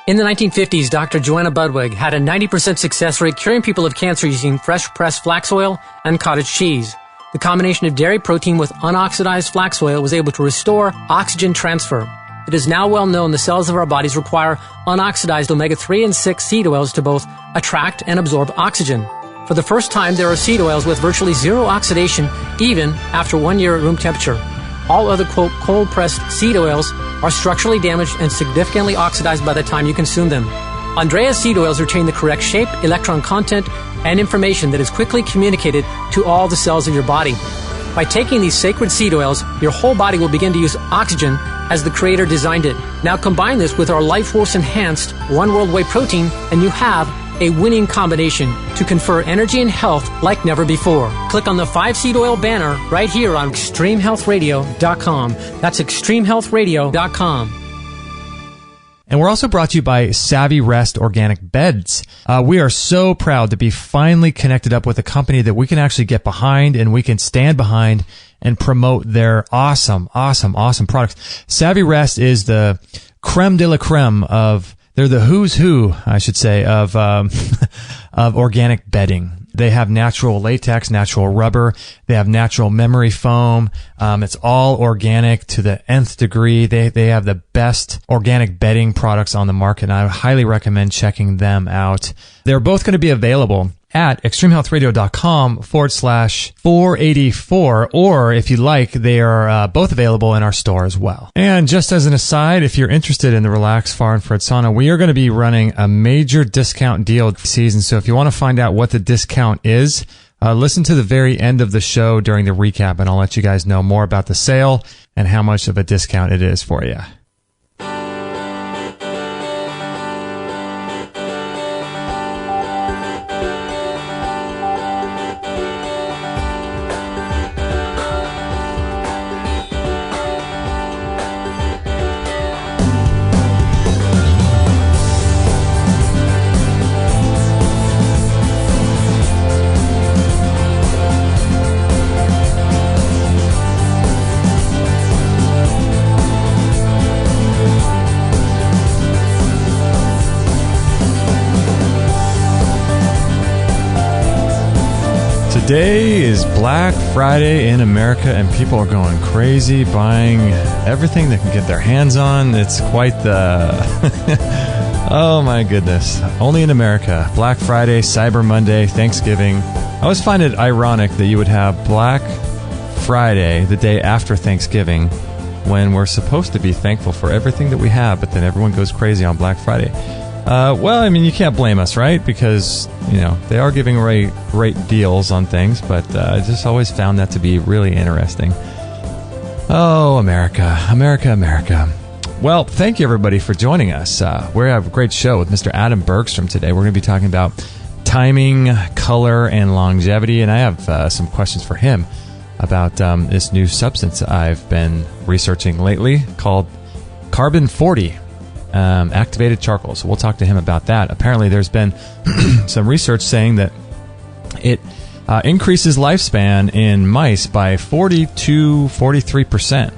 In the 1950s, Dr. Joanna Budwig had a 90% success rate curing people of cancer using fresh pressed flax oil and cottage cheese. The combination of dairy protein with unoxidized flax oil was able to restore oxygen transfer. It is now well known the cells of our bodies require unoxidized omega-3 and 6 seed oils to both attract and absorb oxygen. For the first time, there are seed oils with virtually zero oxidation, even after 1 year at room temperature. All other, quote, cold-pressed seed oils are structurally damaged and significantly oxidized by the time you consume them. Andrea's seed oils retain the correct shape, electron content, and information that is quickly communicated to all the cells of your body. By taking these sacred seed oils, your whole body will begin to use oxygen as the Creator designed it. Now combine this with our Life Force Enhanced One World Whey protein, and you have a winning combination to confer energy and health like never before. Click on the 5-seed oil banner right here on extremehealthradio.com. That's extremehealthradio.com. And we're also brought to you by Savvy Rest Organic Beds. We are so proud to be finally connected up with a company that we can actually get behind and we can stand behind and promote their awesome products. Savvy Rest is the creme de la creme they're the who's who, I should say, of organic bedding. They have natural latex, natural rubber. They have natural memory foam. It's all organic to the nth degree. They have the best organic bedding products on the market, and I highly recommend checking them out. They're both going to be available at extremehealthradio.com/484, or if you like, they are both available in our store as well. And just as an aside, if you're interested in the Relax Far Infrared Sauna, we are going to be running a major discount deal this season. So if you want to find out what the discount is, listen to the very end of the show during the recap, and I'll let you guys know more about the sale and how much of a discount it is for you. Today is Black Friday in America, and people are going crazy buying everything they can get their hands on. It's quite the... Oh my goodness. Only in America. Black Friday, Cyber Monday, Thanksgiving. I always find it ironic that you would have Black Friday the day after Thanksgiving when we're supposed to be thankful for everything that we have, but then everyone goes crazy on Black Friday. Well, I mean, you can't blame us, right? Because, you know, they are giving away great deals on things, but I just always found that to be really interesting. Oh, America, America, America. Well, thank you, everybody, for joining us. We have a great show with Mr. Adam Bergstrom today. We're going to be talking about timing, color, and longevity, and I have some questions for him about this new substance I've been researching lately called Carbon-40. Activated charcoal. So we'll talk to him about that. Apparently there's been some research saying that it increases lifespan in mice by 40 to 43%.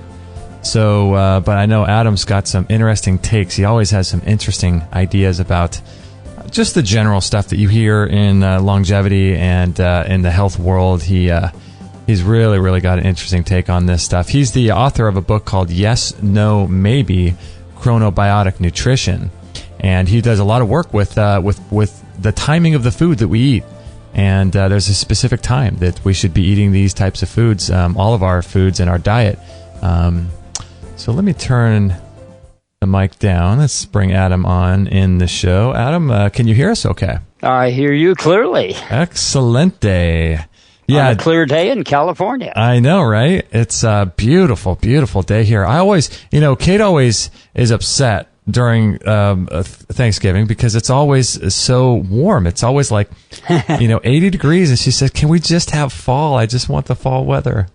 So, but I know Adam's got some interesting takes. He always has some interesting ideas about just the general stuff that you hear in longevity and in the health world. He's really got an interesting take on this stuff. He's the author of a book called Yes, No, Maybe, Chronobiotic Nutrition, and he does a lot of work with the timing of the food that we eat. And there's a specific time that we should be eating these types of foods, all of our foods in our diet. So let me turn the mic down. Let's bring Adam on in the show. Adam, can you hear us okay? I hear you clearly. Excellent day. Yeah, on a clear day in California. I know, right? It's a beautiful, beautiful day here. I always, Kate always is upset during Thanksgiving because it's always so warm. It's always like, 80 degrees. And she said, can we just have fall? I just want the fall weather.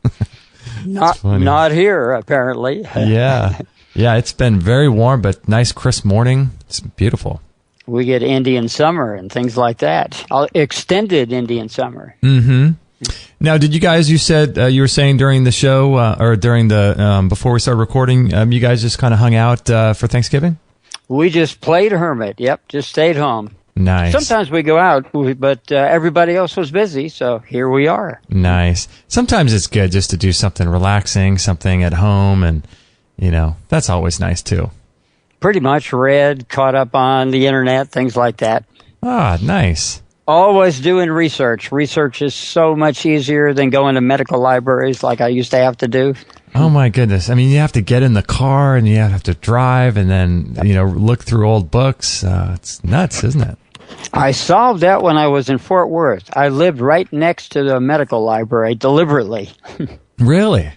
Not here, apparently. Yeah. Yeah, it's been very warm, but nice crisp morning. It's beautiful. We get Indian summer and things like that. Extended Indian summer. Mm-hmm. Now, did you guys, you said, you were saying during the show, or during the, before we started recording, you guys just kind of hung out for Thanksgiving? We just played hermit. Yep, just stayed home. Nice. Sometimes we go out, but everybody else was busy, so here we are. Nice. Sometimes it's good just to do something relaxing, something at home, and, that's always nice, too. Pretty much read, caught up on the internet, things like that. Ah, nice. Always doing research. Research is so much easier than going to medical libraries like I used to have to do. Oh, my goodness. I mean, you have to get in the car, and you have to drive, and then, look through old books. It's nuts, isn't it? I solved that when I was in Fort Worth. I lived right next to the medical library deliberately. Really?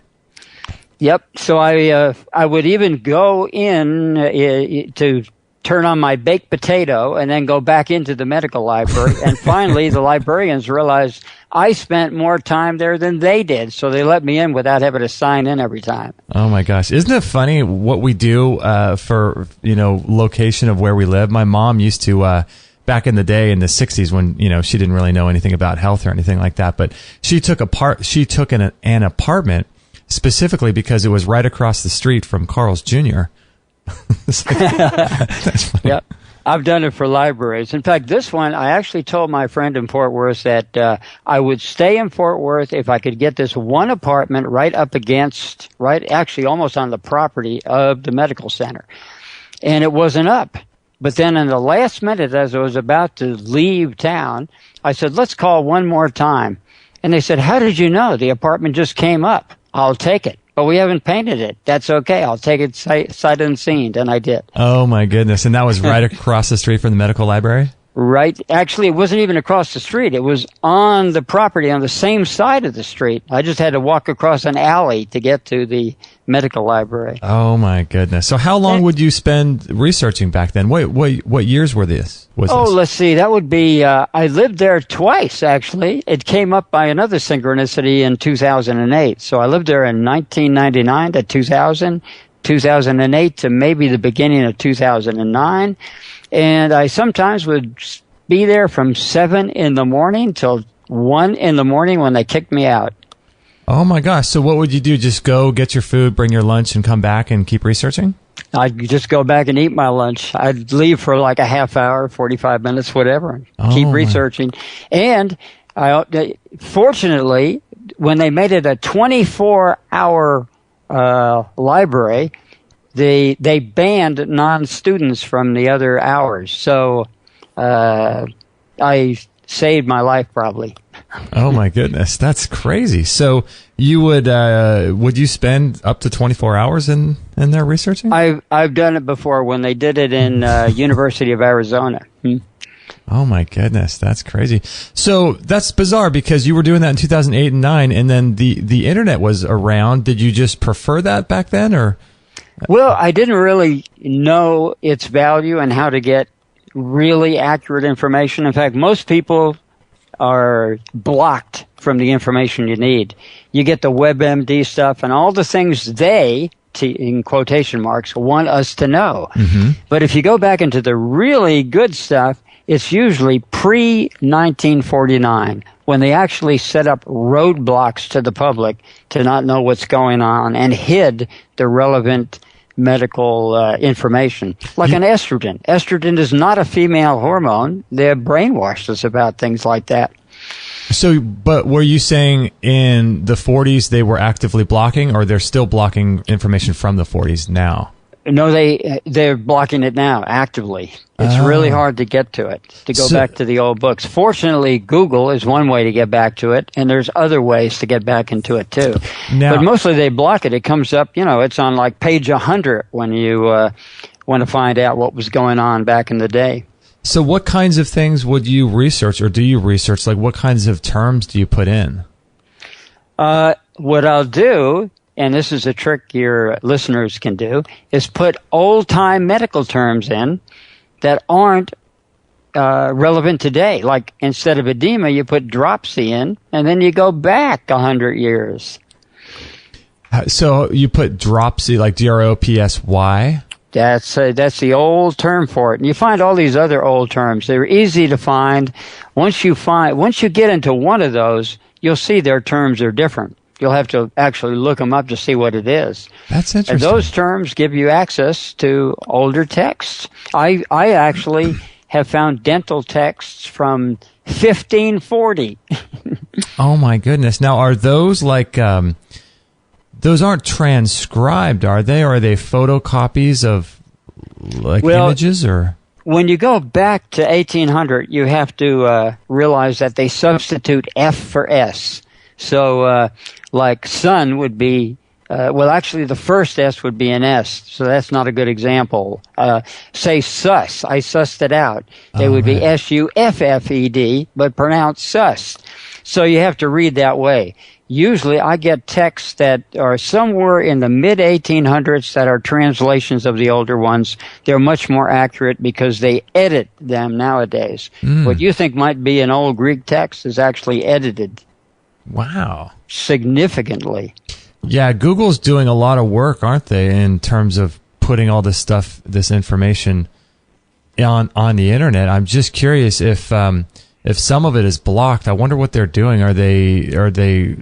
Yep. So I would even go in to turn on my baked potato and then go back into the medical library. And finally, the librarians realized I spent more time there than they did. So they let me in without having to sign in every time. Oh, my gosh. Isn't it funny what we do for, location of where we live? My mom used to... back in the day in the 60s when, she didn't really know anything about health or anything like that, but she took an apartment specifically because it was right across the street from Carl's Jr. That's funny. Yep. I've done it for libraries. In fact, this one, I actually told my friend in Fort Worth that I would stay in Fort Worth if I could get this one apartment right actually almost on the property of the medical center. And it wasn't up. But then in the last minute, as I was about to leave town, I said, let's call one more time. And they said, how did you know? The apartment just came up. I'll take it. But we haven't painted it. That's okay. I'll take it sight unseen. And I did. Oh, my goodness. And that was right across the street from the medical library? Right. Actually, it wasn't even across the street. It was on the property on the same side of the street. I just had to walk across an alley to get to the medical library. Oh, my goodness. So how long would you spend researching back then? What years were this? Let's see. That would be, I lived there twice, actually. It came up by another synchronicity in 2008. So I lived there in 1999 to 2000, 2008 to maybe the beginning of 2009. And I sometimes would be there from 7 in the morning till 1 in the morning when they kicked me out. Oh, my gosh. So what would you do? Just go get your food, bring your lunch, and come back and keep researching? I'd just go back and eat my lunch. I'd leave for like a half hour, 45 minutes, whatever, and keep researching. And fortunately, when they made it a 24-hour library, they banned non-students from the other hours. So I saved my life probably. Oh my goodness, that's crazy. So you would you spend up to 24 hours in there researching? I've done it before when they did it in University of Arizona. Oh my goodness, that's crazy. So that's bizarre because you were doing that in 2008 and 9, and then the internet was around. Did you just prefer that back then, or? Well, I didn't really know its value and how to get really accurate information. In fact, most people are blocked from the information you need. You get the WebMD stuff and all the things they, in quotation marks, want us to know. Mm-hmm. But if you go back into the really good stuff, it's usually pre-1949 when they actually set up roadblocks to the public to not know what's going on and hid the relevant medical information. Like an estrogen. Estrogen is not a female hormone. They're brainwashed us about things like that. So, but were you saying in the 40s they were actively blocking, or they're still blocking information from the 40s now? No, they're blocking it now actively. It's really hard to get to it, to go back to the old books. Fortunately, Google is one way to get back to it, and there's other ways to get back into it too. But mostly they block it. It comes up, it's on like page 100 when you want to find out what was going on back in the day. So what kinds of things would you research, or do you research? Like what kinds of terms do you put in? What I'll do, and this is a trick your listeners can do, is put old-time medical terms in that aren't relevant today. Like instead of edema, you put dropsy in, and then you go back 100 years. So you put dropsy, like DROPSY? That's the old term for it. And you find all these other old terms. They're easy to find. Once you get into one of those, you'll see their terms are different. You'll have to actually look them up to see what it is. That's interesting. And those terms give you access to older texts. I actually have found dental texts from 1540. Oh my goodness. Now, are those like, those aren't transcribed, are they? Or are they photocopies of like images or? When you go back to 1800, you have to realize that they substitute F for S. So, like sun would be, well, actually the first S would be an S, so that's not a good example. Say sus, I sussed it out. They would be S-U-F-F-E-D, but pronounced sus. So you have to read that way. Usually I get texts that are somewhere in the mid-1800s that are translations of the older ones. They're much more accurate because they edit them nowadays. What you think might be an old Greek text is actually edited. Wow. Significantly. Yeah, Google's doing a lot of work, aren't they, in terms of putting all this stuff, this information on the internet. I'm just curious if some of it is blocked. I wonder what they're doing. Are they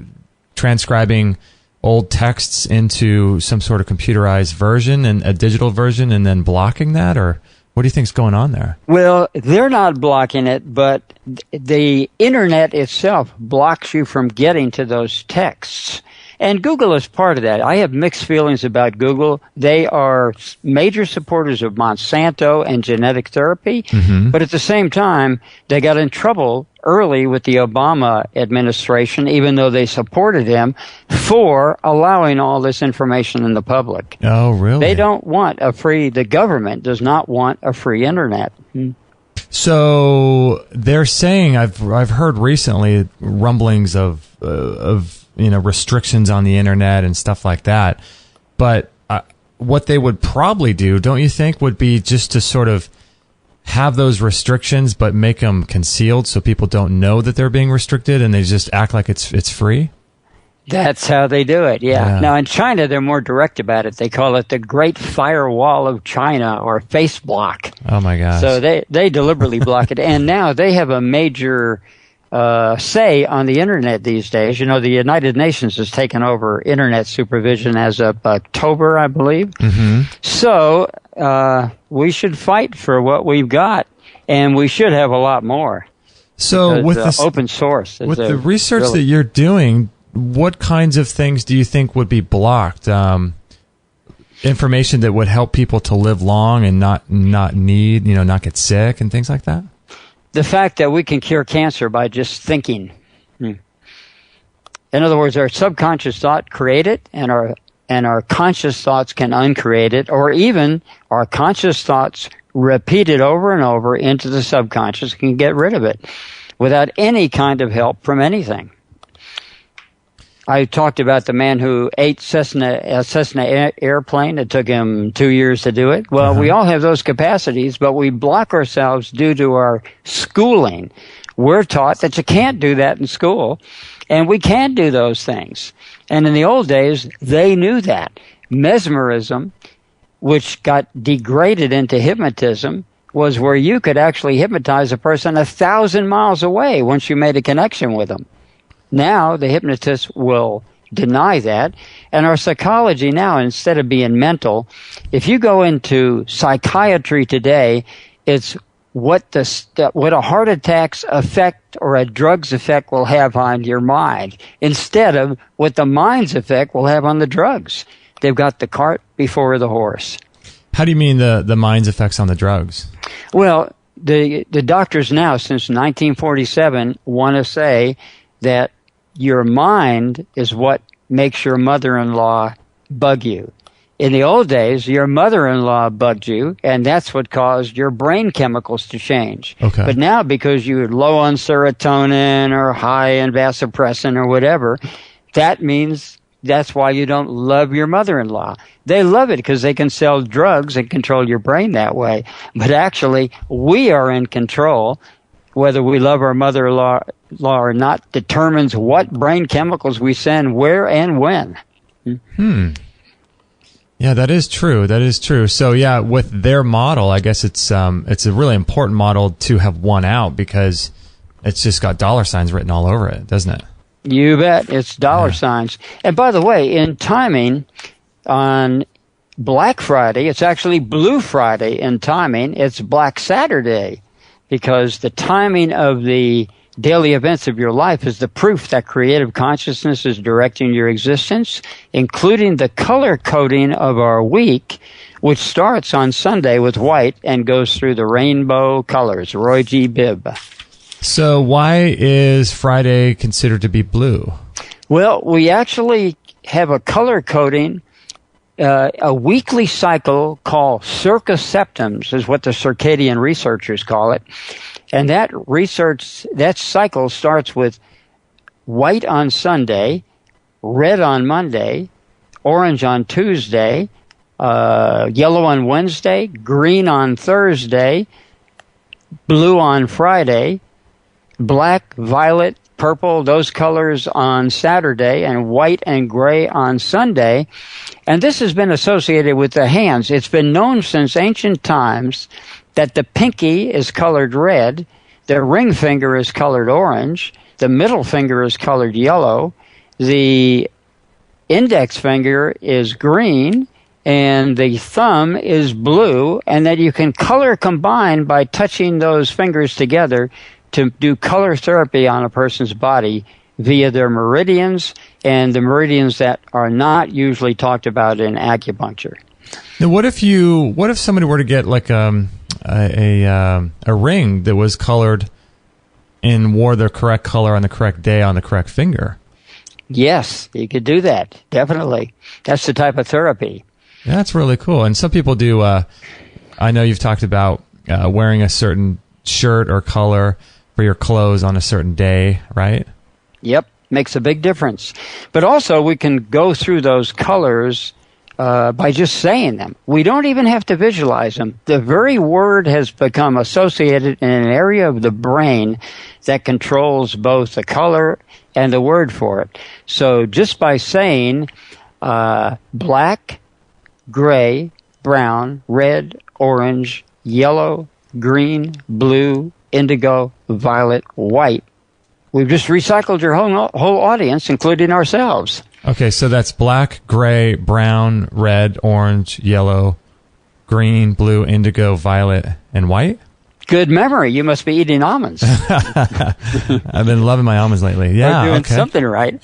transcribing old texts into some sort of computerized version and a digital version and then blocking that, or what do you think's going on there? Well, they're not blocking it, but the internet itself blocks you from getting to those texts. And Google is part of that. I have mixed feelings about Google. They are major supporters of Monsanto and genetic therapy, but at the same time, they got in trouble early with the Obama administration, even though they supported him, for allowing all this information in the public. Oh, really? They don't want the government does not want a free internet. So they're saying, I've heard recently rumblings of restrictions on the internet and stuff like that. But what they would probably do, don't you think, would be just to sort of have those restrictions, but make them concealed so people don't know that they're being restricted, and they just act like it's free? That's how they do it, yeah. Now, in China, they're more direct about it. They call it the Great Firewall of China, or Face Block. Oh, my gosh. So they deliberately block it. And now they have a major say on the internet these days. You know, the United Nations has taken over internet supervision as of October, I believe. So we should fight for what we've got, and we should have a lot more. So with this open source, with the research that you're doing, what kinds of things do you think would be blocked? Information that would help people to live long and not get sick and things like that? The fact that we can cure cancer by just thinking. In other words, our subconscious thought create it, and our conscious thoughts can uncreate it, or even our conscious thoughts repeat it over and over into the subconscious, can get rid of it without any kind of help from anything. I talked about the man who ate a Cessna airplane. It took him 2 years to do it. Well, we all have those capacities, but we block ourselves due to our schooling. We're taught that you can't do that in school, and we can do those things. And in the old days, they knew that. Mesmerism, which got degraded into hypnotism, was where you could actually hypnotize a person 1,000 miles away once you made a connection with them. Now, the hypnotist will deny that. And our psychology now, instead of being mental, if you go into psychiatry today, it's what a heart attack's effect or a drug's effect will have on your mind, instead of what the mind's effect will have on the drugs. They've got the cart before the horse. How do you mean the mind's effects on the drugs? Well, the doctors now, since 1947, want to say that your mind is what makes your mother-in-law bug you. In the old days, your mother-in-law bugged you, and that's what caused your brain chemicals to change. Okay. But now, because you're low on serotonin or high in vasopressin or whatever, that means that's why you don't love your mother-in-law. They love it because they can sell drugs and control your brain that way. But actually, we are in control. Whether we love our mother-in-law or not determines what brain chemicals we send where and when. Yeah, that is true. That is true. So yeah, with their model, I guess it's a really important model to have won out, because it's just got dollar signs written all over it, doesn't it? You bet. It's dollar signs. And by the way, in timing, on Black Friday, it's actually Blue Friday in timing. It's Black Saturday, because the timing of the daily events of your life is the proof that creative consciousness is directing your existence, including the color coding of our week, which starts on Sunday with white and goes through the rainbow colors. Roy G. Bibb. So why is Friday considered to be blue? Well, we actually have a color coding, a weekly cycle called circa septums is what the circadian researchers call it. And that cycle starts with white on Sunday, red on Monday, orange on Tuesday, yellow on Wednesday, green on Thursday, blue on Friday, black, violet, purple, those colors on Saturday, and white and gray on Sunday. And this has been associated with the hands. It's been known since ancient times that the pinky is colored red, the ring finger is colored orange, the middle finger is colored yellow, the index finger is green, and the thumb is blue, and that you can color combine by touching those fingers together to do color therapy on a person's body via their meridians, and the meridians that are not usually talked about in acupuncture. Now, what if somebody were to get like a ring that was colored and wore the correct color on the correct day on the correct finger? Yes, you could do that. Definitely. That's the type of therapy. Yeah, that's really cool. And some people do, I know you've talked about wearing a certain shirt or color for your clothes on a certain day, right? Yep, makes a big difference. But also we can go through those colors by just saying them. We don't even have to visualize them. The very word has become associated in an area of the brain that controls both the color and the word for it. So just by saying black, gray, brown, red, orange, yellow, green, blue, indigo, violet, white, we've just recycled your whole audience, including ourselves. Okay, so that's black, gray, brown, red, orange, yellow, green, blue, indigo, violet, and white? Good memory. You must be eating almonds. I've been loving my almonds lately. Yeah, we're doing something right.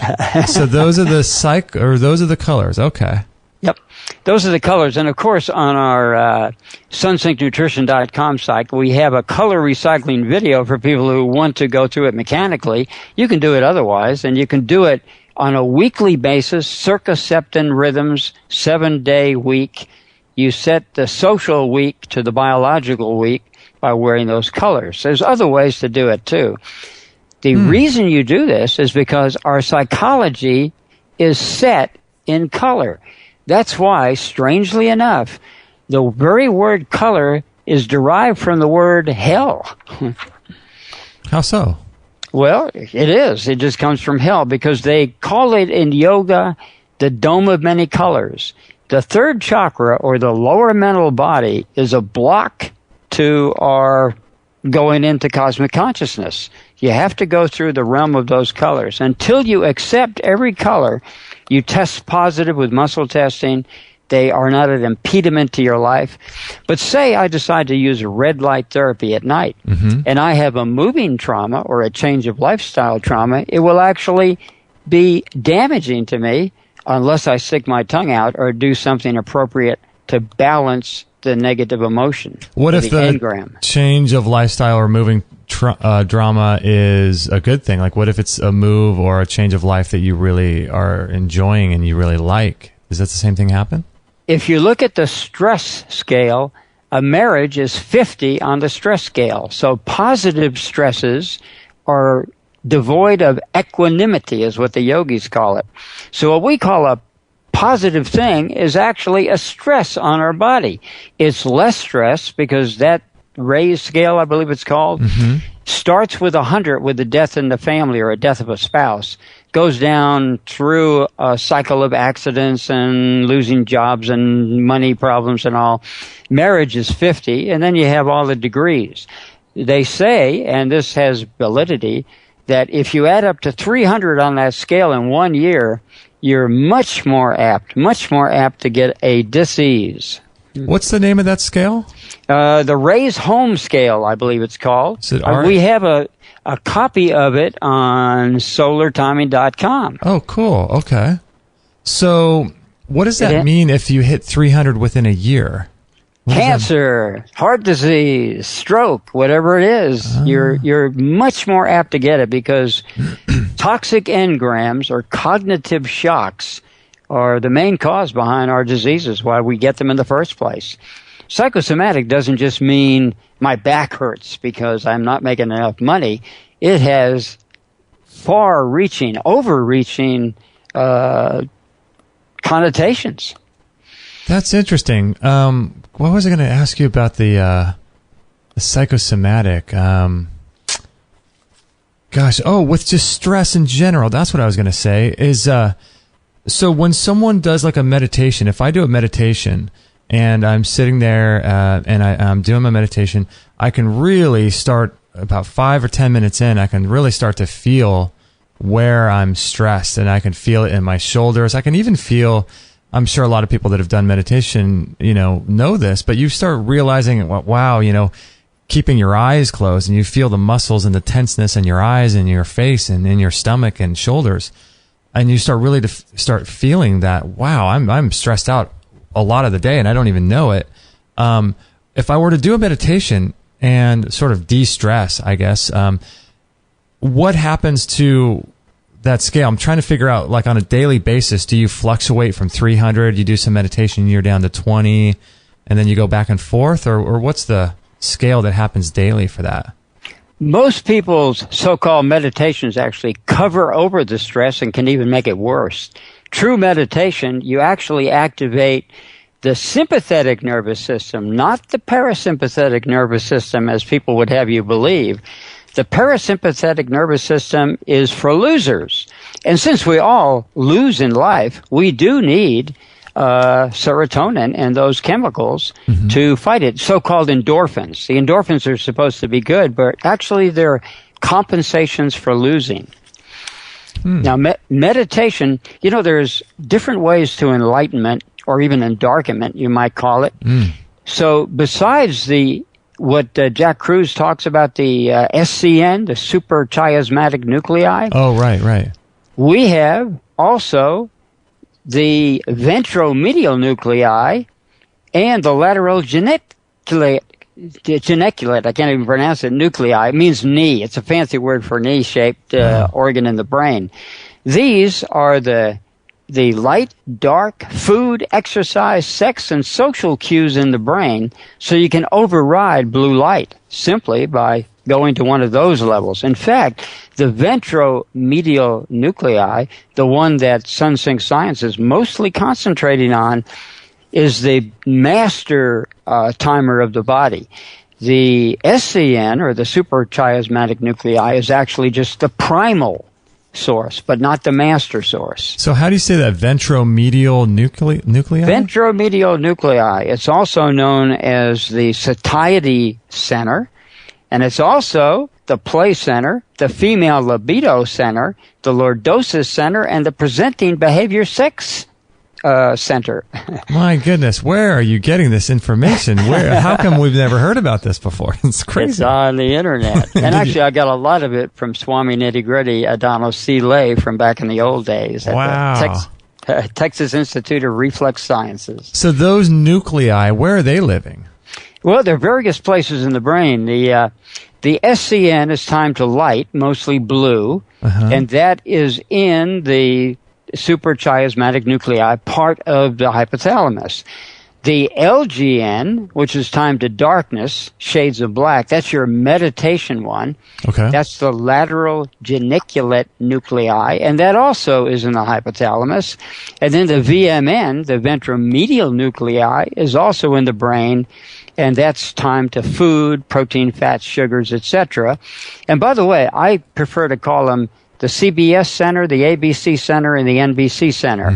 So those are those are the colors. Okay. Yep. Those are the colors. And, of course, on our SunSyncNutrition.com site, we have a color recycling video for people who want to go through it mechanically. You can do it otherwise, and you can do it on a weekly basis, circa septon rhythms, 7-day week. You set the social week to the biological week by wearing those colors. There's other ways to do it, too. The reason you do this is because our psychology is set in color. That's why, strangely enough, the very word color is derived from the word hell. How so? Well, it is. It just comes from hell because they call it in yoga the dome of many colors. The third chakra, or the lower mental body, is a block to our going into cosmic consciousness. You have to go through the realm of those colors. Until you accept every color, you test positive with muscle testing. They are not an impediment to your life. But say I decide to use red light therapy at night, and I have a moving trauma or a change of lifestyle trauma, it will actually be damaging to me unless I stick my tongue out or do something appropriate to balance the negative emotion. What if the engram. Change of lifestyle or moving drama is a good thing? Like, what if it's a move or a change of life that you really are enjoying and you really like? Does that the same thing happen? If you look at the stress scale, a marriage is 50 on the stress scale. So positive stresses are devoid of equanimity, is what the yogis call it. So what we call a positive thing is actually a stress on our body. It's less stress because that raised scale, I believe it's called, starts with 100 with the death in the family or a death of a spouse, goes down through a cycle of accidents and losing jobs and money problems and all. Marriage is 50, and then you have all the degrees. They say, and this has validity, that if you add up to 300 on that scale in 1 year, you're much more apt to get a disease. What's the name of that scale? The Raise Home Scale, I believe it's called. We have a copy of it on solartiming.com. Oh, cool. Okay. So what does that mean if you hit 300 within a year? Cancer, heart disease, stroke, whatever it is, you're much more apt to get it because toxic engrams or cognitive shocks are the main cause behind our diseases, why we get them in the first place. Psychosomatic doesn't just mean my back hurts because I'm not making enough money. It has far-reaching, overreaching connotations. That's interesting. What was I going to ask you about the psychosomatic? With just stress in general, that's what I was going to say. Is so when someone does like a meditation, if I do a meditation and I'm sitting there and I'm doing my meditation, I can really start about 5 or 10 minutes in. I can really start to feel where I'm stressed, and I can feel it in my shoulders. I can even feel. I'm sure a lot of people that have done meditation, know this, but you start realizing, wow, keeping your eyes closed and you feel the muscles and the tenseness in your eyes and your face and in your stomach and shoulders. And you start really to start feeling that, wow, I'm stressed out a lot of the day and I don't even know it. If I were to do a meditation and sort of de-stress, I guess, what happens to that scale? I'm trying to figure out, like on a daily basis, do you fluctuate from 300, you do some meditation, you're down to 20, and then you go back and forth, or what's the scale that happens daily for that? Most people's so-called meditations actually cover over the stress and can even make it worse. True meditation, you actually activate the sympathetic nervous system, not the parasympathetic nervous system as people would have you believe. The parasympathetic nervous system is for losers. And since we all lose in life, we do need serotonin and those chemicals to fight it, so-called endorphins. The endorphins are supposed to be good, but actually they're compensations for losing. Now, meditation, there's different ways to enlightenment, or even endarkenment, you might call it. So besides what Jack Kruse talks about, the SCN, the super chiasmatic nuclei. Oh, right. We have also the ventromedial nuclei and the lateral geniculate. I can't even pronounce it. Nuclei. It means knee. It's a fancy word for knee-shaped organ in the brain. These are the light, dark, food, exercise, sex, and social cues in the brain, so you can override blue light simply by going to one of those levels. In fact, the ventromedial nuclei, the one that SunSync Science is mostly concentrating on, is the master timer of the body. The SCN, or the suprachiasmatic nuclei, is actually just the primal source, but not the master source. So how do you say that? Ventromedial nuclei? Ventromedial nuclei. It's also known as the satiety center, and it's also the play center, the female libido center, the lordosis center, and the presenting behavior sex center. My goodness, where are you getting this information? How come we've never heard about this before? It's crazy. It's on the internet. And actually, I got a lot of it from Swami Nitty-Gritty Adano C. Lay from back in the old days at the Texas Institute of Reflex Sciences. So those nuclei, where are they living? Well, there are various places in the brain. The SCN is timed to light, mostly blue, and that is in the suprachiasmatic nuclei, part of the hypothalamus. The LGN, which is timed to darkness, shades of black, that's your meditation one. Okay. That's the lateral geniculate nuclei, and that also is in the hypothalamus. And then the VMN, the ventromedial nuclei, is also in the brain, and that's timed to food, protein, fats, sugars, etc. And by the way, I prefer to call them the CBS center, the ABC center, and the NBC center.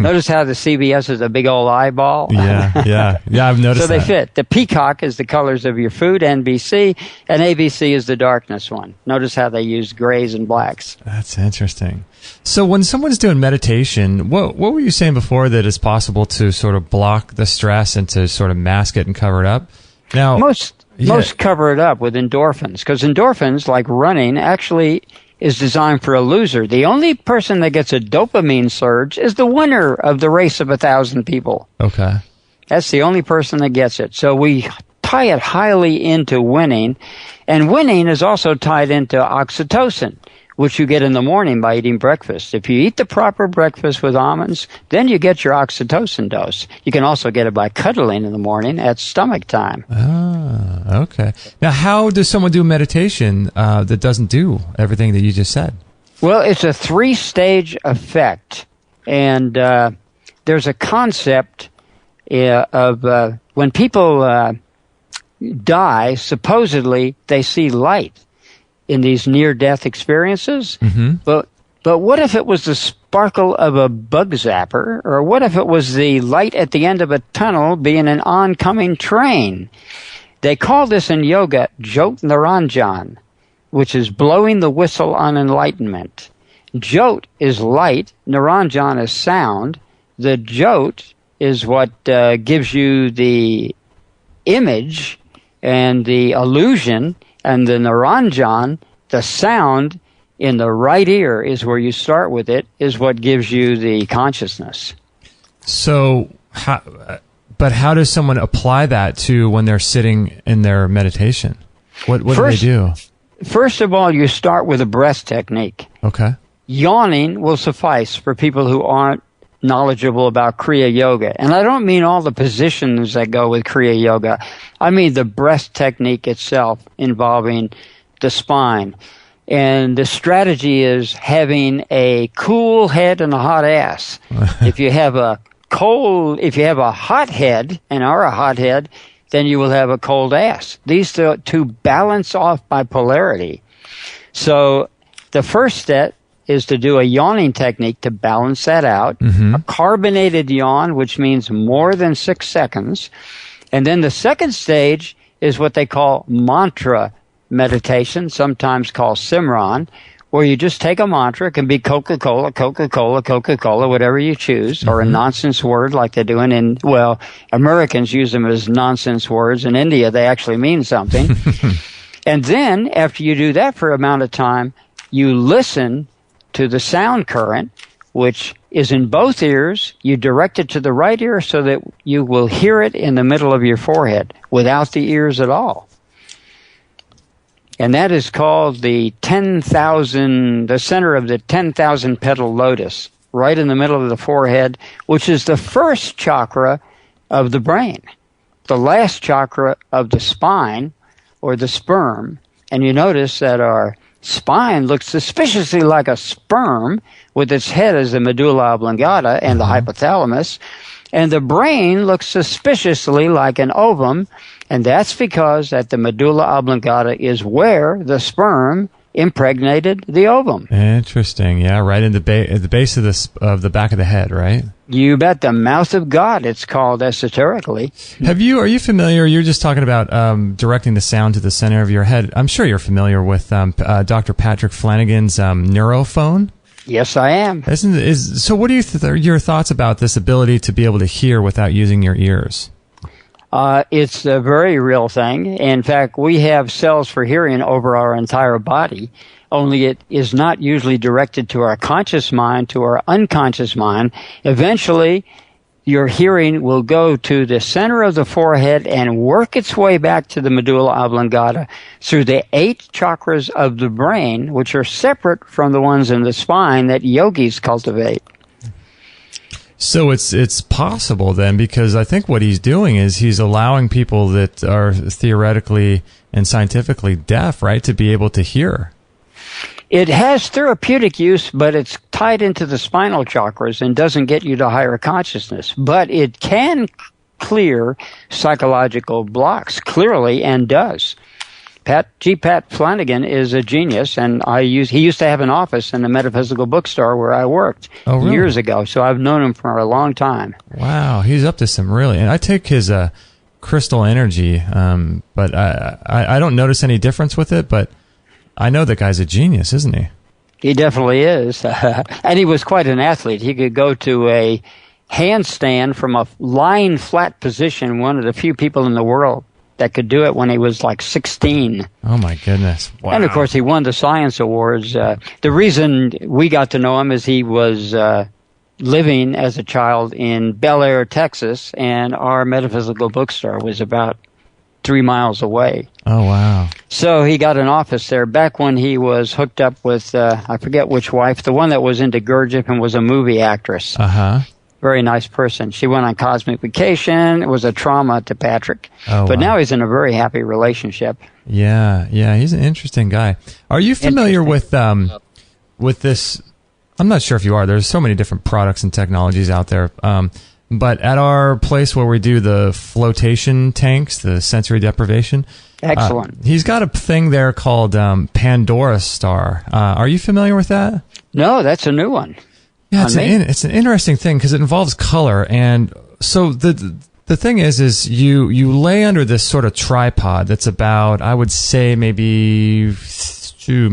Notice how the CBS is a big old eyeball? Yeah, I've noticed So they that. fit. The peacock is the colors of your food, NBC, and ABC is the darkness one. Notice how they use grays and blacks. That's interesting. So when someone's doing meditation, what were you saying before that it's possible to sort of block the stress and to sort of mask it and cover it up? Now, Most cover it up with endorphins, because endorphins, like running, actually is designed for a loser. The only person that gets a dopamine surge is the winner of the race of 1,000 people. Okay. That's the only person that gets it. So we tie it highly into winning, and winning is also tied into oxytocin, which you get in the morning by eating breakfast. If you eat the proper breakfast with almonds, then you get your oxytocin dose. You can also get it by cuddling in the morning at stomach time. Ah, okay. Now, how does someone do meditation that doesn't do everything that you just said? Well, it's a 3-stage effect, and there's a concept of when people die, supposedly they see light in these near-death experiences. Mm-hmm. But what if it was the sparkle of a bug zapper, or what if it was the light at the end of a tunnel being an oncoming train? They call this in yoga Jot Niranjan, which is blowing the whistle on enlightenment. Jot is light, Niranjan is sound. The Jot is what gives you the image and the illusion, and the Niranjan, the sound in the right ear is where you start with it, is what gives you the consciousness. So, but how does someone apply that to when they're sitting in their meditation? What do they do? First of all, you start with a breath technique. Okay. Yawning will suffice for people who aren't knowledgeable about Kriya Yoga. And I don't mean all the positions that go with Kriya Yoga. I mean the breath technique itself involving the spine. And the strategy is having a cool head and a hot ass. If you have a hot head and are a hot head, then you will have a cold ass. These two balance off by polarity. So the first step is to do a yawning technique to balance that out. Mm-hmm. A carbonated yawn, which means more than 6 seconds. And then the second stage is what they call mantra meditation, sometimes called Simran, where you just take a mantra. It can be Coca-Cola, Coca-Cola, Coca-Cola, whatever you choose, mm-hmm. or a nonsense word like they're doing in, well, Americans use them as nonsense words. In India, they actually mean something. And then, after you do that for an amount of time, you listen to the sound current, which is in both ears. You direct it to the right ear so that you will hear it in the middle of your forehead without the ears at all. And that is called the center of the 10,000 petal lotus, right in the middle of the forehead, which is the first chakra of the brain, the last chakra of the spine or the sperm. And you notice that our spine looks suspiciously like a sperm with its head as the medulla oblongata and the hypothalamus, and the brain looks suspiciously like an ovum, and that's because at the medulla oblongata is where the sperm impregnated the ovum. Interesting. Yeah, right in the base of the back of the head, right? You bet. The mouth of God, it's called esoterically. Are you familiar? You're just talking about directing the sound to the center of your head. I'm sure you're familiar with Dr. Patrick Flanagan's neurophone. Yes, I am. So what are your thoughts about this ability to be able to hear without using your ears? It's a very real thing. In fact, we have cells for hearing over our entire body, only it is not usually directed to our conscious mind, to our unconscious mind. Eventually, your hearing will go to the center of the forehead and work its way back to the medulla oblongata through the 8 chakras of the brain, which are separate from the ones in the spine that yogis cultivate. So it's possible then, because I think what he's doing is he's allowing people that are theoretically and scientifically deaf, right, to be able to hear. It has therapeutic use, but it's tied into the spinal chakras and doesn't get you to higher consciousness. But it can clear psychological blocks, clearly, and does. Pat Flanagan is a genius, and he used to have an office in the metaphysical bookstore where I worked years ago, so I've known him for a long time. Wow, he's up to some really, and I take his crystal energy, but I don't notice any difference with it, but I know the guy's a genius, isn't he? He definitely is. And he was quite an athlete. He could go to a handstand from a lying flat position, one of the few people in the world that could do it when he was like 16. Oh, my goodness. Wow. And, of course, he won the Science Awards. The reason we got to know him is he was living as a child in Bel Air, Texas, and our metaphysical bookstore was about 3 miles away. Oh, wow. So he got an office there back when he was hooked up with, I forget which wife, the one that was into Gurdjieff and was a movie actress. Uh-huh. Very nice person. She went on cosmic vacation. It was a trauma to Patrick. Oh, but wow. Now he's in a very happy relationship. Yeah, he's an interesting guy. Are you familiar with this? I'm not sure if you are. There's so many different products and technologies out there. But at our place where we do the flotation tanks, the sensory deprivation, excellent. He's got a thing there called Pandora Star. Are you familiar with that? No, that's a new one. Yeah, it's an interesting thing because it involves color, and so the thing is you lay under this sort of tripod that's about, I would say, maybe 2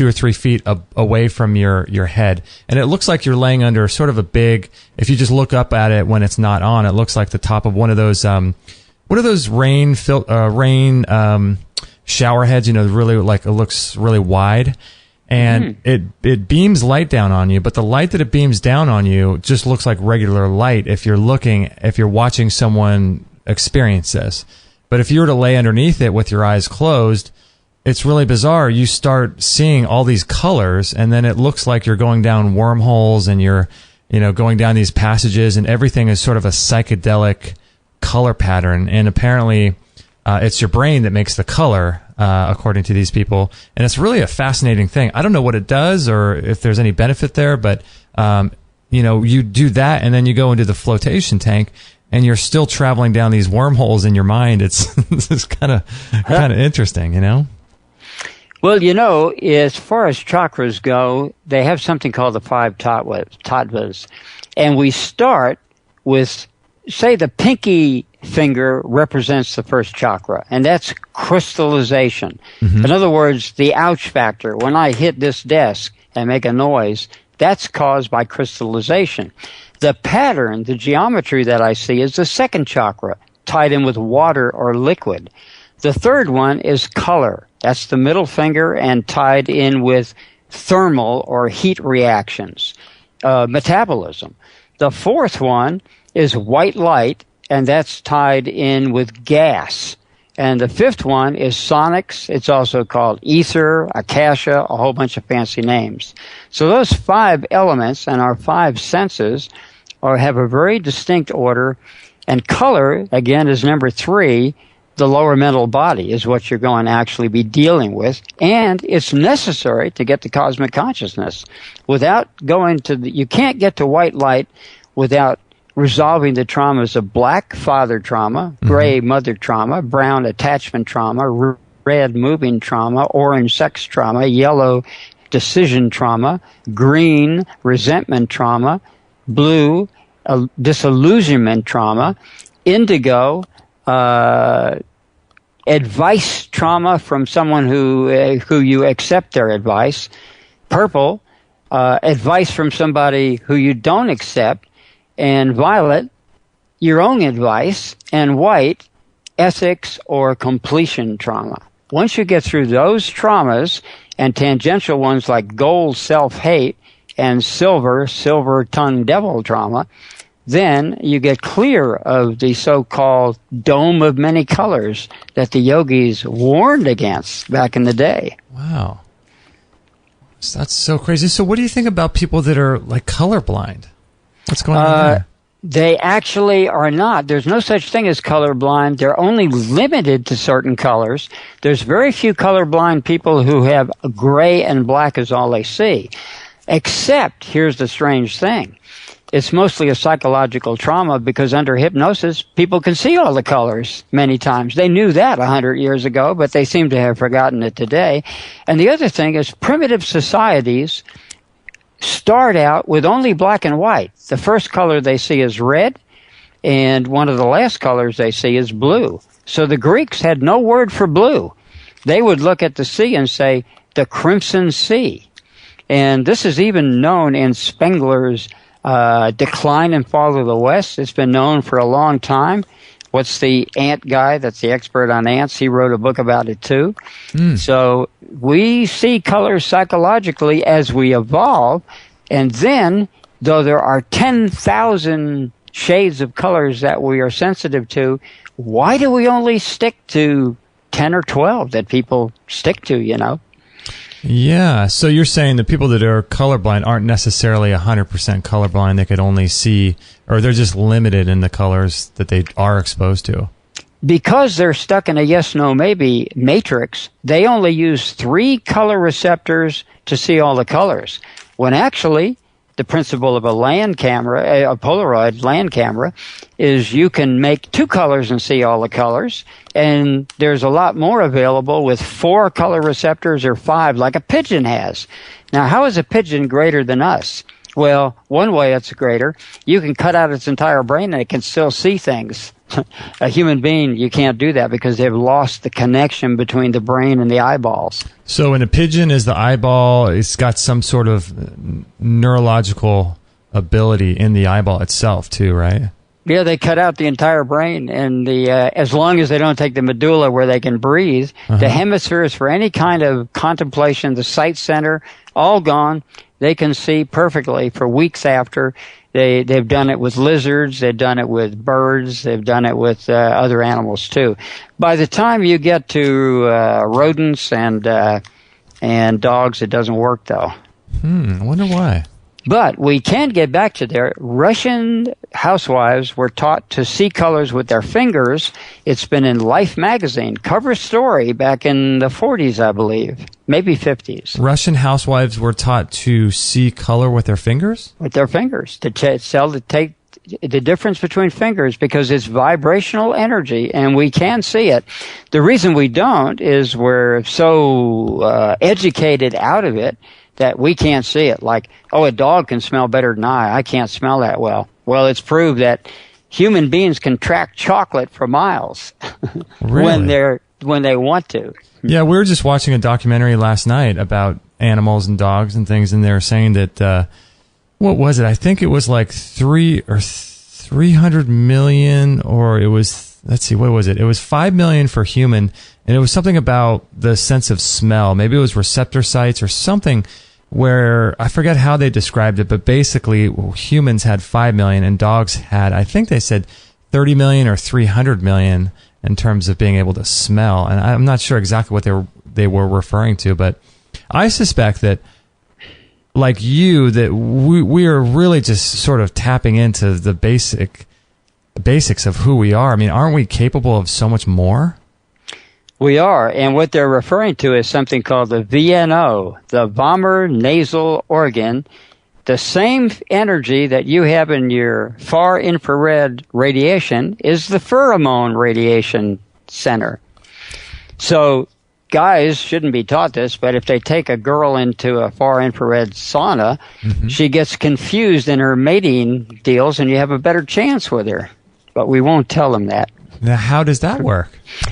or 3 feet away from your head, and it looks like you're laying under sort of a big. If you just look up at it when it's not on, it looks like the top of one of those rain shower heads. You know, really like it looks really wide. And it beams light down on you, but the light that it beams down on you just looks like regular light if you're watching someone experience this. But if you were to lay underneath it with your eyes closed, it's really bizarre. You start seeing all these colors, and then it looks like you're going down wormholes and you're, going down these passages, and everything is sort of a psychedelic color pattern. And apparently, it's your brain that makes the color, according to these people. And it's really a fascinating thing. I don't know what it does or if there's any benefit there, but, you do that and then you go into the flotation tank and you're still traveling down these wormholes in your mind. It's kind of interesting, Well, as far as chakras go, they have something called the 5 tattvas. And we start with, say, the pinky finger represents the first chakra, and that's crystallization. Mm-hmm. In other words, the ouch factor. When I hit this desk and make a noise, that's caused by crystallization. The pattern, the geometry that I see is the second chakra, tied in with water or liquid. The third one is color. That's the middle finger and tied in with thermal or heat reactions, metabolism. The fourth one is white light, and that's tied in with gas. And the fifth one is sonics. It's also called ether, akasha, a whole bunch of fancy names. So those 5 elements and our 5 senses have a very distinct order. And color, again, is number 3. The lower mental body is what you're going to actually be dealing with. And it's necessary to get to cosmic consciousness. Without going to you can't get to white light without resolving the traumas of black father trauma, gray mother trauma, brown attachment trauma, red moving trauma, orange sex trauma, yellow decision trauma, green resentment trauma, blue disillusionment trauma, indigo advice trauma from someone who you accept their advice, purple advice from somebody who you don't accept, and violet, your own advice, and white, ethics or completion trauma. Once you get through those traumas and tangential ones like gold self-hate and silver tongue devil trauma, then you get clear of the so-called dome of many colors that the yogis warned against back in the day. Wow. That's so crazy. So what do you think about people that are like colorblind? What's going on there? They actually are not. There's no such thing as colorblind. They're only limited to certain colors. There's very few colorblind people who have gray and black as all they see. Except, here's the strange thing. it's mostly a psychological trauma because under hypnosis, people can see all the colors many times. They knew that 100 years ago, but they seem to have forgotten it today. And the other thing is primitive societies start out with only black and white. The first color they see is red, and one of the last colors they see is blue. So the Greeks had no word for blue. They would look at the sea and say, the Crimson Sea. And this is even known in Spengler's Decline and Fall of the West. It's been known for a long time. What's the ant guy that's the expert on ants? He wrote a book about it too. So we see colors psychologically as we evolve. And then, though there are 10,000 shades of colors that we are sensitive to, why do we only stick to 10 or 12 that people stick to, you know? Yeah, so you're saying the people that are colorblind aren't necessarily 100% colorblind. They could only see, or they're just limited in the colors that they are exposed to. Because they're stuck in a yes, no, maybe matrix, they only use 3 color receptors to see all the colors. When actually, the principle of a land camera, a Polaroid land camera, is you can make 2 colors and see all the colors. And there's a lot more available with 4 color receptors or 5, like a pigeon has. Now, how is a pigeon greater than us? Well, one way it's greater. You can cut out its entire brain and it can still see things. A human being, you can't do that because they've lost the connection between the brain and the eyeballs. So in a pigeon, is the eyeball, it's got some sort of neurological ability in the eyeball itself too, right? Yeah, they cut out the entire brain, and as long as they don't take the medulla where they can breathe, the hemispheres for any kind of contemplation, the sight center, all gone. They can see perfectly for weeks after. They've done it with lizards, they've done it with birds, they've done it with other animals too. By the time you get to rodents and dogs, it doesn't work though. I wonder why. But we can get back to there. Russian housewives were taught to see colors with their fingers. It's been in Life magazine, cover story back in the 40s, I believe, maybe 50s. Russian housewives were taught to see color with their fingers? With their fingers, to take the difference between fingers because it's vibrational energy and we can see it. The reason we don't is we're so educated out of it that we can't see it. Like, oh, a dog can smell better than I can't smell that well. Well, it's proved that human beings can track chocolate for miles Really? when they want to. Yeah, we were just watching a documentary last night about animals and dogs and things, and they were saying that, what was it? I think it was like 300 million, or it was, let's see, what was it? It was 5 million for human, and it was something about the sense of smell. Maybe it was receptor sites or something where, I forget how they described it, but basically humans had 5 million and dogs had, I think they said 30 million or 300 million in terms of being able to smell. And I'm not sure exactly what they were referring to, but I suspect that, like you, that we are really just sort of tapping into the basics of who we are. I mean, aren't we capable of so much more? We are, and what they're referring to is something called the VNO, the Vomer Nasal Organ, the same energy that you have in your far infrared radiation is the pheromone radiation center. So guys shouldn't be taught this, but if they take a girl into a far infrared sauna, she gets confused in her mating deals and you have a better chance with her. But we won't tell them that. Now, how does that work?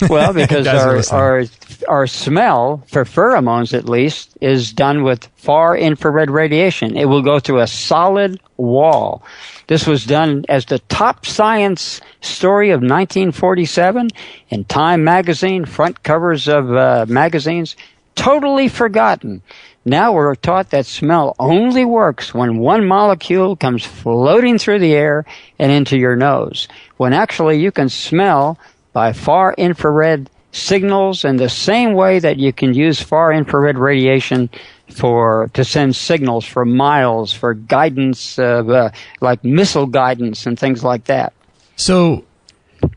Well, because our smell, for pheromones at least, is done with far infrared radiation. It will go through a solid wall. This was done as the top science story of 1947 in Time magazine, front covers of magazines. Totally forgotten. Now we're taught that smell only works when one molecule comes floating through the air and into your nose, when actually you can smell by far infrared signals in the same way that you can use far infrared radiation to send signals for miles, for guidance, like missile guidance and things like that. So,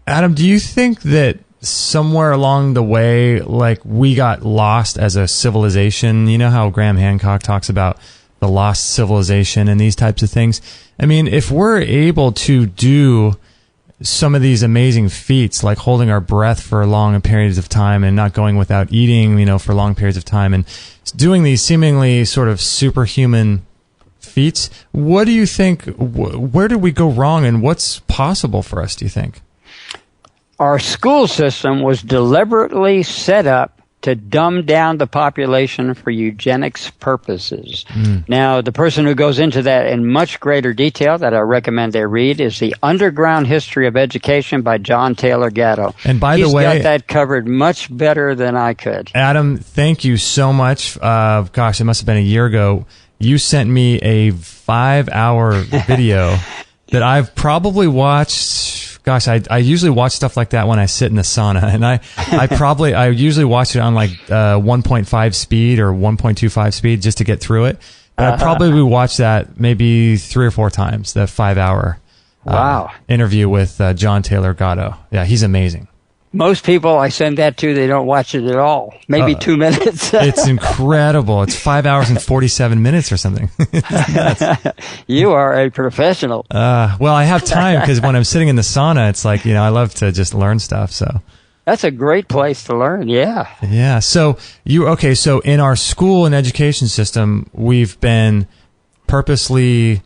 Adam, do you think that somewhere along the way, like, we got lost as a civilization? You know how Graham Hancock talks about the lost civilization and these types of things. I mean, if we're able to do some of these amazing feats, like holding our breath for long periods of time and not going without eating, for long periods of time, and doing these seemingly sort of superhuman feats, what do you think, where did we go wrong, and what's possible for us, do you think? Our school system was deliberately set up to dumb down the population for eugenics purposes. Now, the person who goes into that in much greater detail that I recommend they read is The Underground History of Education by John Taylor Gatto. And by the way, he's got that covered much better than I could. Adam, thank you so much. Gosh, it must have been a year ago. You sent me a 5-hour video that I've probably watched. Gosh, I usually watch stuff like that when I sit in the sauna, and I usually watch it on like 1.5 speed or 1.25 speed just to get through it. But I probably would watch that maybe 3 or 4 times, the 5-hour interview with John Taylor Gatto. Yeah, he's amazing. Most people I send that to, they don't watch it at all. Maybe 2 minutes. It's incredible. It's 5 hours and 47 minutes or something. You are a professional. Well, I have time because when I'm sitting in the sauna, it's like, I love to just learn stuff. So that's a great place to learn. Yeah. Yeah. So so in our school and education system, we've been purposely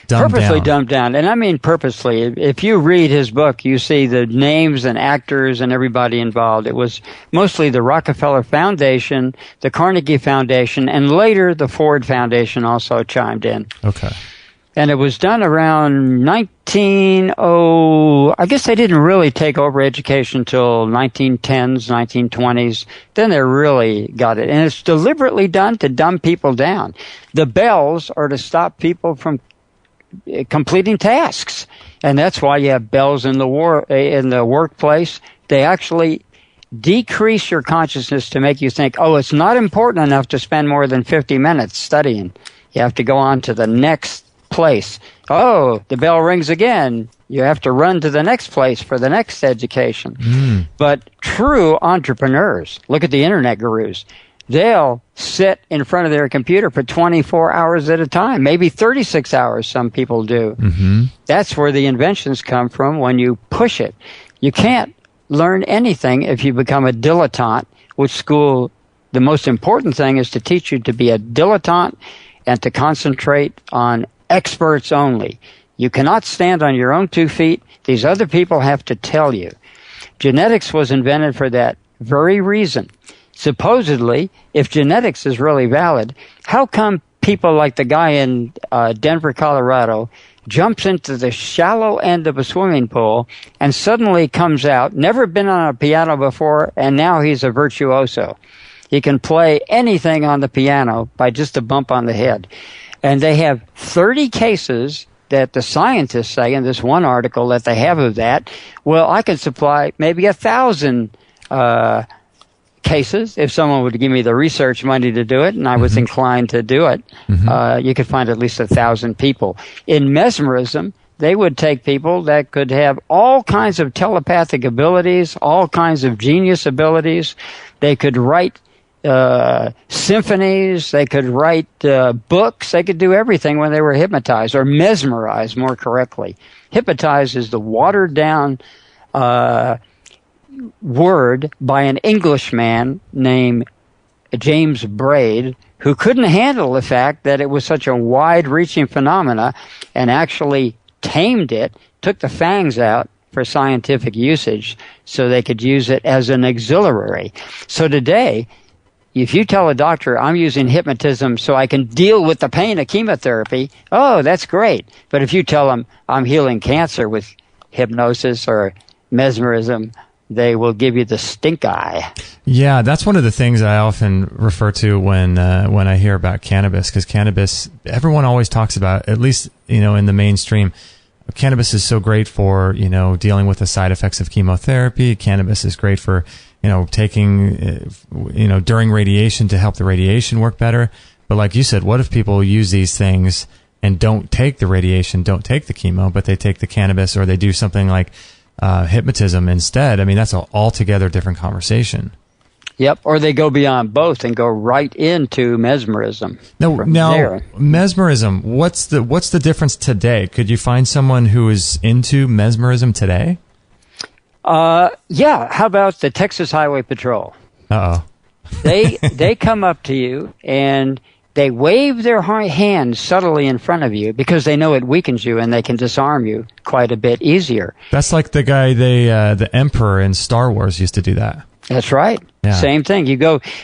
dumbed down. And I mean purposely. If you read his book, you see the names and actors and everybody involved. It was mostly the Rockefeller Foundation, the Carnegie Foundation, and later the Ford Foundation also chimed in. Okay. And it was done around I guess they didn't really take over education until 1910s, 1920s. Then they really got it. And it's deliberately done to dumb people down. The bells are to stop people from completing tasks, and that's why you have bells in the workplace. They actually decrease your consciousness to make you think, it's not important enough to spend more than 50 minutes studying. You have to go on to the next place. The bell rings again. You have to run to the next place for the next education. But true entrepreneurs, look at the internet gurus. They'll sit in front of their computer for 24 hours at a time, maybe 36 hours, some people do. That's where the inventions come from when you push it. You can't learn anything if you become a dilettante, which school, the most important thing is to teach you to be a dilettante and to concentrate on experts only. You cannot stand on your own 2 feet. These other people have to tell you. Genetics was invented for that very reason. Supposedly, if genetics is really valid, how come people like the guy in Denver, Colorado, jumps into the shallow end of a swimming pool and suddenly comes out, never been on a piano before, and now he's a virtuoso? He can play anything on the piano by just a bump on the head. And they have 30 cases that the scientists say in this one article that they have of that. Well, I could supply maybe 1,000 cases if someone would give me the research money to do it, and I was inclined to do it. You could find at least 1,000 people. In mesmerism, they would take people that could have all kinds of telepathic abilities, all kinds of genius abilities. They could write symphonies, they could write books, they could do everything when they were hypnotized, or mesmerized more correctly. Hypnotized is the watered down word by an Englishman named James Braid, who couldn't handle the fact that it was such a wide-reaching phenomena and actually tamed it, took the fangs out for scientific usage so they could use it as an auxiliary. So today, if you tell a doctor, I'm using hypnotism so I can deal with the pain of chemotherapy, that's great. But if you tell them I'm healing cancer with hypnosis or mesmerism, they will give you the stink eye. Yeah, that's one of the things I often refer to when I hear about cannabis, because cannabis, everyone always talks about, at least in the mainstream, cannabis is so great for dealing with the side effects of chemotherapy. Cannabis is great for taking during radiation to help the radiation work better. But like you said, what if people use these things and don't take the radiation, don't take the chemo, but they take the cannabis, or they do something like hypnotism instead? I mean, that's an altogether different conversation. Yep, or they go beyond both and go right into mesmerism. Now, mesmerism. What's the difference today? Could you find someone who is into mesmerism today? Yeah. How about the Texas Highway Patrol? They come up to you and they wave their hands subtly in front of you because they know it weakens you and they can disarm you quite a bit easier. That's like the guy the Emperor in Star Wars used to do that. That's right. Yeah. Same thing.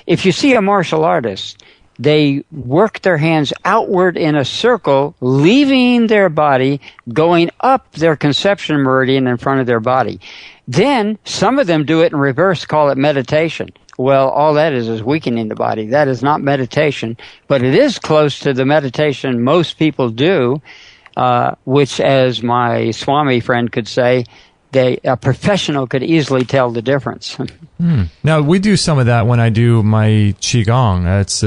If you see a martial artist, they work their hands outward in a circle, leaving their body, going up their conception meridian in front of their body. Then some of them do it in reverse, call it meditation. Well, all that is weakening the body. That is not meditation, but it is close to the meditation most people do, which, as my Swami friend could say, a professional could easily tell the difference. Now, we do some of that when I do my Qigong. It's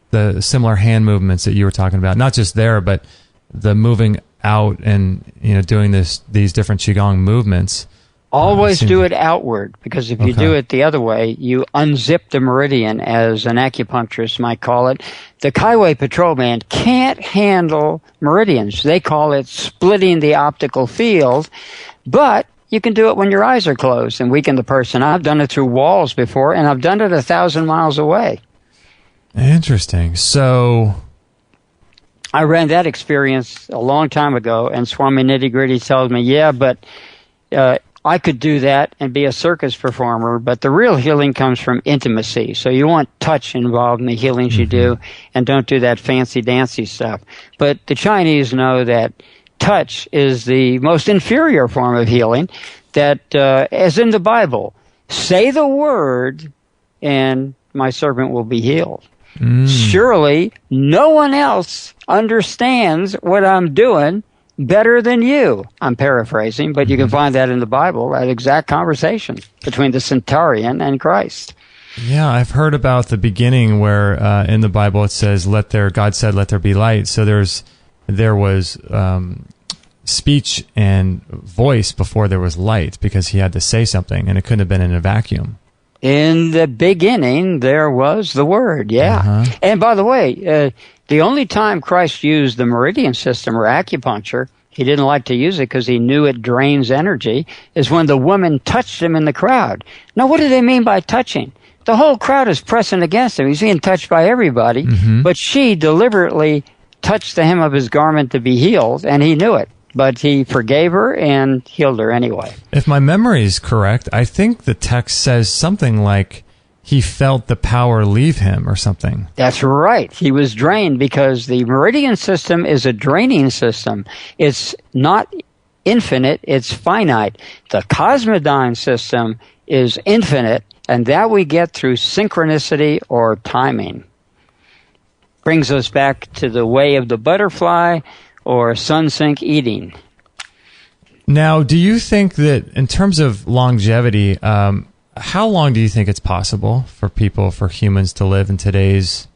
the similar hand movements that you were talking about. Not just there, but the moving out and doing these different Qigong movements. Always do it outward, because if you do it the other way, you unzip the meridian, as an acupuncturist might call it. The Highway Patrolman can't handle meridians. They call it splitting the optical field, but you can do it when your eyes are closed and weaken the person. I've done it through walls before, and I've done it 1,000 miles away. Interesting. So I ran that experience a long time ago, and Swami Nitty Gritty tells me, yeah, but I could do that and be a circus performer, but the real healing comes from intimacy. So you want touch involved in the healings you do, and don't do that fancy-dancy stuff. But the Chinese know that touch is the most inferior form of healing, that, as in the Bible, say the word and my servant will be healed. Surely no one else understands what I'm doing better than you. I'm paraphrasing, but you can find that in the Bible, that exact conversation between the centurion and Christ. Yeah, I've heard about the beginning where in the Bible it says, God said, let there be light. So there was speech and voice before there was light, because he had to say something, and it couldn't have been in a vacuum. In the beginning, there was the Word, yeah. And by the way, the only time Christ used the meridian system or acupuncture, he didn't like to use it because he knew it drains energy, is when the woman touched him in the crowd. Now, what do they mean by touching? The whole crowd is pressing against him. He's being touched by everybody, but she deliberately touched the hem of his garment to be healed, and he knew it. But he forgave her and healed her anyway. If my memory is correct, I think the text says something like he felt the power leave him or something. That's right. He was drained, because the meridian system is a draining system. It's not infinite, it's finite. The cosmodyne system is infinite, and that we get through synchronicity or timing. Brings us back to the way of the butterfly, or SunSync eating. Now, do you think that in terms of longevity, how long do you think it's possible for humans to live in today's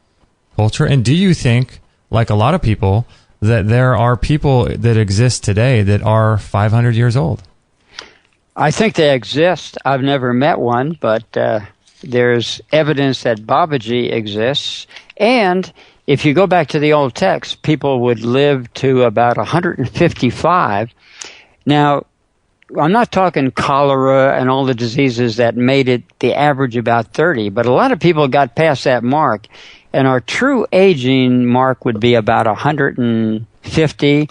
culture? And do you think, like a lot of people, that there are people that exist today that are 500 years old? I think they exist. I've never met one, but there's evidence that Babaji exists. And if you go back to the old text, people would live to about 155. Now, I'm not talking cholera and all the diseases that made it the average about 30, but a lot of people got past that mark, and our true aging mark would be about 150.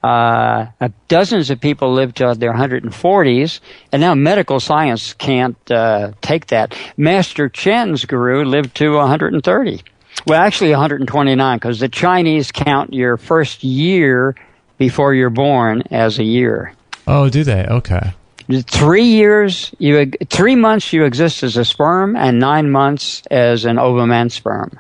Dozens of people live to their 140s, and now medical science can't take that. Master Chen's guru lived to 130. Well, actually 129, because the Chinese count your first year before you're born as a year. Oh, do they? Okay. 3 months you exist as a sperm, and 9 months as an ovum and sperm.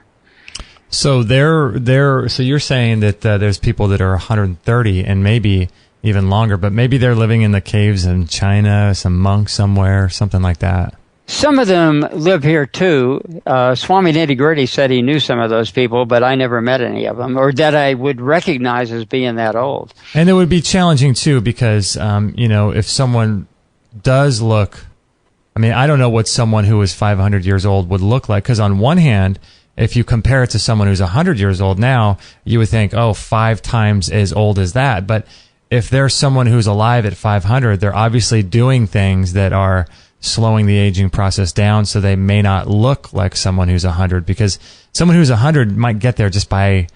So so you're saying that there's people that are 130 and maybe even longer, but maybe they're living in the caves in China, some monk somewhere, something like that. Some of them live here too. Swami Nitty Gritty said he knew some of those people, but I never met any of them, or that I would recognize as being that old. And it would be challenging too, because if someone does look I mean, I don't know what someone who is 500 years old would look like, because on one hand, if you compare it to someone who's 100 years old now, you would think, oh, 5 times as old as that. But if there's someone who's alive at 500, they're obviously doing things that are slowing the aging process down, so they may not look like someone who's 100, because someone who's 100 might get there just by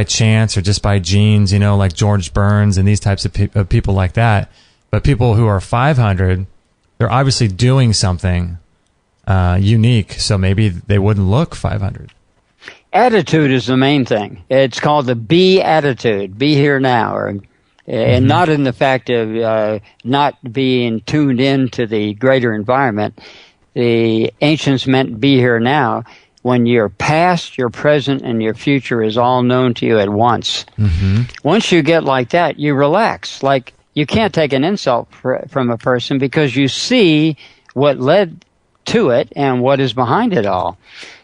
chance or just by genes, like George Burns and these types of people like that. But people who are 500, they're obviously doing something unique, so maybe they wouldn't look 500. Attitude is the main thing. It's called the be attitude, be here now, and not in the fact of not being tuned into the greater environment. The ancients meant be here now when your past, your present, and your future is all known to you at once. Once you get like that, you relax. Like, you can't take an insult from a person because you see what led to it and what is behind it all.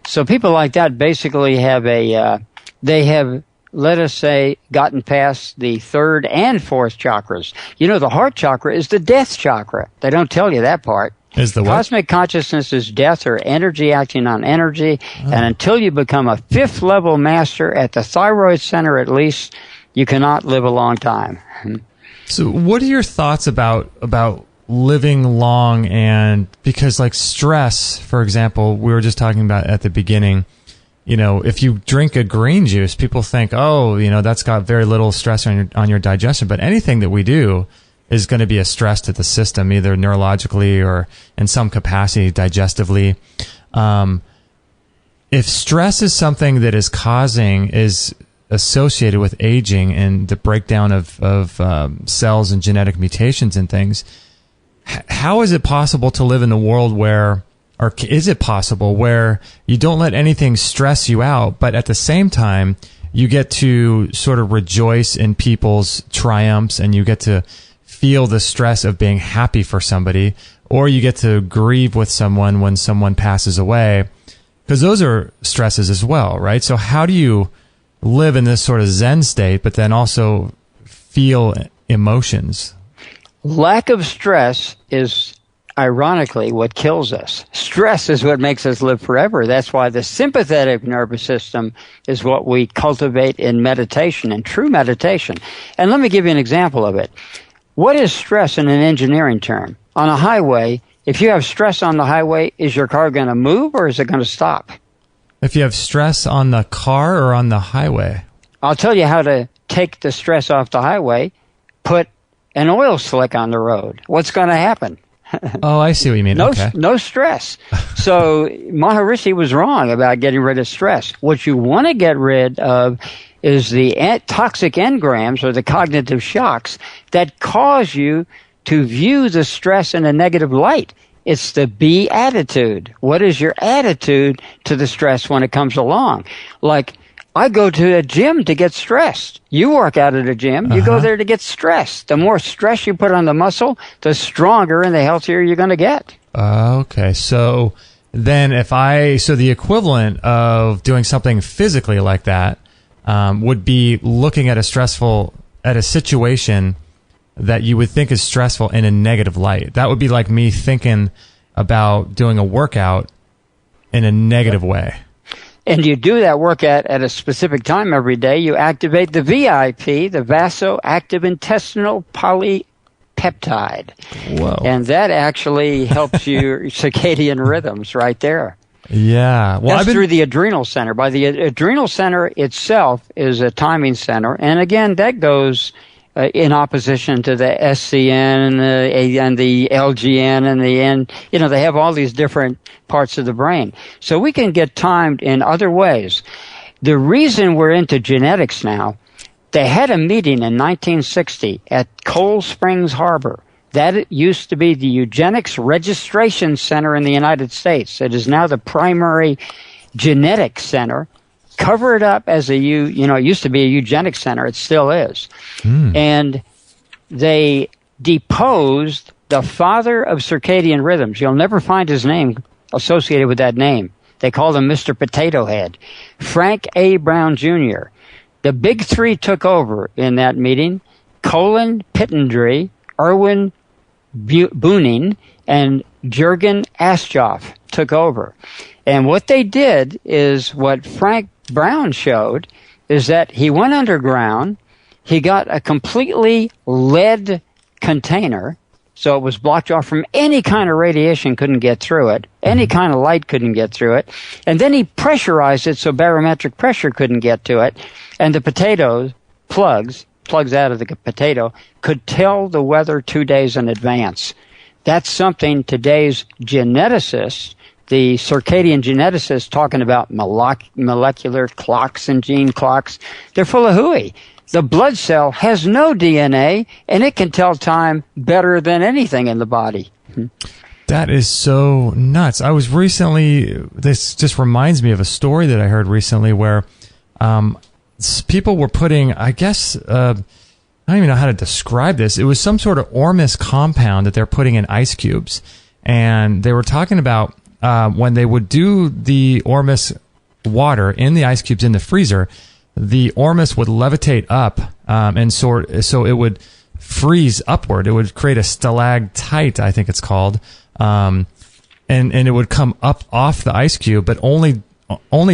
So people like that basically have they have, let us say, gotten past the 3rd and 4th chakras. The heart chakra is the death chakra. They don't tell you that part. Is the what? Cosmic consciousness is death, or energy acting on energy. And until you become a 5th level master at the thyroid center at least, you cannot live a long time. So what are your thoughts about living long? And because, like, stress, for example, we were just talking about at the beginning, if you drink a green juice, people think, oh, that's got very little stress on your digestion. But anything that we do is going to be a stress to the system, either neurologically or in some capacity digestively. If stress is something that is associated with aging and the breakdown of cells and genetic mutations and things, how is it possible to live in a world where, or is it possible where you don't let anything stress you out, but at the same time you get to sort of rejoice in people's triumphs, and you get to feel the stress of being happy for somebody, or you get to grieve with someone when someone passes away, because those are stresses as well, right? So how do you live in this sort of Zen state, but then also feel emotions? Lack of stress is, ironically, what kills us. Stress is what makes us live forever. That's why the sympathetic nervous system is what we cultivate in meditation, in true meditation. And let me give you an example of it. What is stress in an engineering term? On a highway, if you have stress on the highway, is your car going to move or is it going to stop? If you have stress on the car or on the highway? I'll tell you how to take the stress off the highway. Put an oil slick on the road. What's going to happen? Oh, I see what you mean. No stress. So Maharishi was wrong about getting rid of stress. What you want to get rid of is the toxic engrams, or the cognitive shocks, that cause you to view the stress in a negative light. It's the be attitude. What is your attitude to the stress when it comes along? Like, I go to a gym to get stressed. You work out at a gym. You go there to get stressed. The more stress you put on the muscle, the stronger and the healthier you're going to get. Okay. So then so the equivalent of doing something physically like that would be looking at a situation that you would think is stressful in a negative light. That would be like me thinking about doing a workout in a negative way. And you do that workout at a specific time every day. You activate the VIP, the vasoactive intestinal polypeptide. Whoa. And that actually helps your circadian rhythms right there. Yeah. Well, that's through the adrenal center. By the adrenal center itself is a timing center. And again, that goes in opposition to the SCN and the LGN and the N. They have all these different parts of the brain. So we can get timed in other ways. The reason we're into genetics now, they had a meeting in 1960 at Cold Springs Harbor. That used to be the Eugenics Registration Center in the United States. It is now the primary genetic center. Cover it up as it used to be a eugenics center. It still is. And they deposed the father of circadian rhythms. You'll never find his name associated with that name. They called him Mr. Potato Head. Frank A. Brown Jr. The big three took over in that meeting. Colin Pittendry, Erwin Booning, and Jürgen Aschoff took over. And what they did is what Frank Brown showed is that he went underground, he got a completely lead container, so it was blocked off from any kind of radiation, couldn't get through it, any kind of light couldn't get through it, and then he pressurized it so barometric pressure couldn't get to it, and the potato plugs out of the potato, could tell the weather 2 days in advance. That's something today's geneticists, the circadian geneticists talking about molecular clocks and gene clocks, they're full of hooey. The blood cell has no DNA, and it can tell time better than anything in the body. That is so nuts. I was recently, this just reminds me of a story that I heard recently where people were putting, I guess, I don't even know how to describe this. It was some sort of Ormus compound that they're putting in ice cubes. And they were talking about when they would do the Ormus water in the ice cubes in the freezer, the Ormus would levitate up and so it would freeze upward. It would create a stalactite, I think it's called, and it would come up off the ice cube, but only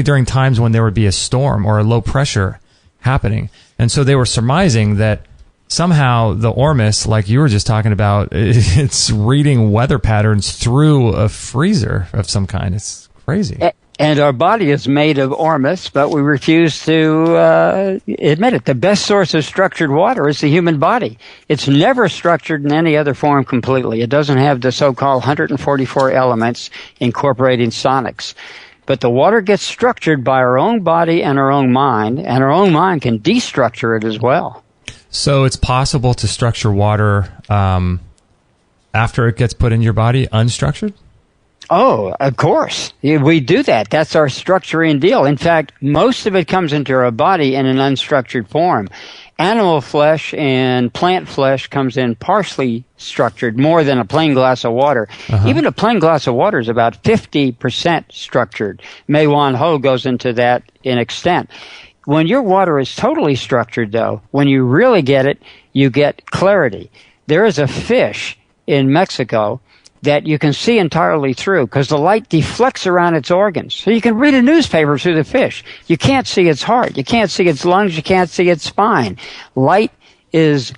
during times when there would be a storm or a low pressure happening. And so they were surmising that somehow the Ormus, like you were just talking about, it's reading weather patterns through a freezer of some kind. It's crazy. And our body is made of Ormus, but we refuse to admit it. The best source of structured water is the human body. It's never structured in any other form completely. It doesn't have the so-called 144 elements incorporating sonics. But the water gets structured by our own body and our own mind can destructure it as well. So it's possible to structure water after it gets put in your body unstructured? Oh, of course. We do that. That's our structuring deal. In fact, most of it comes into our body in an unstructured form. Animal flesh and plant flesh comes in partially structured, more than a plain glass of water. Even a plain glass of water is about 50% structured. Mei Wan Ho goes into that in extent. When your water is totally structured, though, when you really get it, you get clarity. There is a fish in Mexico that you can see entirely through because the light deflects around its organs. So you can read a newspaper through the fish. You can't see its heart. You can't see its lungs. You can't see its spine. Light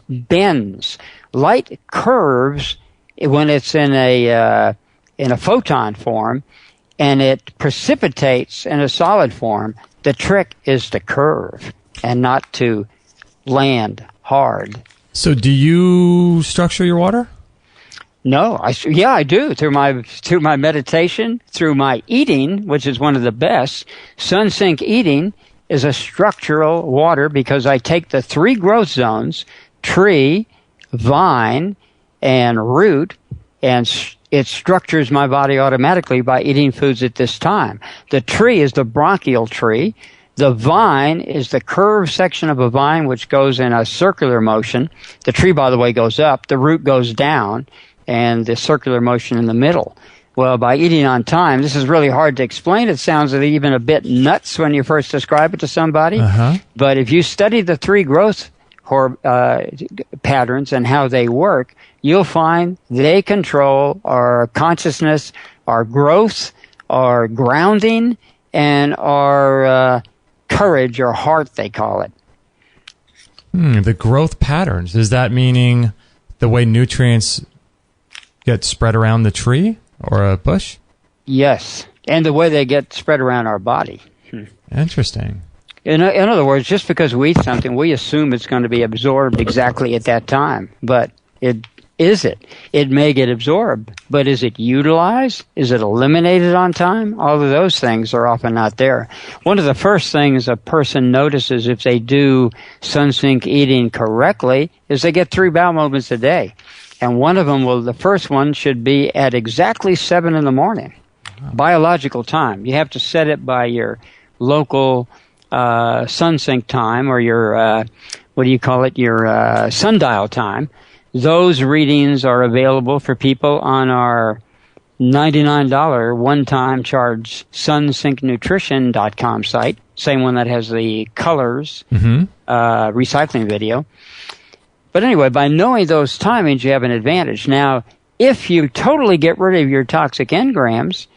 bends. Light curves when it's in a photon form, and it precipitates in a solid form. The trick is to curve and not to land hard. So do you structure your water? No, I do through my meditation, through my eating, which is one of the best. SunSync eating is a structural water because I take the 3 growth zones, tree, vine, and root, and it structures my body automatically by eating foods at this time. The tree is the bronchial tree. The vine is the curved section of a vine which goes in a circular motion. The tree, by the way, goes up. The root goes down. And the circular motion in the middle. Well, by eating on time, this is really hard to explain. It sounds even a bit nuts when you first describe it to somebody. But if you study the 3 growth patterns and how they work, you'll find they control our consciousness, our growth, our grounding, and our courage, or heart, they call it. The growth patterns. Is that meaning the way nutrients get spread around the tree or a bush? Yes, and the way they get spread around our body. Interesting. In other words, just because we eat something, we assume it's going to be absorbed exactly at that time. But it may get absorbed, but is it utilized? Is it eliminated on time? All of those things are often not there. One of the first things a person notices if they do SunSync eating correctly is they get 3 bowel movements a day. And one of them the first one should be at exactly 7 in the morning, biological time. You have to set it by your local SunSync time, or your, your sundial time. Those readings are available for people on our $99 one-time charge sunsyncnutrition.com site, same one that has the colors recycling video. But anyway, by knowing those timings, you have an advantage. Now, if you totally get rid of your toxic engrams,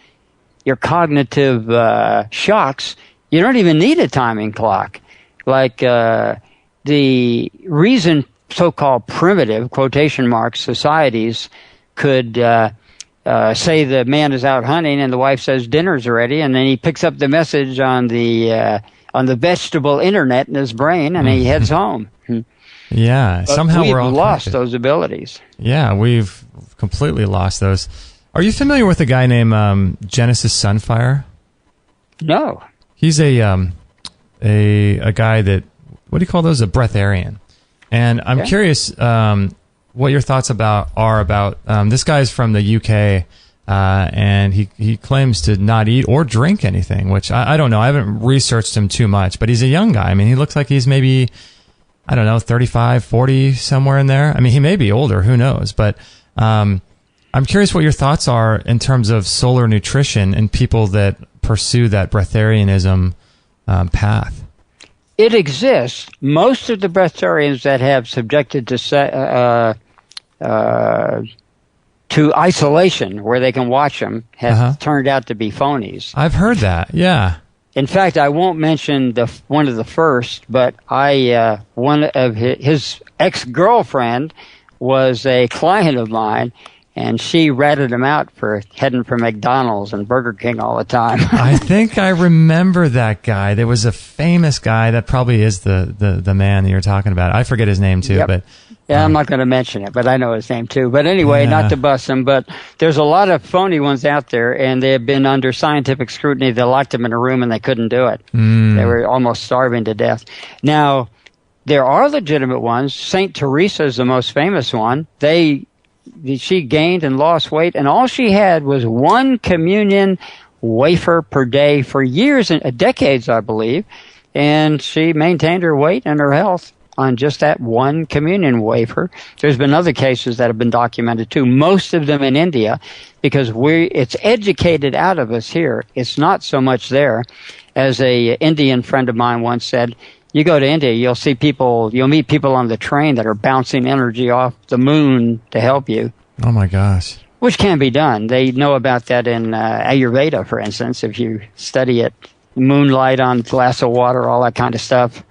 your cognitive shocks, you don't even need a timing clock. Like the reason so-called primitive, quotation marks, societies could say the man is out hunting and the wife says dinner's ready, and then he picks up the message on the vegetable internet in his brain, and he heads home. Yeah, but somehow we've we're all lost connected. those abilities. Yeah, we've completely lost those. Are you familiar with a guy named Genesis Sunfire? No. He's a guy that, what do you call those? A breatharian. And I'm curious what your thoughts are about this guy's from the UK, and he claims to not eat or drink anything, which I don't know. I haven't researched him too much, but he's a young guy. I mean, he looks like he's maybe, I don't know, 35, 40, somewhere in there. I mean, he may be older, who knows? But I'm curious what your thoughts are in terms of solar nutrition and people that pursue that breatharianism path. It exists. Most of the breatharians that have subjected to isolation, where they can watch them, have turned out to be phonies. I've heard that, yeah. In fact, I won't mention one of the first, but one of his ex-girlfriend was a client of mine, and she ratted him out for heading for McDonald's and Burger King all the time. I think I remember that guy. There was a famous guy that probably is the man that you're talking about. I forget his name too, Yep. but yeah, I'm not going to mention it, but I know his name too. But anyway, not to bust him, but there's a lot of phony ones out there, and they have been under scientific scrutiny. They locked them in a room and they couldn't do it. They were almost starving to death. Now, there are legitimate ones. Saint Teresa is the most famous one. She gained and lost weight, and all she had was one communion wafer per day for years and decades, I believe, and she maintained her weight and her health on just that one communion wafer. There's been other cases that have been documented too, most of them in India, because it's educated out of us here. It's not so much there. As a Indian friend of mine once said, you go to India, you'll meet people on the train that are bouncing energy off the moon to help you. oh my gosh. Which can be done. They know about that in Ayurveda, for instance, if you study it. Moonlight on a glass of water, all that kind of stuff.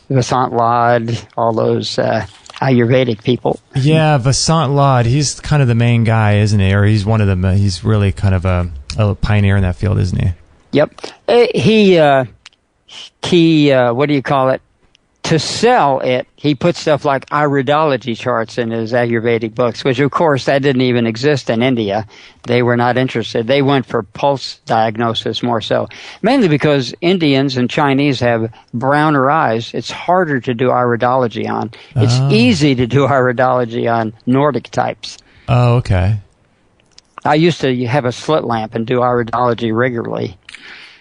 Vasant Lad, all those Ayurvedic people. Yeah, Vasant Lad, he's kind of the main guy, isn't he? Or he's one of them. He's really kind of a pioneer in that field, isn't he? Yep. He what do you call it? To sell it, he put stuff like iridology charts in his Ayurvedic books, which of course that didn't even exist in India. They were not interested. They went for pulse diagnosis more so. Mainly because Indians and Chinese have browner eyes. It's harder to do iridology on. It's easy to do iridology on Nordic types. Oh, okay. I used to have a slit lamp and do iridology regularly.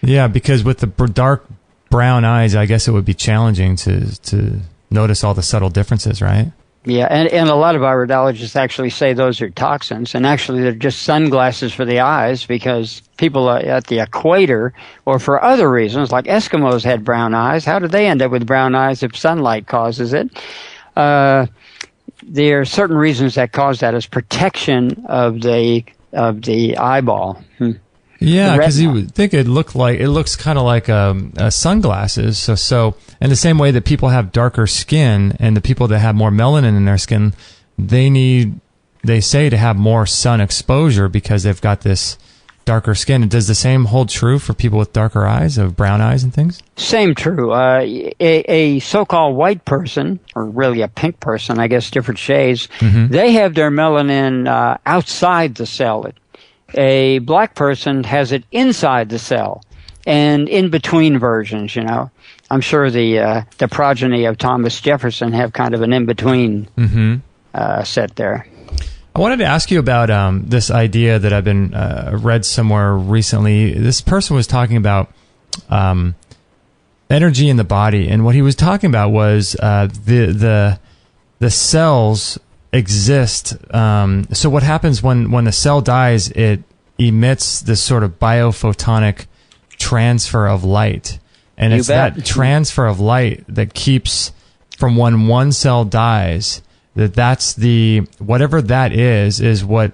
Yeah, because with the dark brown eyes, I guess it would be challenging to notice all the subtle differences, right? Yeah, and a lot of iridologists actually say those are toxins, and actually they're just sunglasses for the eyes, because people at the equator, or for other reasons, like Eskimos had brown eyes. How did they end up with brown eyes if sunlight causes it? There are certain reasons that cause that as protection of the eyeball. Yeah, because you would think it looks kind of like sunglasses. So in the same way that people have darker skin, and the people that have more melanin in their skin, they say to have more sun exposure because they've got this darker skin. Does the same hold true for people with darker eyes, of brown eyes and things? Same true. A so-called white person, or really a pink person, I guess different shades, they have their melanin outside the cell. A black person has it inside the cell, and in between versions. I'm sure the progeny of Thomas Jefferson have kind of an in between set there. I wanted to ask you about this idea that I've been read somewhere recently. This person was talking about energy in the body, and what he was talking about was the cells exist. So what happens when the cell dies? It emits this sort of biophotonic transfer of light, and it's that transfer of light that keeps from when one cell dies, that's whatever that is what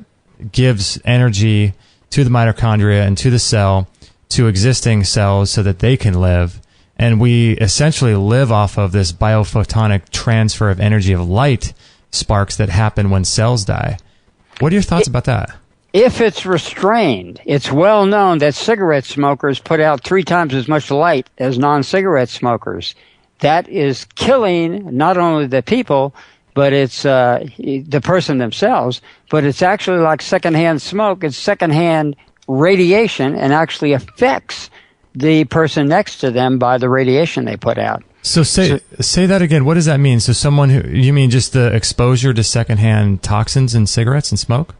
gives energy to the mitochondria and to the cell, to existing cells so that they can live. And we essentially live off of this biophotonic transfer of energy of light sparks that happen when cells die. What are your thoughts about that? If it's restrained, it's well known that cigarette smokers put out 3 times as much light as non-cigarette smokers. That is killing not only the people, but it's the person themselves, but it's actually like secondhand smoke. It's secondhand radiation and actually affects the person next to them by the radiation they put out. So say that again. What does that mean? So you mean just the exposure to secondhand toxins in cigarettes and smoke?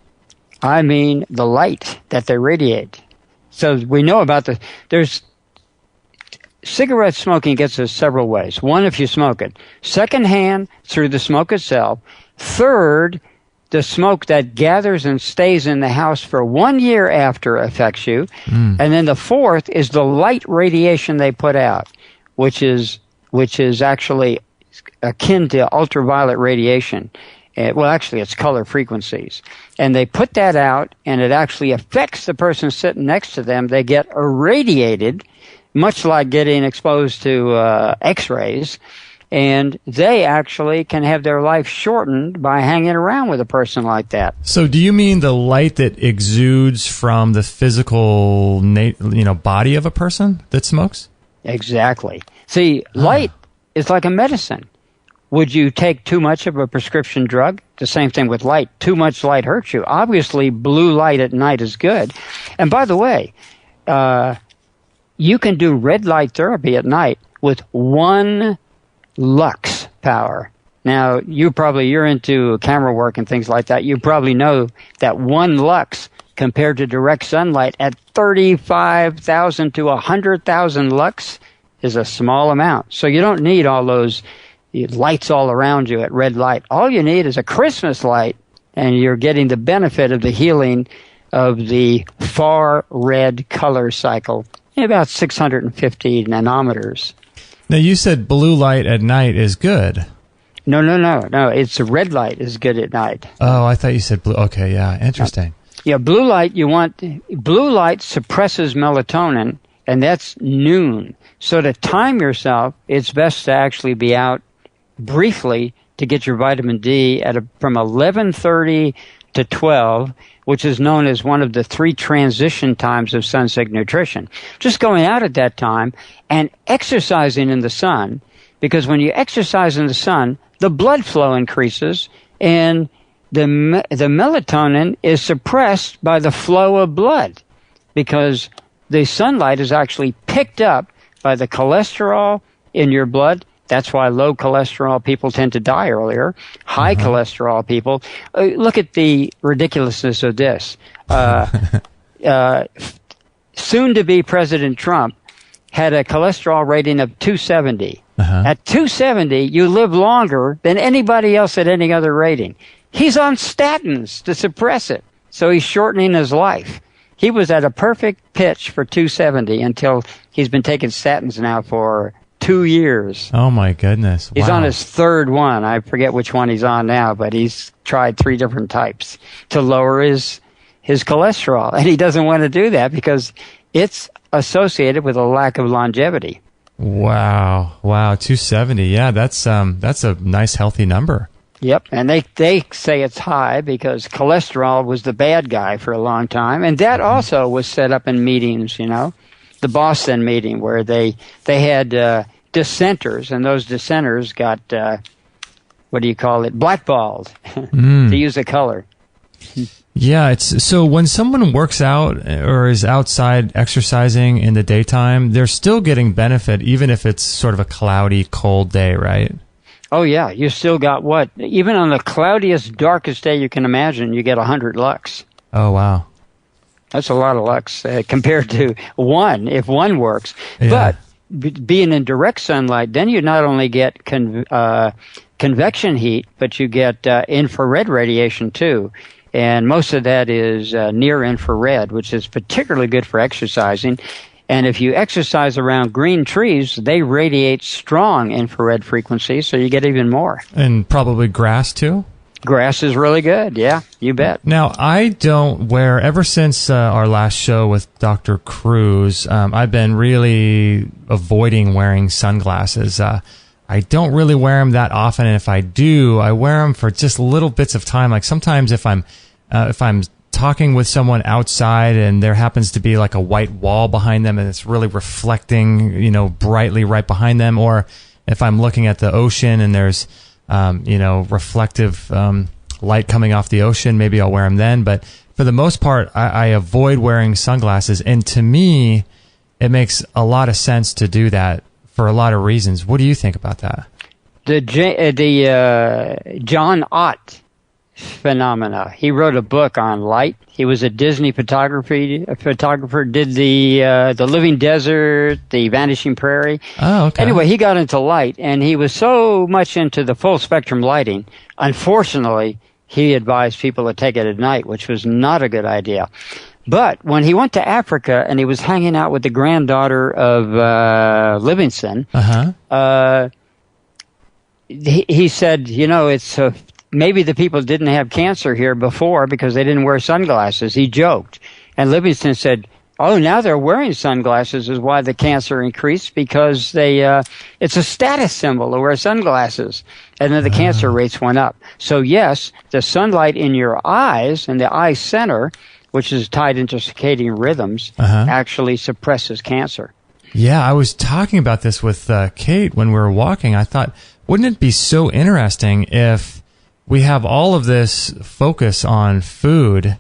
I mean the light that they radiate. So we know about there's cigarette smoking gets us several ways. One, if you smoke it. Secondhand, through the smoke itself. Third, the smoke that gathers and stays in the house for 1 year after affects you. And then the fourth is the light radiation they put out, which is actually akin to ultraviolet radiation. Well, actually, it's color frequencies. And they put that out, and it actually affects the person sitting next to them. They get irradiated, much like getting exposed to X-rays, and they actually can have their life shortened by hanging around with a person like that. So do you mean the light that exudes from the physical body of a person that smokes? Exactly. See, light is like a medicine. Would you take too much of a prescription drug? The same thing with light. Too much light hurts you. Obviously, blue light at night is good. And by the way, you can do red light therapy at night with 1 lux power. Now, you're into camera work and things like that. You probably know that 1 lux compared to direct sunlight at 35,000 to 100,000 lux is a small amount. So you don't need all those lights all around you at red light. All you need is a Christmas light, and you're getting the benefit of the healing of the far red color cycle in about 650 nanometers. Now, you said blue light at night is good. No. It's red light is good at night. Oh, I thought you said blue. Okay, yeah, interesting. Yeah, blue light suppresses melatonin, and that's noon. So to time yourself, it's best to actually be out briefly to get your vitamin D from 11:30 to 12, which is known as one of the 3 transition times of SunSync nutrition. Just going out at that time and exercising in the sun, because when you exercise in the sun, the blood flow increases and the melatonin is suppressed by the flow of blood, because the sunlight is actually picked up by the cholesterol in your blood. That's why low cholesterol people tend to die earlier. High cholesterol people. Look at the ridiculousness of this. Soon-to-be President Trump had a cholesterol rating of 270. At 270, you live longer than anybody else at any other rating. He's on statins to suppress it, so he's shortening his life. He was at a perfect pitch for 270 until he's been taking statins now for 2 years. Oh, my goodness. He's on his 3rd one. I forget which one he's on now, but he's tried 3 different types to lower his cholesterol. And he doesn't want to do that because it's associated with a lack of longevity. Wow. 270. Yeah, that's a nice, healthy number. Yep, and they say it's high because cholesterol was the bad guy for a long time. And that also was set up in meetings, the Boston meeting where they had dissenters, and those dissenters got, blackballed, to use a color. Yeah, so when someone works out or is outside exercising in the daytime, they're still getting benefit even if it's sort of a cloudy, cold day, right? Oh, yeah. You still got what? Even on the cloudiest, darkest day you can imagine, you get 100 lux. Oh, wow. That's a lot of lux compared to 1, if 1 works. Yeah. But being in direct sunlight, then you not only get convection heat, but you get infrared radiation too. And most of that is near infrared, which is particularly good for exercising. And if you exercise around green trees, they radiate strong infrared frequencies, so you get even more. And probably grass too? Grass is really good. Yeah, you bet. Now, I don't wear, ever since our last show with Dr. Cruz, I've been really avoiding wearing sunglasses. I don't really wear them that often, and if I do, I wear them for just little bits of time. Like sometimes if I'm talking with someone outside and there happens to be like a white wall behind them and it's really reflecting, brightly right behind them, or if I'm looking at the ocean and there's, reflective light coming off the ocean, maybe I'll wear them then. But for the most part, I avoid wearing sunglasses. And to me, it makes a lot of sense to do that for a lot of reasons. What do you think about that? The John Ott phenomena. He wrote a book on light. He was a Disney photographer, did the Living Desert, the Vanishing Prairie. Oh, okay. Anyway, he got into light, and he was so much into the full spectrum lighting. Unfortunately, he advised people to take it at night, which was not a good idea. But when he went to Africa and he was hanging out with the granddaughter of Livingston, he said, it's maybe the people didn't have cancer here before because they didn't wear sunglasses. He joked. And Livingston said, oh, now they're wearing sunglasses is why the cancer increased, because it's a status symbol to wear sunglasses. And then the cancer rates went up. So yes, the sunlight in your eyes and the eye center, which is tied into circadian rhythms, actually suppresses cancer. Yeah, I was talking about this with Kate when we were walking. I thought, wouldn't it be so interesting if we have all of this focus on food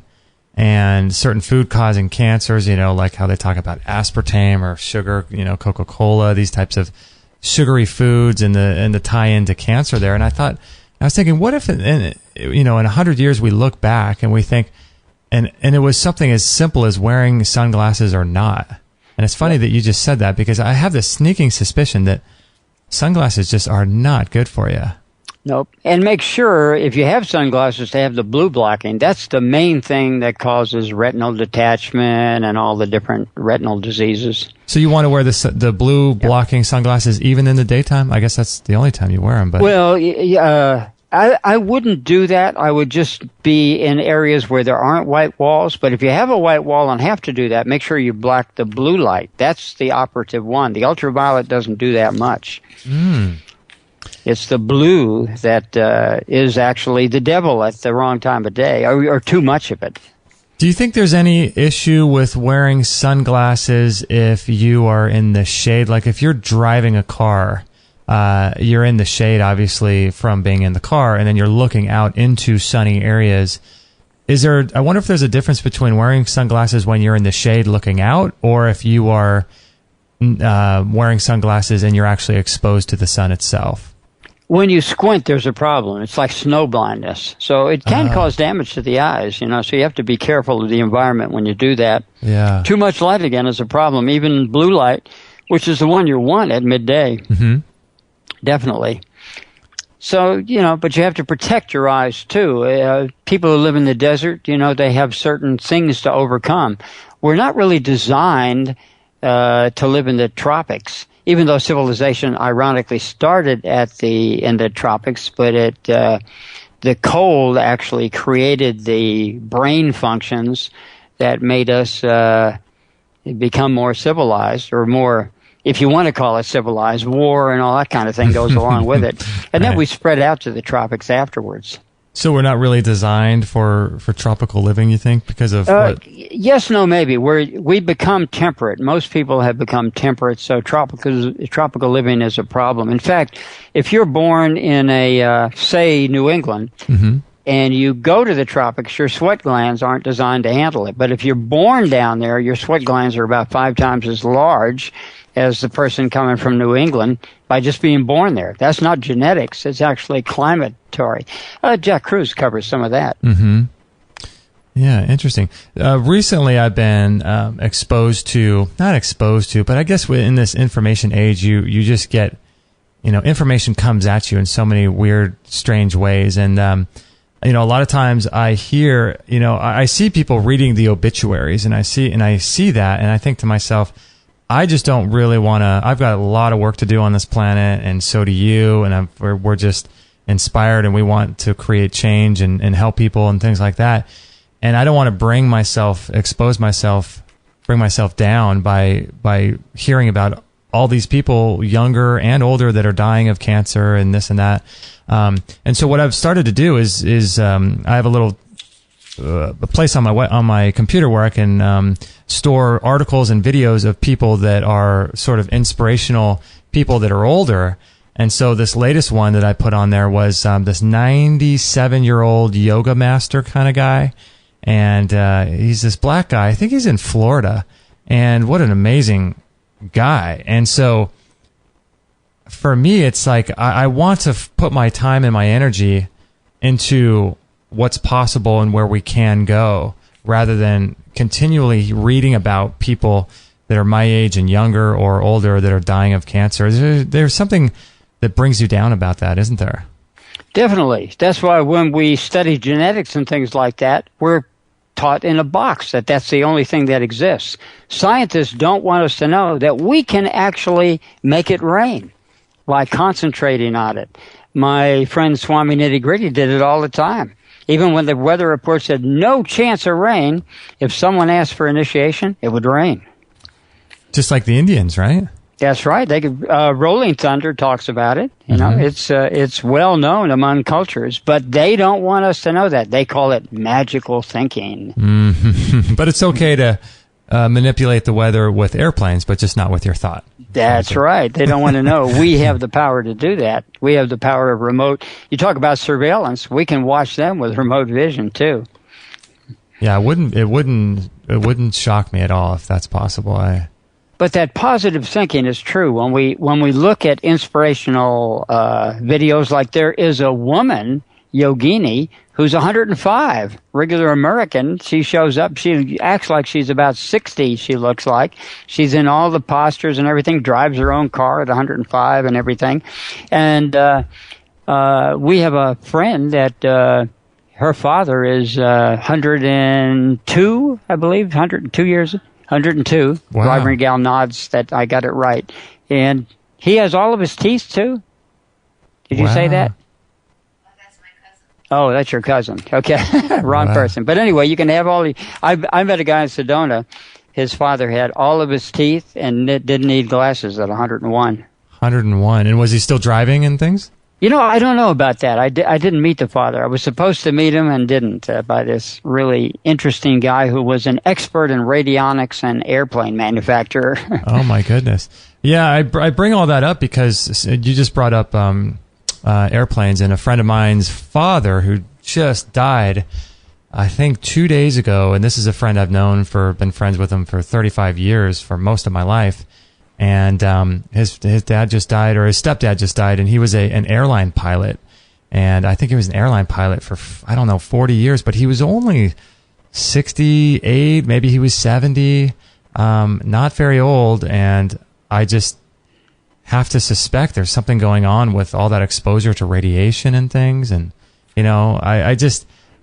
and certain food causing cancers, like how they talk about aspartame or sugar, Coca-Cola, these types of sugary foods and the tie into cancer there. And I was thinking, what if in 100 years we look back and we think, and it was something as simple as wearing sunglasses or not. And it's funny that you just said that, because I have this sneaking suspicion that sunglasses just are not good for you. Nope. And make sure, if you have sunglasses, to have the blue blocking. That's the main thing that causes retinal detachment and all the different retinal diseases. So you want to wear the blue blocking sunglasses even in the daytime? I guess that's the only time you wear them. But well, I wouldn't do that. I would just be in areas where there aren't white walls. But if you have a white wall and have to do that, make sure you block the blue light. That's the operative one. The ultraviolet doesn't do that much. It's the blue that is actually the devil at the wrong time of day, or too much of it. Do you think there's any issue with wearing sunglasses if you are in the shade? Like if you're driving a car, you're in the shade, obviously, from being in the car, and then you're looking out into sunny areas. I wonder if there's a difference between wearing sunglasses when you're in the shade looking out, or if you are wearing sunglasses and you're actually exposed to the sun itself. When you squint, there's a problem. It's like snow blindness. So it can cause damage to the eyes, so you have to be careful of the environment when you do that. Yeah. Too much light, again, is a problem. Even blue light, which is the one you want at midday. Mm-hmm. Definitely. So, but you have to protect your eyes, too. People who live in the desert, they have certain things to overcome. We're not really designed to live in the tropics, even though civilization ironically started in the tropics, but the cold actually created the brain functions that made us become more civilized, or more, if you want to call it civilized. War and all that kind of thing goes along with it. And then we spread out to the tropics afterwards. So we're not really designed for tropical living, you think, because of what? Yes, no, maybe. We become temperate. Most people have become temperate, so tropical living is a problem. In fact, if you're born in say, New England, and you go to the tropics, your sweat glands aren't designed to handle it. But if you're born down there, your sweat glands are about 5 times as large as the person coming from New England by just being born there. That's not genetics. It's actually climatary. Jack Cruz covers some of that. Mm-hmm. Yeah, interesting. Recently, I've been not exposed to, but I guess in this information age, you just get, information comes at you in so many weird, strange ways. And, a lot of times I hear, I see people reading the obituaries, and I see that, and I think to myself, I just don't really want to. I've got a lot of work to do on this planet, and so do you. And we're just, inspired and we want to create change and help people and things like that. And I don't want to bring myself down by hearing about all these people, younger and older, that are dying of cancer and this and that. And so what I've started to do is I have a little a place on my computer where I can store articles and videos of people that are sort of inspirational people that are older. And so this latest one that I put on there was this 97-year-old yoga master kind of guy. And he's this black guy. I think he's in Florida. And what an amazing guy. And so for me, it's like I want to put my time and my energy into what's possible and where we can go, rather than continually reading about people that are my age and younger or older that are dying of cancer. There's something that brings you down about that, isn't there? Definitely. That's why when we study genetics and things like that, we're taught in a box that that's the only thing that exists. Scientists don't want us to know that we can actually make it rain by concentrating on it. My friend Swami Nitty Gritty did it all the time. Even when the weather report said no chance of rain, if someone asked for initiation, it would rain. Just like the Indians, right? That's right. They could, Rolling Thunder talks about it. You know, it's well known among cultures, but they don't want us to know that. They call it magical thinking. Mm-hmm. But it's okay to manipulate the weather with airplanes, but just not with your thought. That's right. They don't want to know. We have the power to do that. We have the power of remote. You talk about surveillance. We can watch them with remote vision too. Yeah, it wouldn't shock me at all if that's possible. But that positive thinking is true. When we look at inspirational videos, like there is a woman, Yogini, who's 105, regular American. She shows up. She acts like she's about 60, she looks like. She's in all the postures and everything, drives her own car at 105 and everything. And we have a friend that her father is 102, I believe, 102 years 102. Wow. Driver gal nods that I got it right. And he has all of his teeth, too. Did you say that? That's my cousin. Oh, that's your cousin. Okay. Wrong person. But anyway, you can have all the... I met a guy in Sedona. His father had all of his teeth and didn't need glasses at 101. 101. And was he still driving and things? You know, I don't know about that. I didn't meet the father. I was supposed to meet him and didn't, by this really interesting guy who was an expert in radionics and airplane manufacturer. Oh, my goodness. Yeah, I bring all that up because you just brought up airplanes, and a friend of mine's father who just died, I think 2 days ago, and this is a friend I've known been friends with him for 35 years, for most of my life. And his dad just died, or his stepdad just died, and he was an airline pilot. And I think he was an airline pilot for, 40 years, but he was only 68, maybe he was 70, not very old. And I just have to suspect there's something going on with all that exposure to radiation and things. And, you know, I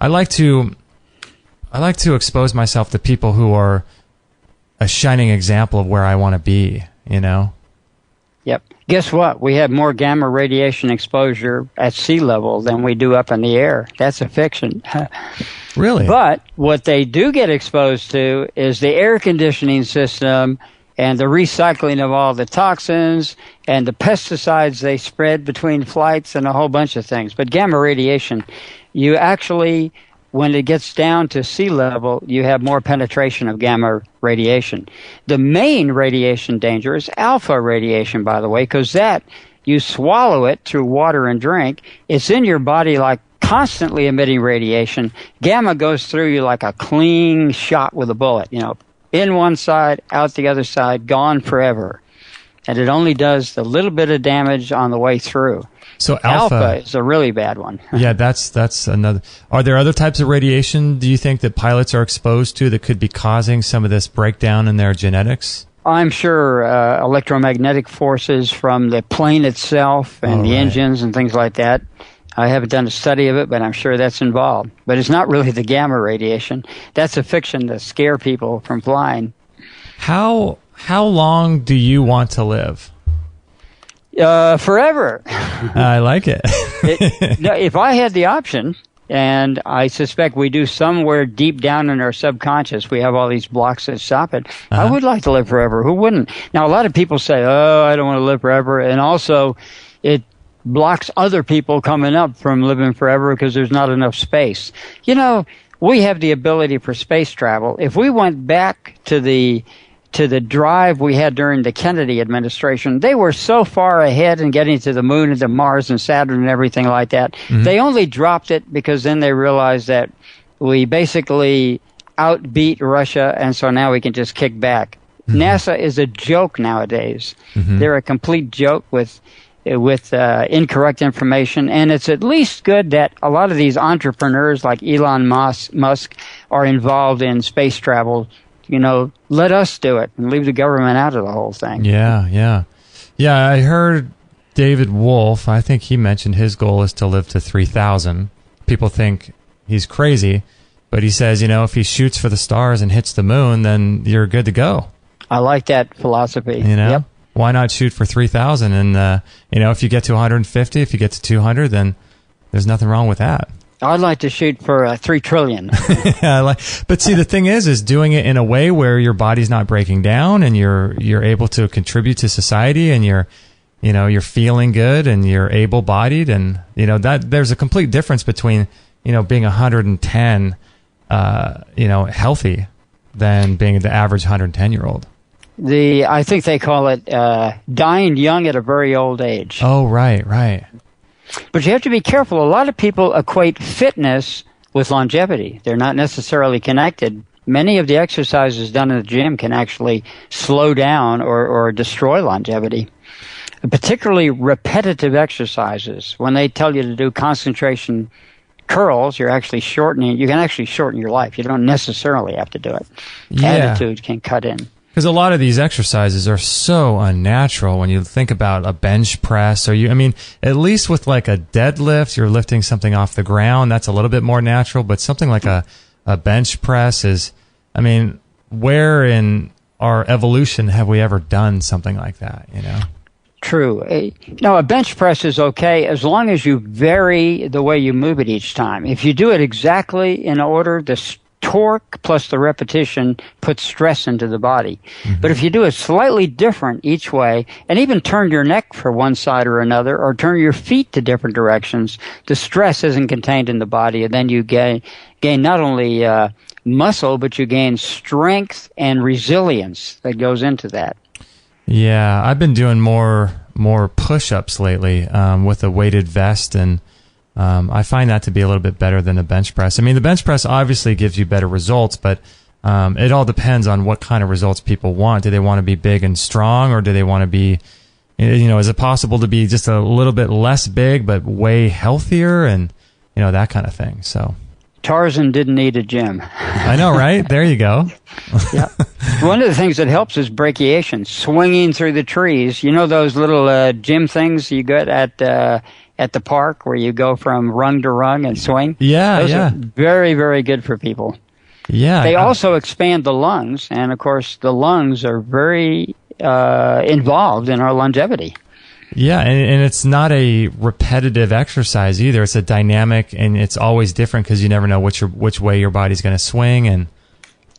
like to expose myself to people who are a shining example of where I want to be. You know? Yep. Guess what? We have more gamma radiation exposure at sea level than we do up in the air. That's a fiction. Really? But what they do get exposed to is the air conditioning system and the recycling of all the toxins and the pesticides they spread between flights and a whole bunch of things. But gamma radiation, you actually... when it gets down to sea level, you have more penetration of gamma radiation. The main radiation danger is alpha radiation, by the way, because that, you swallow it through water and drink. It's in your body like constantly emitting radiation. Gamma goes through you like a clean shot with a bullet, you know, in one side, out the other side, gone forever. And it only does the little bit of damage on the way through. So alpha is a really bad one. Yeah, that's another. Are there other types of radiation, do you think, that pilots are exposed to that could be causing some of this breakdown in their genetics? I'm sure electromagnetic forces from the plane itself and the engines and things like that. I haven't done a study of it, but I'm sure that's involved. But it's not really the gamma radiation. That's a fiction to scare people from flying. How long do you want to live? Forever. I like it. No, if I had the option, and I suspect we do somewhere deep down in our subconscious, we have all these blocks that stop it. I would like to live forever. Who wouldn't? Now, a lot of people say, oh, I don't want to live forever. And also, it blocks other people coming up from living forever because there's not enough space. You know, we have the ability for space travel. If we went back to the drive we had during the Kennedy administration, they were so far ahead in getting to the moon and to Mars and Saturn and everything like that. Mm-hmm. They only dropped it because then they realized that we basically outbeat Russia, and so now we can just kick back. Mm-hmm. NASA is a joke nowadays. Mm-hmm. They're a complete joke with incorrect information, and it's at least good that a lot of these entrepreneurs like Elon Musk are involved in space travel. You know, let us do it and leave the government out of the whole thing. Yeah. I heard David Wolf, I think he mentioned his goal is to live to 3,000. People think he's crazy, but he says, you know, if he shoots for the stars and hits the moon, then you're good to go. I like that philosophy. You know? Yep. Why not shoot for 3,000? And, you know, if you get to 150, if you get to 200, then there's nothing wrong with that. I'd like to shoot for 3 trillion. But see, the thing is doing it in a way where your body's not breaking down and you're able to contribute to society and you're feeling good and you're able-bodied, and, you know, that there's a complete difference between, you know, being 110, healthy than being the average 110-year-old. I think they call it dying young at a very old age. Oh, right. But you have to be careful. A lot of people equate fitness with longevity. They're not necessarily connected. Many of the exercises done in the gym can actually slow down or destroy longevity. Particularly repetitive exercises. When they tell you to do concentration curls, you can actually shorten your life. You don't necessarily have to do it. Yeah. Attitude can cut in. Because a lot of these exercises are so unnatural when you think about a bench press, at least with like a deadlift, you're lifting something off the ground. That's a little bit more natural, but something like a bench press is, where in our evolution have we ever done something like that, you know? True. No, a bench press is okay as long as you vary the way you move it each time. If you do it exactly in order, the torque plus the repetition puts stress into the body. Mm-hmm. But if you do it slightly different each way, and even turn your neck for one side or another, or turn your feet to different directions, the stress isn't contained in the body, and then you gain not only muscle, but you gain strength and resilience that goes into that. Yeah, I've been doing more push-ups lately with a weighted vest, and I find that to be a little bit better than a bench press. The bench press obviously gives you better results, but it all depends on what kind of results people want. Do they want to be big and strong, or do they want to be, is it possible to be just a little bit less big but way healthier, and, that kind of thing. So Tarzan didn't need a gym. I know, right? There you go. Yeah. One of the things that helps is brachiation, swinging through the trees. You know those little gym things you get at the park where you go from rung to rung and swing? Yeah, those are very, very good for people. Yeah. They also expand the lungs, and of course the lungs are very involved in our longevity. Yeah, and it's not a repetitive exercise either. It's a dynamic, and it's always different because you never know which way your body's going to swing. And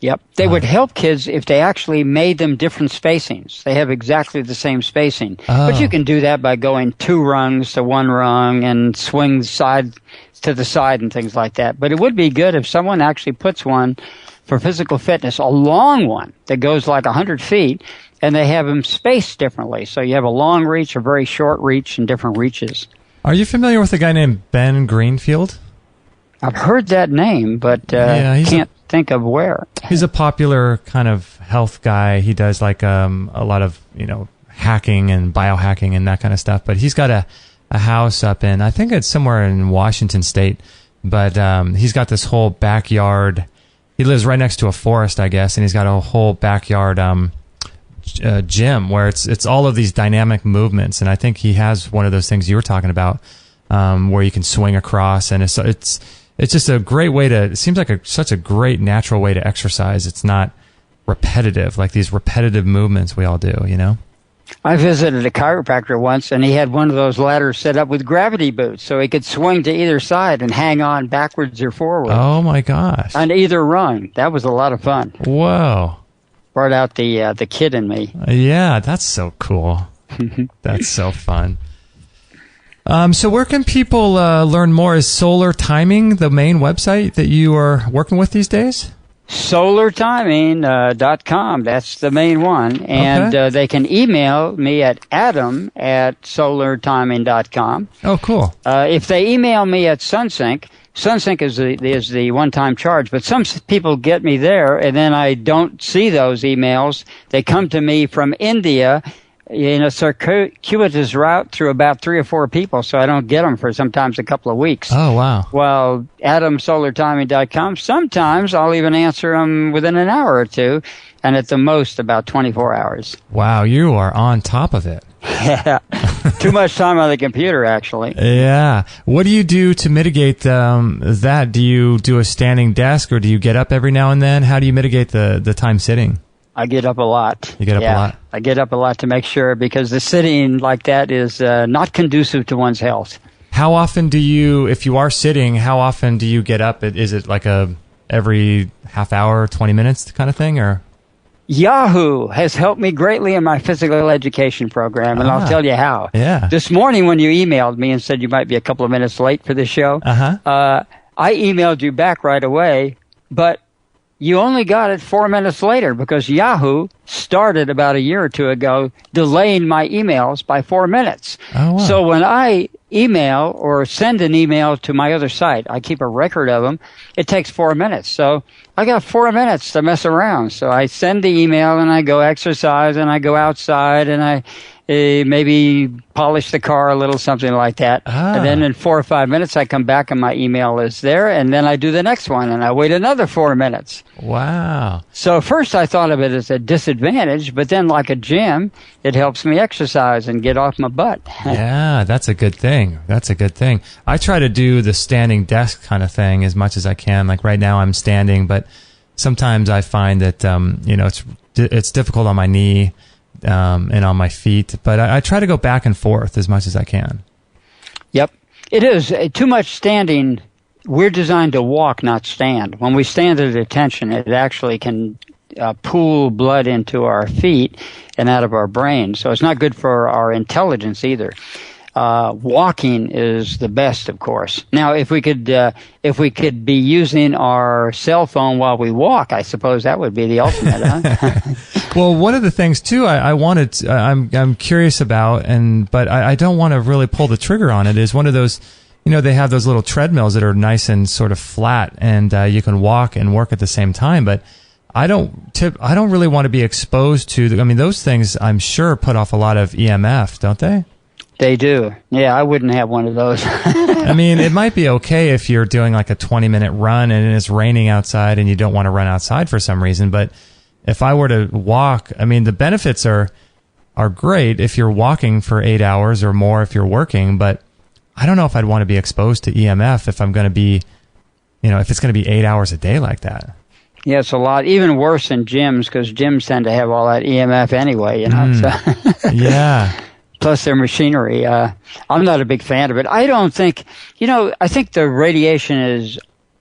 yep, they would help kids if they actually made them different spacings. They have exactly the same spacing, but you can do that by going 2 rungs to 1 rung and swing side to the side and things like that. But it would be good if someone actually puts one for physical fitness, a long one that goes like 100 feet, and they have them spaced differently. So you have a long reach, a very short reach, and different reaches. Are you familiar with a guy named Ben Greenfield? I've heard that name, but can't think of where. He's a popular kind of health guy. He does like a lot of, hacking and biohacking and that kind of stuff. But he's got a house up in, I think it's somewhere in Washington State. But he's got this whole backyard. He lives right next to a forest, I guess, and he's got a whole backyard gym where it's all of these dynamic movements. And I think he has one of those things you were talking about, where you can swing across, and it's just a great way to. It seems like such a great natural way to exercise. It's not repetitive, like these repetitive movements we all do. I visited a chiropractor once, and he had one of those ladders set up with gravity boots, so he could swing to either side and hang on backwards or forward. Oh my gosh! On either run. That was a lot of fun. Whoa! Brought out the kid in me. Yeah, that's so cool. That's so fun. So where can people learn more? Is Solar Timing the main website that you are working with these days? SolarTiming.com. That's the main one. And they can email me at adam@solartiming.com. Oh, cool. If they email me at SunSync, SunSync is the one-time charge, but some people get me there, and then I don't see those emails. They come to me from India in a circuitous route through about 3 or 4 people, so I don't get them for sometimes a couple of weeks. Oh, wow. Well, AdamSolarTiming.com, sometimes I'll even answer them within an hour or two, and at the most about 24 hours. Wow, you are on top of it. Yeah. Too much time on the computer, actually. Yeah. What do you do to mitigate that? Do you do a standing desk, or do you get up every now and then? How do you mitigate the time sitting? I get up a lot. You get up a lot? I get up a lot to make sure, because the sitting like that is not conducive to one's health. How often do you, if you are sitting, how often do you get up? Is it like every half hour, 20 minutes kind of thing, or? Yahoo has helped me greatly in my physical education program, and I'll tell you how. Yeah. This morning when you emailed me and said you might be a couple of minutes late for the show, I emailed you back right away, but you only got it 4 minutes later, because Yahoo started about a year or two ago delaying my emails by 4 minutes. Oh, wow. So when I email or send an email to my other site, I keep a record of them, it takes 4 minutes. So I got 4 minutes to mess around. So I send the email, and I go exercise, and I go outside, and I maybe polish the car a little, something like that. And then in 4 or 5 minutes, I come back and my email is there, and then I do the next one, and I wait another 4 minutes. Wow. So first I thought of it as a disadvantage, but then like a gym, it helps me exercise and get off my butt. Yeah, that's a good thing. That's a good thing. I try to do the standing desk kind of thing as much as I can. Like right now I'm standing, but sometimes I find that, it's difficult on my knee. And on my feet, but I try to go back and forth as much as I can. Yep. It is too much standing. We're designed to walk, not stand. When we stand at attention, it actually can pool blood into our feet and out of our brain. So it's not good for our intelligence either. Walking is the best, of course. Now, if we could be using our cell phone while we walk, I suppose that would be the ultimate, huh? Well, one of the things too, I'm curious about, but I don't want to really pull the trigger on it, is one of those, they have those little treadmills that are nice and sort of flat, and you can walk and work at the same time. But I don't really want to be exposed to. Those things I'm sure put off a lot of EMF, don't they? They do. Yeah, I wouldn't have one of those. It might be okay if you're doing like a 20-minute run and it's raining outside and you don't want to run outside for some reason. But if I were to walk, the benefits are great if you're walking for 8 hours or more if you're working. But I don't know if I'd want to be exposed to EMF if I'm going to be, if it's going to be 8 hours a day like that. Yeah, it's a lot. Even worse than gyms, because gyms tend to have all that EMF anyway, So. Yeah. Plus their machinery. I'm not a big fan of it. I don't think, I think the radiation is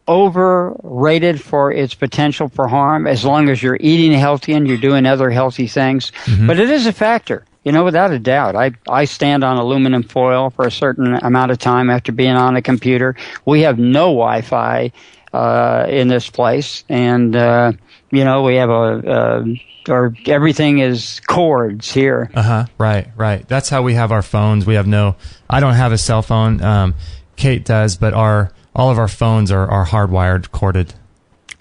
overrated for its potential for harm, as long as you're eating healthy and you're doing other healthy things. Mm-hmm. But it is a factor, without a doubt. I stand on aluminum foil for a certain amount of time after being on a computer. We have no Wi-Fi in this place, and we have everything is cords here. Right. That's how we have our phones. I don't have a cell phone. Kate does, but all of our phones are hardwired, corded.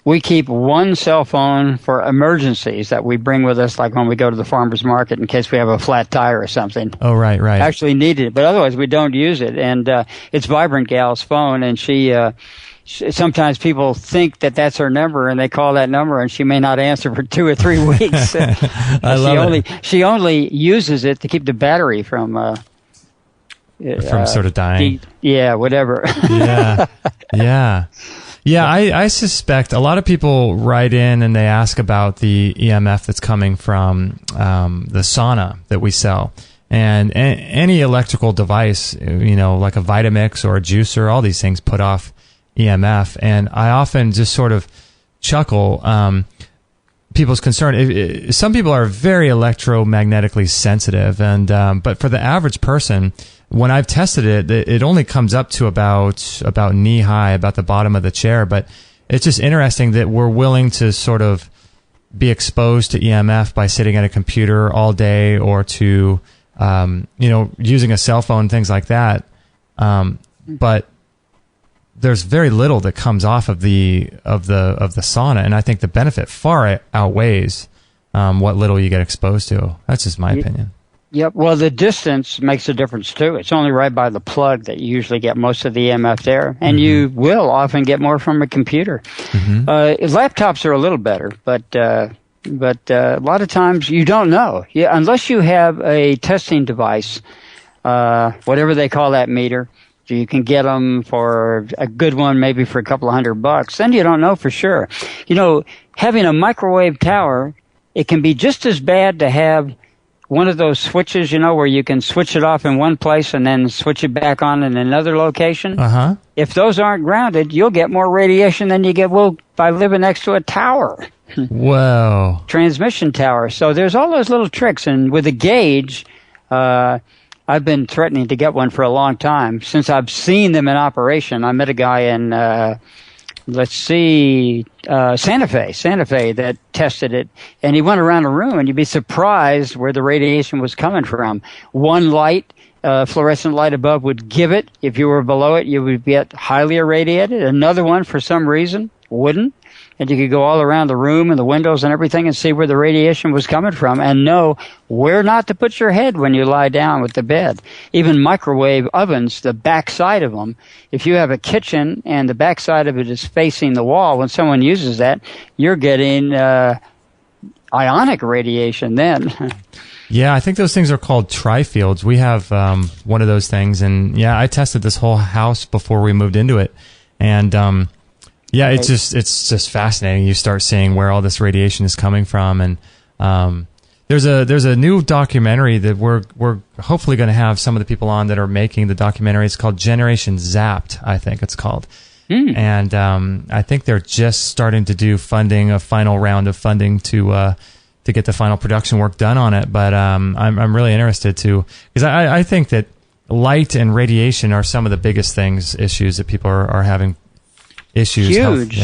We keep one cell phone for emergencies that we bring with us, like when we go to the farmer's market in case we have a flat tire or something. Oh, right. Actually need it, but otherwise we don't use it. And it's Vibrant Gal's phone, and she sometimes people think that that's her number, and they call that number, and she may not answer for 2 or 3 weeks. She only uses it to keep the battery from sort of dying. whatever. Yeah. Yeah, I suspect a lot of people write in and they ask about the EMF that's coming from the sauna that we sell. And any electrical device, like a Vitamix or a juicer, all these things put off EMF. And I often just sort of chuckle people's concern. Some people are very electromagnetically sensitive, and but for the average person, when I've tested it, it only comes up to about knee high, about the bottom of the chair. But it's just interesting that we're willing to sort of be exposed to EMF by sitting at a computer all day, or to using a cell phone, things like that. But there's very little that comes off of the sauna, and I think the benefit far outweighs what little you get exposed to. That's just my opinion. Yep. Well, the distance makes a difference too. It's only right by the plug that you usually get most of the EMF there, and you will often get more from a computer. Laptops are a little better, but a lot of times you don't know. Unless you have a testing device, whatever they call that meter. You can get them for a good one, maybe for a couple of $100. Then you don't know for sure. Having a microwave tower, it can be just as bad to have one of those switches, where you can switch it off in one place and then switch it back on in another location. If those aren't grounded, you'll get more radiation than you get by living next to a tower. Wow. Transmission tower. So there's all those little tricks. And with a gauge, I've been threatening to get one for a long time since I've seen them in operation. I met a guy in, Santa Fe that tested it, and he went around the room, and you'd be surprised where the radiation was coming from. One light, fluorescent light above would give it. If you were below it, you would get highly irradiated. Another one, for some reason, wouldn't. And you could go all around the room and the windows and everything and see where the radiation was coming from and know where not to put your head when you lie down with the bed. Even microwave ovens, the back side of them, if you have a kitchen and the back side of it is facing the wall, when someone uses that, you're getting ionic radiation then. Yeah, I think those things are called tri-fields. We have one of those things, and I tested this whole house before we moved into it, and yeah, it's just fascinating. You start seeing where all this radiation is coming from, and there's a new documentary that we're hopefully going to have some of the people on that are making the documentary. It's called Generation Zapped, I think it's called, and I think they're just starting to do a final round of funding to get the final production work done on it. But I'm really interested because I think that light and radiation are some of the biggest issues that people are having. Issues. Huge.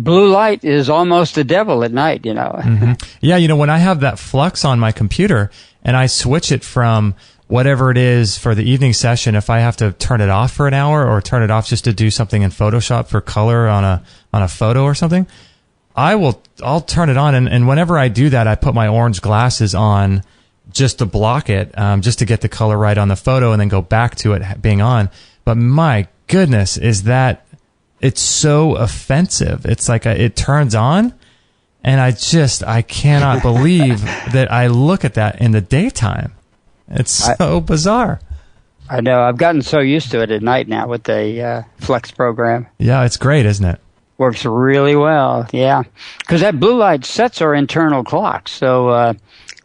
Blue light is almost the devil at night, Yeah, when I have that flux on my computer and I switch it from whatever it is for the evening session, if I have to turn it off for an hour or turn it off just to do something in Photoshop for color on a photo or something, I'll turn it on, and whenever I do that, I put my orange glasses on just to block it, just to get the color right on the photo and then go back to it being on. But my goodness, it's so offensive. It's like it turns on, and I cannot believe that I look at that in the daytime. It's so bizarre. I know. I've gotten so used to it at night now with the Flex program. Yeah, it's great, isn't it? Works really well, yeah. Because that blue light sets our internal clocks. So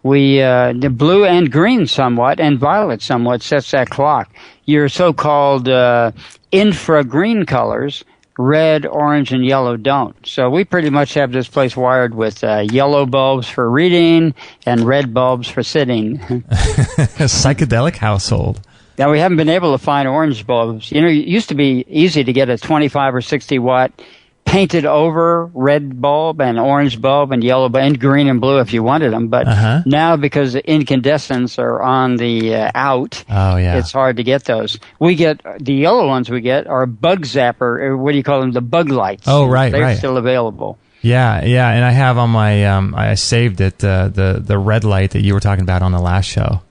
the blue and green somewhat, and violet somewhat sets that clock. Your so-called infragreen colors, red, orange, and yellow don't. So we pretty much have this place wired with yellow bulbs for reading and red bulbs for sitting. A psychedelic household. Now, we haven't been able to find orange bulbs. It used to be easy to get a 25 or 60 watt painted over red bulb and orange bulb and yellow bulb and green and blue if you wanted them. But now, because the incandescents are on the it's hard to get those. We get the yellow ones are bug zapper. What do you call them? The bug lights. Oh, right, They're still available. Yeah, and I have on my I saved it the red light that you were talking about on the last show.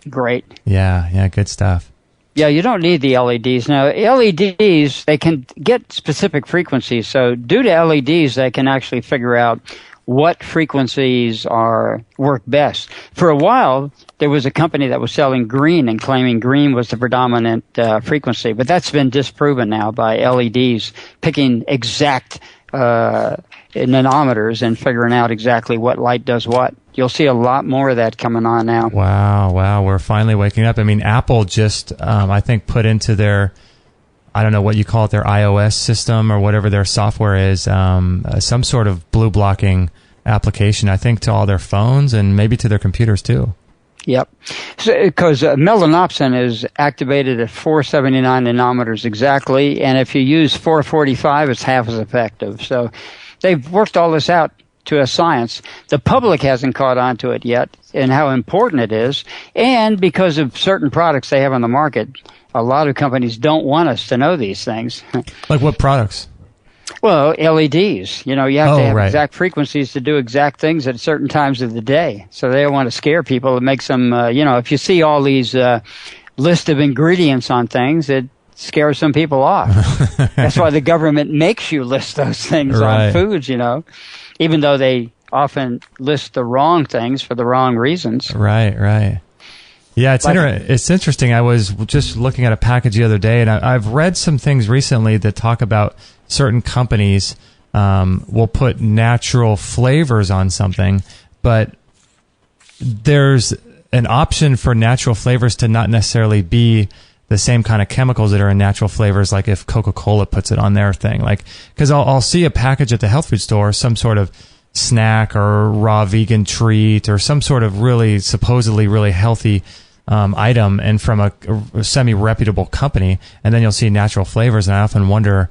Great. Yeah, good stuff. Yeah, you don't need the LEDs. Now, LEDs, they can get specific frequencies. So due to LEDs, they can actually figure out what frequencies work best. For a while, there was a company that was selling green and claiming green was the predominant frequency. But that's been disproven now by LEDs picking exact nanometers and figuring out exactly what light does what. You'll see a lot more of that coming on now. Wow. We're finally waking up. I mean, Apple just, I think, put into their, I don't know what you call it, their iOS system or whatever their software is, some sort of blue blocking application, I think, to all their phones and maybe to their computers too. Yep. Because melanopsin is activated at 479 nanometers exactly, and if you use 445, it's half as effective. So they've worked all this out to a science. The public hasn't caught on to it yet and how important it is. And because of certain products they have on the market, a lot of companies don't want us to know these things. Like what products? Well, LEDs. You know, you have to have right. exact frequencies to do exact things at certain times of the day. So they don't want to scare people. It makes them, if you see all these list of ingredients on things, it scares some people off. That's why the government makes you list those things on foods, even though they often list the wrong things for the wrong reasons. Right. Yeah, it's interesting. I was just looking at a package the other day, and I've read some things recently that talk about certain companies will put natural flavors on something, but there's an option for natural flavors to not necessarily be the same kind of chemicals that are in natural flavors, like if Coca-Cola puts it on their thing. Like, because I'll see a package at the health food store, some sort of snack or raw vegan treat or some sort of really supposedly really healthy item, and from a semi-reputable company, and then you'll see natural flavors, and I often wonder,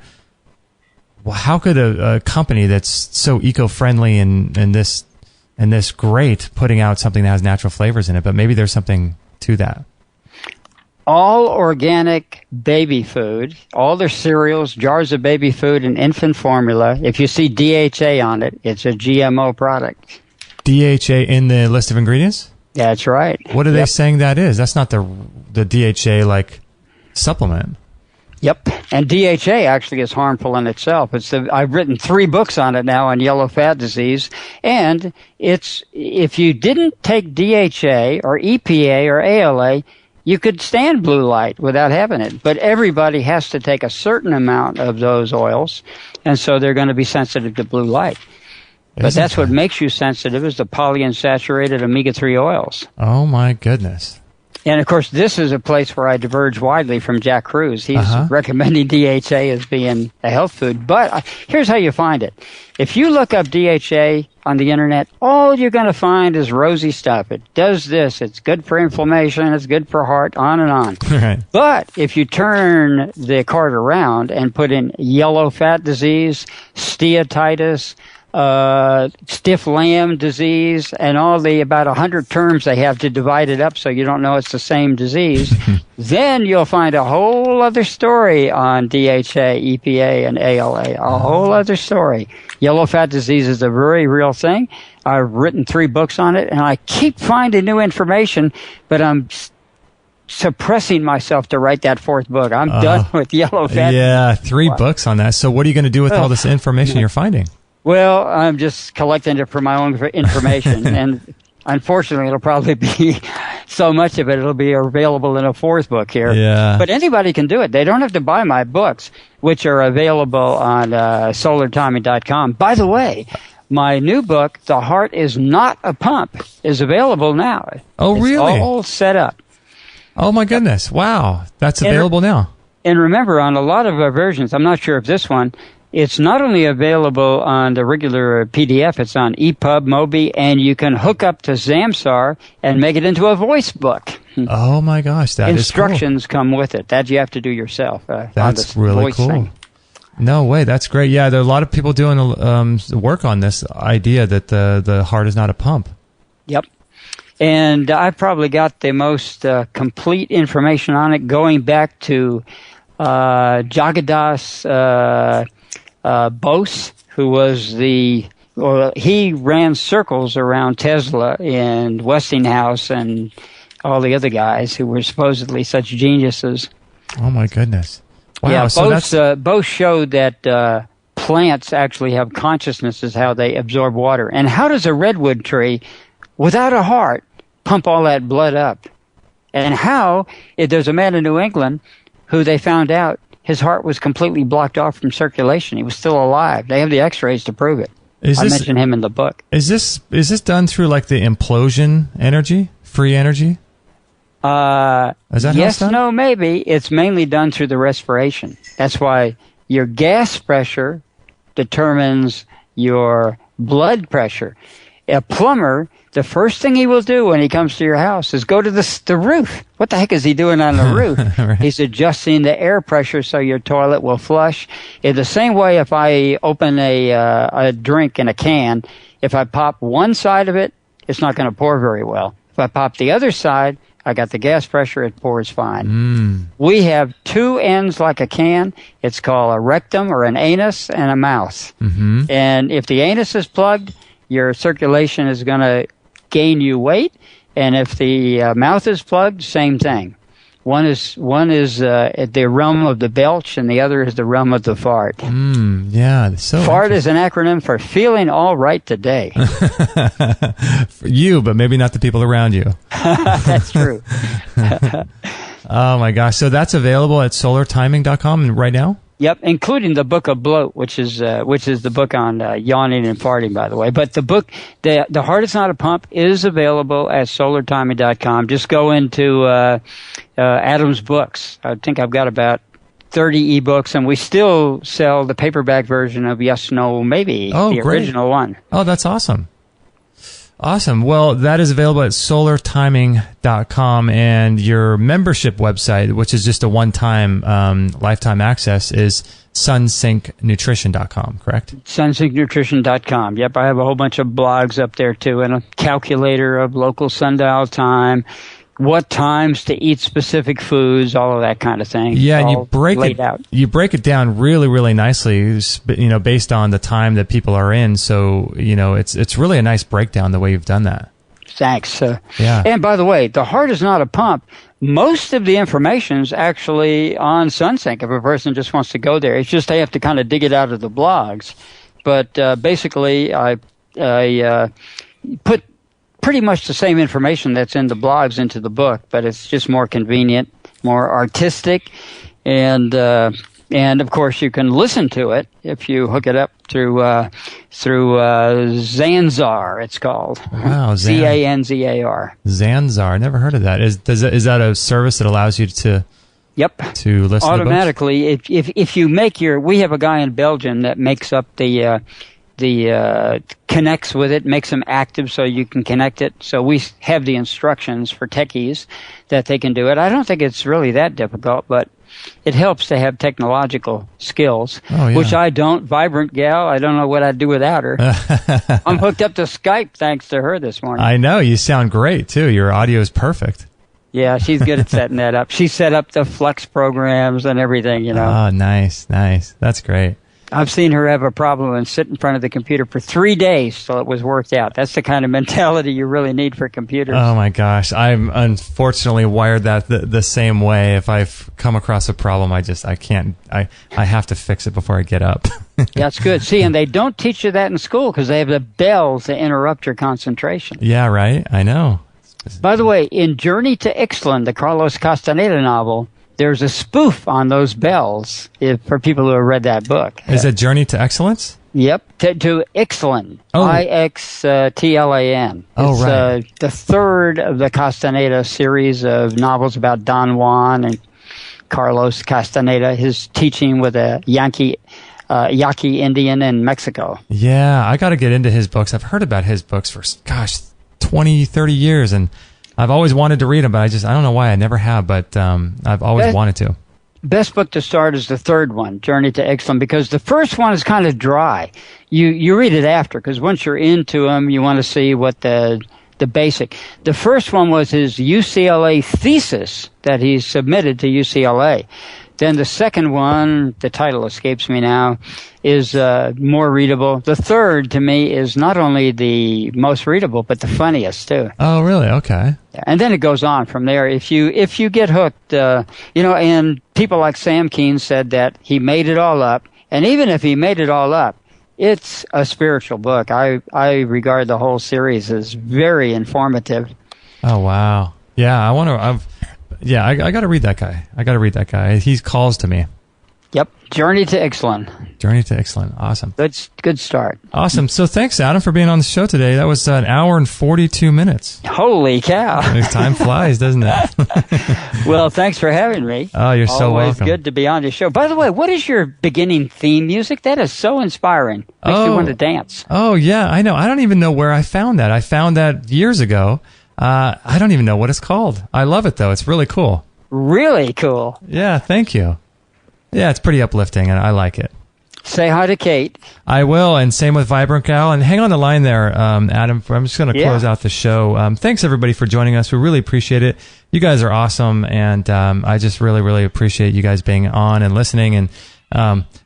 well, how could a company that's so eco-friendly and this great putting out something that has natural flavors in it? But maybe there's something to that. All organic baby food, all their cereals, jars of baby food, and infant formula, if you see DHA on it, it's a GMO product. DHA in the list of ingredients? That's right. What are they saying that is? That's not the DHA like supplement. Yep. And DHA actually is harmful in itself. I've written 3 books on it now on yellow fat disease. And if you didn't take DHA or EPA or ALA, you could stand blue light without having it. But everybody has to take a certain amount of those oils, and so they're going to be sensitive to blue light. But that's what makes you sensitive, is the polyunsaturated omega-3 oils. Oh, my goodness. And, of course, this is a place where I diverge widely from Jack Kruse. He's recommending DHA as being a health food. But here's how you find it. If you look up DHA on the Internet, all you're going to find is rosy stuff. It does this. It's good for inflammation. It's good for heart, on and on. Right. But if you turn the card around and put in yellow fat disease, steatitis, stiff lamb disease, and all the about 100 terms they have to divide it up so you don't know it's the same disease, then you'll find a whole other story on DHA, EPA, and ALA. A whole other story. Yellow fat disease is a very real thing. I've written 3 books on it, and I keep finding new information, but I'm suppressing myself to write that 4th book. I'm done with yellow fat. Yeah, 3 books on that. So what are you going to do with all this information you're finding? Well, I'm just collecting it for my own information, and unfortunately, it'll probably be so much of it, it'll be available in a 4th book here. Yeah. But anybody can do it. They don't have to buy my books, which are available on solartommy.com. By the way, my new book, The Heart is Not a Pump, is available now. Oh, really? It's all set up. Oh, my goodness. Wow. That's available now. And remember, on a lot of versions, I'm not sure if this one, it's not only available on the regular PDF, it's on EPUB, Mobi, and you can hook up to Zamsar and make it into a voice book. Oh my gosh, that is cool. Instructions come with it. That you have to do yourself. That's really cool. Thing. No way, that's great. Yeah, there are a lot of people doing work on this idea that the heart is not a pump. Yep. And I've probably got the most complete information on it, going back to Jagadas Bose, who was he ran circles around Tesla and Westinghouse and all the other guys who were supposedly such geniuses. Oh my goodness! Wow. Yeah, so Bose showed that plants actually have consciousness, is how they absorb water. And how does a redwood tree, without a heart, pump all that blood up. And how, there's a man in New England who they found out his heart was completely blocked off from circulation. He was still alive. They have the x-rays to prove it. I mention him in the book. Is this done through like the implosion energy, free energy? Is that yes, how it's done? no, maybe. It's mainly done through the respiration. That's why your gas pressure determines your blood pressure. A plumber, the first thing he will do when he comes to your house is go to the roof. What the heck is he doing on the roof? Right. He's adjusting the air pressure so your toilet will flush. In the same way, if I open a drink in a can, if I pop one side of it, it's not going to pour very well. If I pop the other side, I got the gas pressure, it pours fine. We have two ends like a can. It's called a rectum or an anus and a mouth. And if the anus is plugged, your circulation is going to gain you weight. And if the mouth is plugged, same thing. One is at the realm of the belch, and the other is the realm of the fart. Yeah, so fart is an acronym for feeling all right today. For you, but maybe not the people around you. That's true. Oh my gosh! So that's available at solartiming.com right now. Yep, including the book of bloat, which is the book on yawning and farting, by the way. But the book, the Heart Is Not a Pump, is available at solartiming.com. Just go into Adam's books. I think I've got about 30 ebooks, and we still sell the paperback version of Yes, No, Maybe, the great. original one. Oh, that's awesome. Awesome. Well, that is available at solartiming.com, and your membership website, which is just a one-time lifetime access, is sunsyncnutrition.com, correct? Sunsyncnutrition.com. Yep, I have a whole bunch of blogs up there, too, and a calculator of local sundial time, what times to eat specific foods, all of that kind of thing. Yeah, and you break it down really, really nicely, based on the time that people are in. So, it's really a nice breakdown the way you've done that. Thanks. Yeah. And by the way, the Heart Is Not a Pump. Most of the information is actually on SunSync if a person just wants to go there. It's just they have to kind of dig it out of the blogs. But basically, I put pretty much the same information that's in the blogs into the book, but it's just more convenient, more artistic, and of course you can listen to it if you hook it up through Zanzar. It's called. Wow, Zanzar. Zanzar, never heard of that. Is that a service that allows you to? Yep. To listen automatically. To books? If you make we have a guy in Belgium that makes up the connects with it, makes them active so you can connect it. So we have the instructions for techies that they can do it. I don't think it's really that difficult, but it helps to have technological skills, which I don't. Vibrant gal, I don't know what I'd do without her. I'm hooked up to Skype thanks to her this morning. I know. You sound great, too. Your audio is perfect. Yeah, she's good at setting that up. She set up the Flex programs and everything, Oh, nice. That's great. I've seen her have a problem and sit in front of the computer for 3 days till it was worked out. That's the kind of mentality you really need for computers. Oh my gosh, I'm unfortunately wired that the same way. If I've come across a problem, I can't. I have to fix it before I get up. That's good. See, and they don't teach you that in school because they have the bells to interrupt your concentration. Yeah, right. I know. By the way, in Journey to Ixtlan, the Carlos Castaneda novel, there's a spoof on those bells for people who have read that book. Is it Journey to Excellence? Yep, to Ixtlan, Ixtlan. Oh, right. The third of the Castaneda series of novels about Don Juan and Carlos Castaneda, his teaching with a Yaqui Indian in Mexico. Yeah, I got to get into his books. I've heard about his books for, 20, 30 years, and I've always wanted to read them, but I don't know why I never have, but I've always wanted to. Best book to start is the third one, Journey to Ixtlan, because the first one is kind of dry. You read it after, because once you're into them, you want to see what the basic. The first one was his UCLA thesis that he submitted to UCLA. Then the second one, the title escapes me now, is more readable. The third, to me, is not only the most readable, but the funniest, too. Oh, really? Okay. And then it goes on from there. If you get hooked, and people like Sam Keen said that he made it all up. And even if he made it all up, it's a spiritual book. I regard the whole series as very informative. Oh, wow. Yeah, I want to. I got to read that guy. He calls to me. Yep. Journey to Ixtlan. Journey to Ixtlan. Awesome. Good start. Awesome. So thanks, Adam, for being on the show today. That was an hour and 42 minutes. Holy cow. Time flies, doesn't it? Well, thanks for having me. Oh, you're so welcome. Always good to be on the show. By the way, what is your beginning theme music? That is so inspiring. Makes me want to dance. Oh, yeah, I know. I don't even know where I found that. I found that years ago. I don't even know what it's called. I love it, though. It's really cool. Really cool. Yeah, thank you. Yeah, it's pretty uplifting, and I like it. Say hi to Kate. I will, and same with Vibrant Gal. And hang on the line there, Adam. I'm just going to close out the show. Thanks, everybody, for joining us. We really appreciate it. You guys are awesome, and I just really, really appreciate you guys being on and listening. And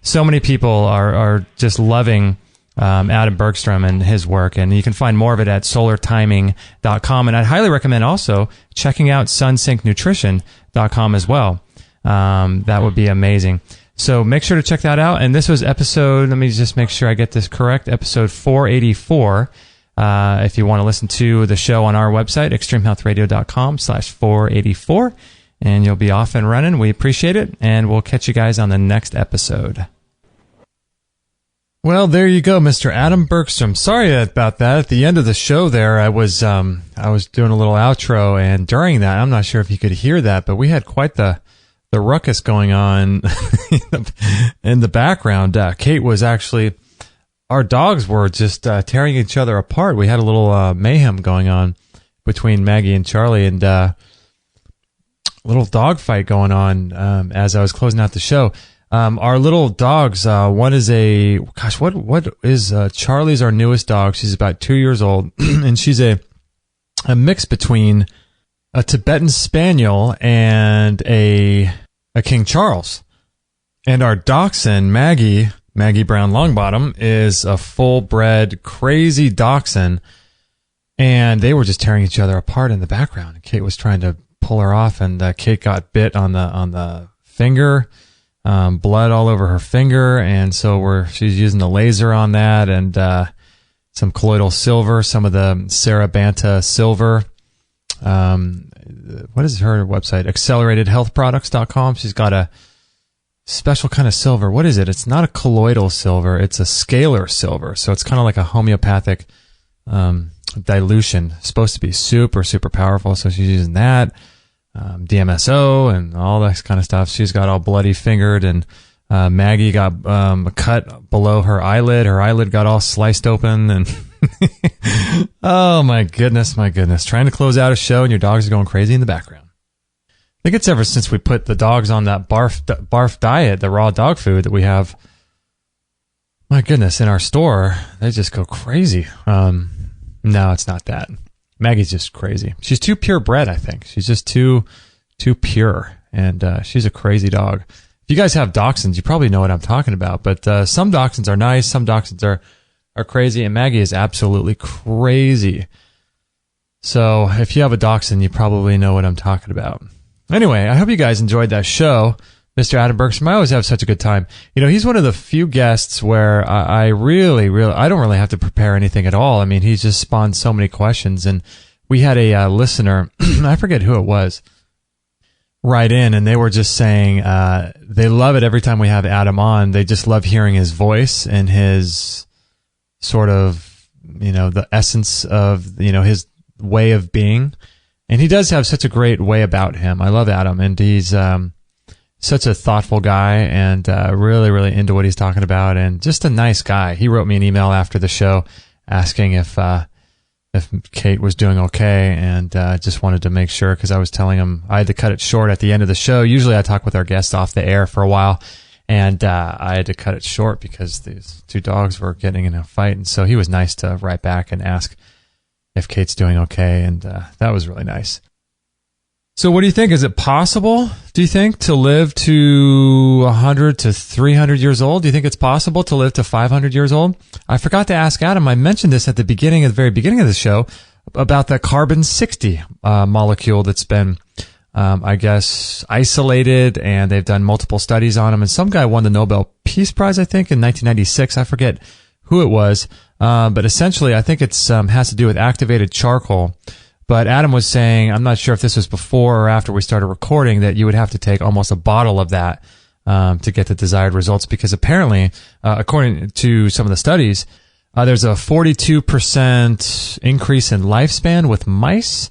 so many people are just loving Adam Bergstrom and his work, and you can find more of it at solartiming.com. And I'd highly recommend also checking out sunsyncnutrition.com as well. That would be amazing. So make sure to check that out. And this was episode, let me just make sure I get this correct, episode 484. If you want to listen to the show on our website, extremehealthradio.com/484, and you'll be off and running. We appreciate it, and we'll catch you guys on the next episode. Well, there you go, Mr. Adam Bergstrom. Sorry about that. At the end of the show there, I was doing a little outro, and during that, I'm not sure if you could hear that, but we had quite the ruckus going on in the background. Kate was actually, our dogs were just tearing each other apart. We had a little mayhem going on between Maggie and Charlie, and a little dog fight going on as I was closing out the show. Our little dogs, one is what is Charlie's our newest dog. She's about 2 years old, and she's a mix between a Tibetan Spaniel and a King Charles. And our dachshund, Maggie Brown Longbottom, is a full-bred crazy dachshund. And they were just tearing each other apart in the background. Kate was trying to pull her off, and Kate got bit on the finger, blood all over her finger. And so she's using the laser on that, and some colloidal silver, some of the Sarabanta silver. What is her website? AcceleratedHealthProducts.com. She's got a special kind of silver. What is it? It's not a colloidal silver. It's a scalar silver. So it's kind of like a homeopathic dilution. It's supposed to be super, super powerful. So she's using that. DMSO and all that kind of stuff. She's got all bloody fingered, and Maggie got a cut below her eyelid. Her eyelid got all sliced open, and oh my goodness. Trying to close out a show and your dogs are going crazy in the background. I think it's ever since we put the dogs on that barf diet, the raw dog food that we have, my goodness, in our store, they just go crazy. No, it's not that. Maggie's just crazy. She's too purebred, I think. She's just too pure, and she's a crazy dog. If you guys have dachshunds, you probably know what I'm talking about, but some dachshunds are nice, some dachshunds are crazy, and Maggie is absolutely crazy. So if you have a dachshund, you probably know what I'm talking about. Anyway, I hope you guys enjoyed that show, Mr. Adam Bergstrom. I always have such a good time. You know, he's one of the few guests where I don't really have to prepare anything at all. I mean, he's just spawned so many questions, and we had a listener, I forget who it was, write in, and they were just saying they love it every time we have Adam on. They just love hearing his voice and his sort of, the essence of, his way of being. And he does have such a great way about him. I love Adam, and he's such a thoughtful guy, and really, really into what he's talking about, and just a nice guy. He wrote me an email after the show asking if Kate was doing okay, and just wanted to make sure, because I was telling him I had to cut it short at the end of the show. Usually I talk with our guests off the air for a while, and I had to cut it short because these two dogs were getting in a fight, and so he was nice to write back and ask if Kate's doing okay, and that was really nice. So what do you think? Is it possible, do you think, to live to 100 to 300 years old? Do you think it's possible to live to 500 years old? I forgot to ask Adam. I mentioned this at the very beginning of the show about the carbon-60 molecule that's been, I guess, isolated, and they've done multiple studies on them. And some guy won the Nobel Peace Prize, I think, in 1996. I forget who it was. But essentially, I think it's has to do with activated charcoal. But Adam was saying, I'm not sure if this was before or after we started recording, that you would have to take almost a bottle of that to get the desired results, because apparently, according to some of the studies, there's a 42% increase in lifespan with mice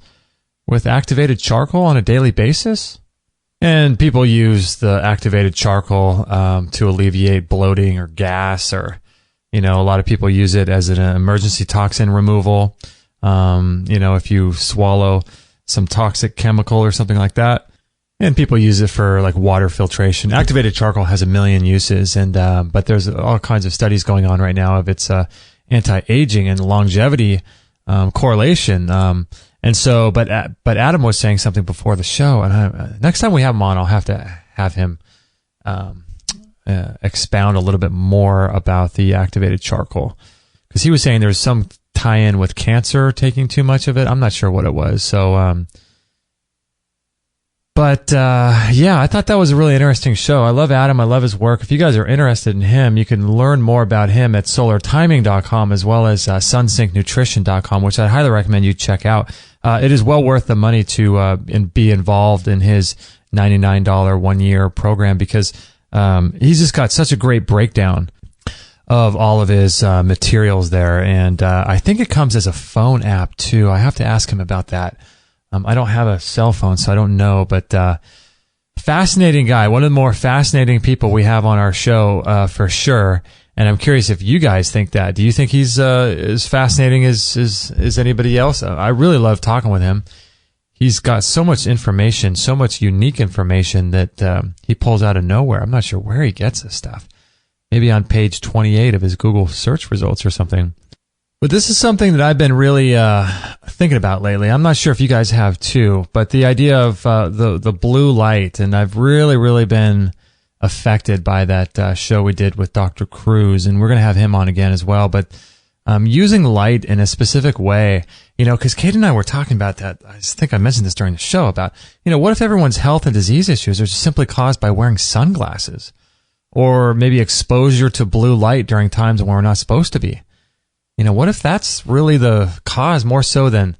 with activated charcoal on a daily basis. And people use the activated charcoal to alleviate bloating or gas, or, a lot of people use it as an emergency toxin removal. If you swallow some toxic chemical or something like that. And people use it for like water filtration. Activated charcoal has a million uses, but there's all kinds of studies going on right now of its anti-aging and longevity correlation. And so, but Adam was saying something before the show, and next time we have him on, I'll have to have him expound a little bit more about the activated charcoal, because he was saying there's some tie-in with cancer taking too much of it. I'm not sure what it was. So, I thought that was a really interesting show. I love Adam. I love his work. If you guys are interested in him, you can learn more about him at solartiming.com, as well as sunsyncnutrition.com, which I highly recommend you check out. It is well worth the money to be involved in his $99 1-year program, because he's just got such a great breakdown of all of his materials there. And I think it comes as a phone app too. I have to ask him about that. I don't have a cell phone, so I don't know, but fascinating guy. One of the more fascinating people we have on our show, for sure. And I'm curious if you guys think that. Do you think he's as fascinating as anybody else? I really love talking with him. He's got so much information, so much unique information that he pulls out of nowhere. I'm not sure where he gets this stuff. Maybe on page 28 of his Google search results or something. But this is something that I've been really thinking about lately. I'm not sure if you guys have too, but the idea of the blue light, and I've really been affected by that show we did with Dr. Cruz, and we're going to have him on again as well. But using light in a specific way, because Kate and I were talking about that. I think I mentioned this during the show about, what if everyone's health and disease issues are just simply caused by wearing sunglasses, or maybe exposure to blue light during times when we're not supposed to be? What if that's really the cause, more so than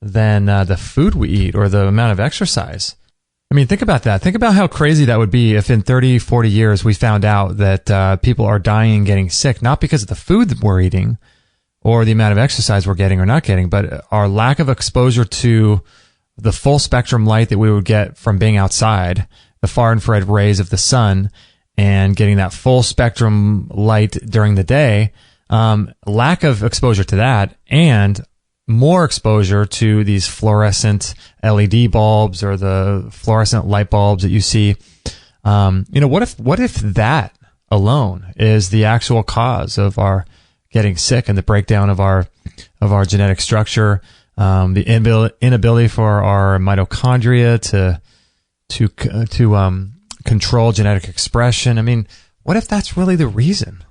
the food we eat or the amount of exercise? I mean, think about that. Think about how crazy that would be if in 30, 40 years we found out that people are dying and getting sick, not because of the food that we're eating or the amount of exercise we're getting or not getting, but our lack of exposure to the full spectrum light that we would get from being outside, the far infrared rays of the sun, and getting that full spectrum light during the day. Lack of exposure to that, and more exposure to these fluorescent LED bulbs or the fluorescent light bulbs that you see. What if that alone is the actual cause of our getting sick and the breakdown of our genetic structure, the inability for our mitochondria to control genetic expression? I mean, what if that's really the reason?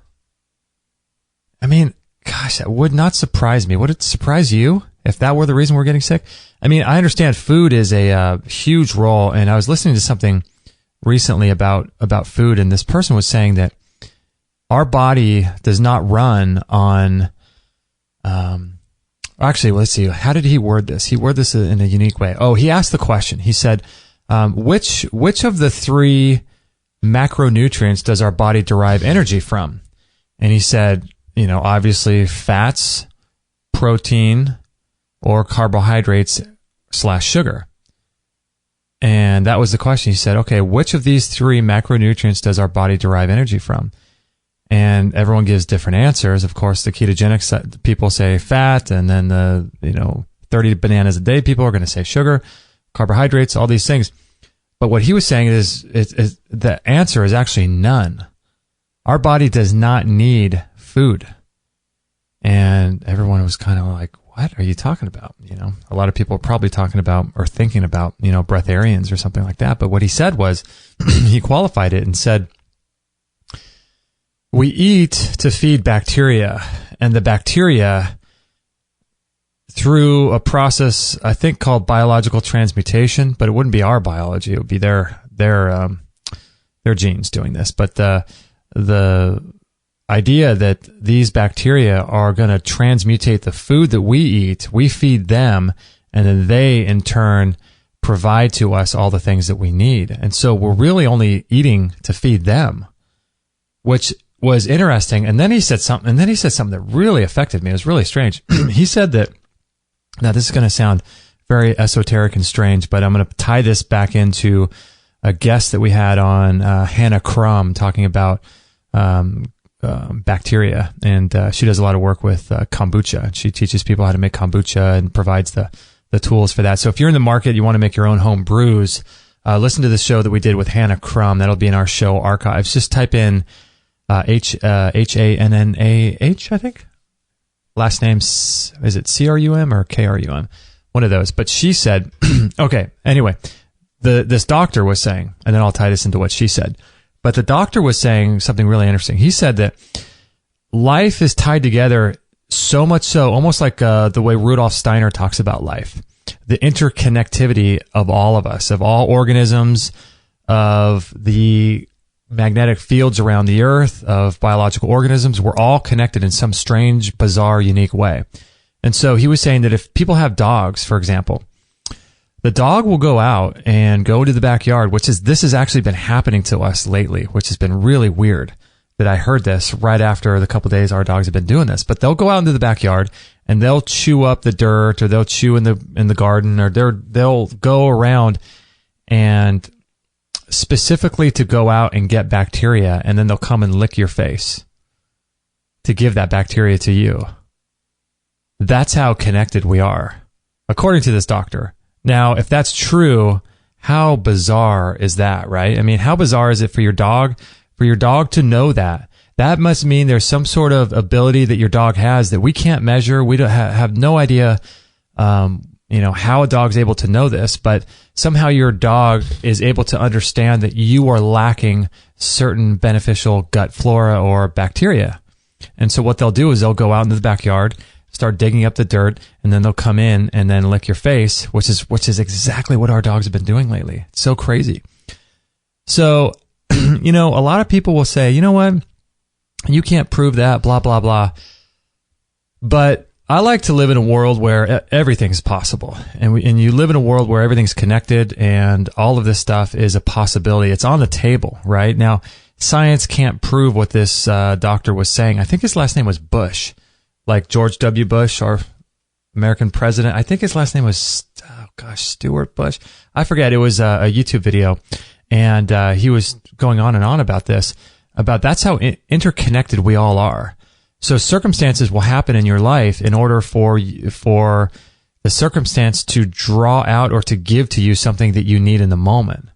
I mean, gosh, that would not surprise me. Would it surprise you if that were the reason we're getting sick? I mean, I understand food is a huge role, and I was listening to something recently about food, and this person was saying that our body does not run on. Actually, let's see. How did he word this? He worded this in a unique way. Oh, he asked the question. He said, "Which of the 3 macronutrients does our body derive energy from?" And he said, obviously fats, protein, or carbohydrates / sugar. And that was the question. He said, okay, which of these 3 macronutrients does our body derive energy from? And everyone gives different answers. Of course, the ketogenic people say fat, and then the 30 bananas a day people are going to say sugar, carbohydrates, all these things. But what he was saying is the answer is actually none. Our body does not need food. And everyone was kind of like, what are you talking about? A lot of people are probably talking about or thinking about, breatharians or something like that. But what he said was, he qualified it and said, we eat to feed bacteria, and the bacteria, through a process I think called biological transmutation, but it wouldn't be our biology. It would be their genes doing this. But the idea that these bacteria are going to transmutate the food that we eat, we feed them, and then they in turn provide to us all the things that we need. And so we're really only eating to feed them, which was interesting. And then he said something that really affected me. It was really strange. He said that, now this is going to sound very esoteric and strange, but I'm going to tie this back into a guest that we had on, Hannah Crum, talking about bacteria. And she does a lot of work with kombucha. She teaches people how to make kombucha and provides the tools for that. So if you're in the market, you want to make your own home brews, listen to the show that we did with Hannah Crum. That'll be in our show archives. Just type in H-A-N-N-A-H, I think. Last name, is it C-R-U-M or K-R-U-M? One of those. But she said, okay, anyway, this doctor was saying, and then I'll tie this into what she said, but the doctor was saying something really interesting. He said that life is tied together so much so, almost like the way Rudolf Steiner talks about life, the interconnectivity of all of us, of all organisms, of the magnetic fields around the earth, of biological organisms. We're all connected in some strange, bizarre, unique way. And so he was saying that if people have dogs, for example, the dog will go out and go to the backyard, this has actually been happening to us lately, which has been really weird that I heard this right after the couple days our dogs have been doing this. But they'll go out into the backyard and they'll chew up the dirt, or they'll chew in the garden, or they'll go around and specifically to go out and get bacteria, and then they'll come and lick your face to give that bacteria to you. That's how connected we are, according to this doctor. Now, if that's true, how bizarre is that, right? I mean, how bizarre is it for your dog to know that? That must mean there's some sort of ability that your dog has that we can't measure. We don't have no idea, how a dog's able to know this, but somehow your dog is able to understand that you are lacking certain beneficial gut flora or bacteria. And so what they'll do is they'll go out into the backyard, start digging up the dirt, and then they'll come in and then lick your face, which is exactly what our dogs have been doing lately. It's so crazy. So, a lot of people will say, you know what? You can't prove that, blah, blah, blah. But I like to live in a world where everything's possible. And you live in a world where everything's connected and all of this stuff is a possibility. It's on the table, right? Now, science can't prove what this doctor was saying. I think his last name was Bush, like George W. Bush, our American president. I think his last name was, Stuart Bush. I forget. It was a YouTube video. And he was going on and on about this, about that's how interconnected we all are. So circumstances will happen in your life in order for the circumstance to draw out or to give to you something that you need in the moment,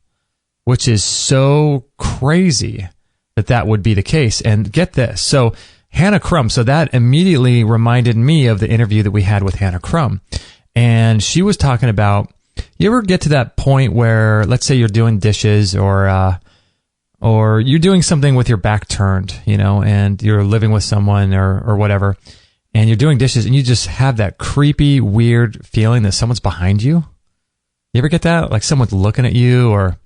which is so crazy that would be the case. And get this. So Hannah Crum, so that immediately reminded me of the interview that we had with Hannah Crum. And she was talking about, you ever get to that point where, let's say you're doing dishes or you're doing something with your back turned, and you're living with someone or whatever, and you're doing dishes and you just have that creepy, weird feeling that someone's behind you? You ever get that? Like someone's looking at you, or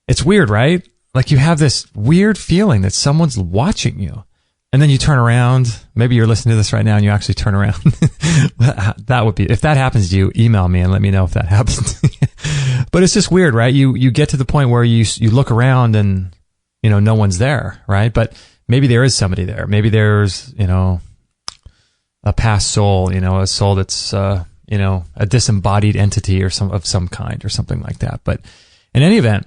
it's weird, right? Like you have this weird feeling that someone's watching you. And then you turn around. Maybe you're listening to this right now and you actually turn around. That would be, if that happens to you, email me and let me know if that happens. But it's just weird, right? You get to the point where you look around and, no one's there, right? But maybe there is somebody there. Maybe there's, a past soul, a soul that's, a disembodied entity or of some kind or something like that. But in any event,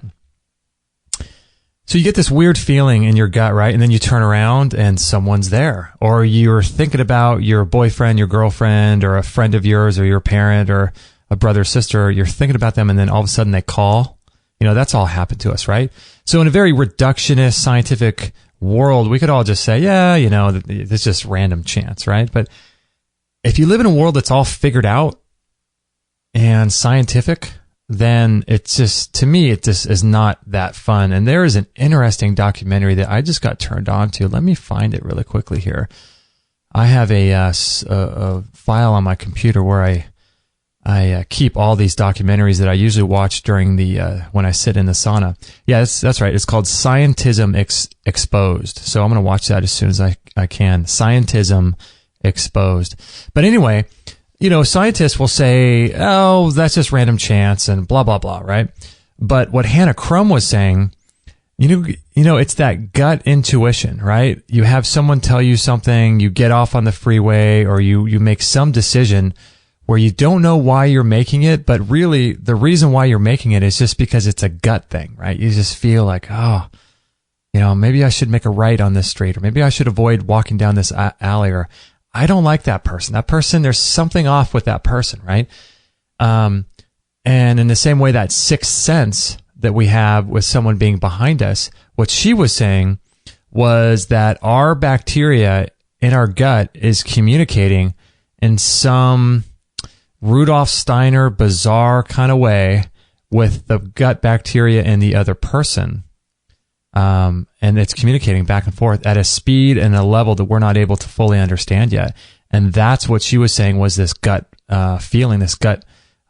so you get this weird feeling in your gut, right? And then you turn around and someone's there. Or you're thinking about your boyfriend, your girlfriend, or a friend of yours, or your parent, or a brother or sister. You're thinking about them, and then all of a sudden they call. That's all happened to us, right? So in a very reductionist scientific world, we could all just say, yeah, it's just random chance, right? But if you live in a world that's all figured out and scientific, then it's just, to me, it just is not that fun. And there is an interesting documentary that I just got turned on to. Let me find it really quickly here. I have a file on my computer where I keep all these documentaries that I usually watch during when I sit in the sauna. Yeah, that's right. It's called Scientism Exposed. So I'm going to watch that as soon as I can. Scientism Exposed. But anyway, scientists will say, oh, that's just random chance and blah, blah, blah, right? But what Hannah Crum was saying, it's that gut intuition, right? You have someone tell you something, you get off on the freeway, or you make some decision where you don't know why you're making it, but really the reason why you're making it is just because it's a gut thing, right? You just feel like, oh, maybe I should make a right on this street, or maybe I should avoid walking down this alley, or I don't like that person. That person, there's something off with that person, right? And in the same way, that sixth sense that we have with someone being behind us, what she was saying was that our bacteria in our gut is communicating in some Rudolf Steiner bizarre kind of way with the gut bacteria in the other person. And it's communicating back and forth at a speed and a level that we're not able to fully understand yet. And that's what she was saying was this gut feeling, I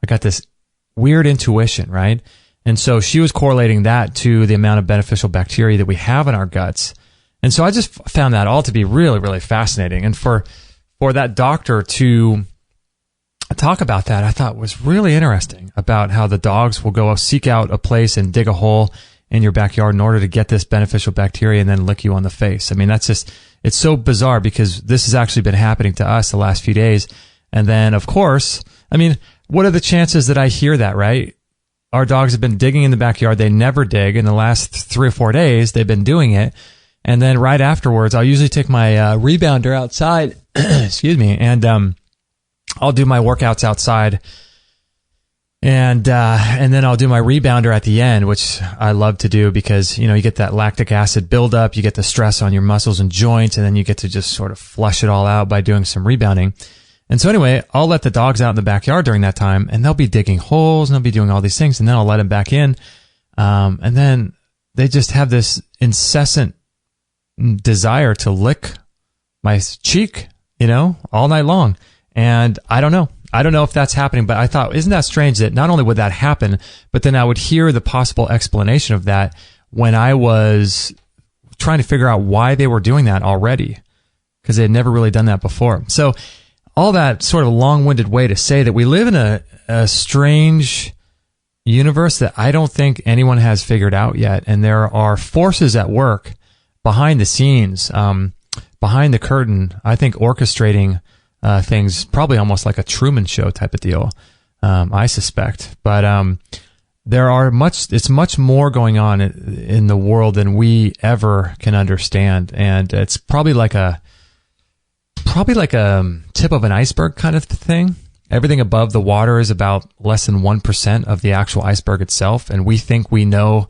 got this weird intuition, right? And so she was correlating that to the amount of beneficial bacteria that we have in our guts. And so I just found that all to be really, really fascinating. And for that doctor to talk about that, I thought was really interesting, about how the dogs will go seek out a place and dig a hole in your backyard in order to get this beneficial bacteria and then lick you on the face. I mean, it's so bizarre, because this has actually been happening to us the last few days. And then, of course, I mean, what are the chances that I hear that, right? Our dogs have been digging in the backyard. They never dig. In the last 3 or 4 days, they've been doing it. And then right afterwards, I'll usually take my rebounder outside, excuse me, and I'll do my workouts outside. And then I'll do my rebounder at the end, which I love to do because, you get that lactic acid buildup, you get the stress on your muscles and joints, and then you get to just sort of flush it all out by doing some rebounding. And so anyway, I'll let the dogs out in the backyard during that time, and they'll be digging holes and they'll be doing all these things, and then I'll let them back in. And then they just have this incessant desire to lick my cheek, all night long. And I don't know if that's happening, but I thought, isn't that strange that not only would that happen, but then I would hear the possible explanation of that when I was trying to figure out why they were doing that already, because they had never really done that before. So all that sort of long-winded way to say that we live in a strange universe that I don't think anyone has figured out yet. And there are forces at work behind the scenes, behind the curtain, I think orchestrating things, probably almost like a Truman Show type of deal, I suspect. But it's much more going on in the world than we ever can understand. And it's probably like a tip of an iceberg kind of thing. Everything above the water is about less than 1% of the actual iceberg itself. And we think we know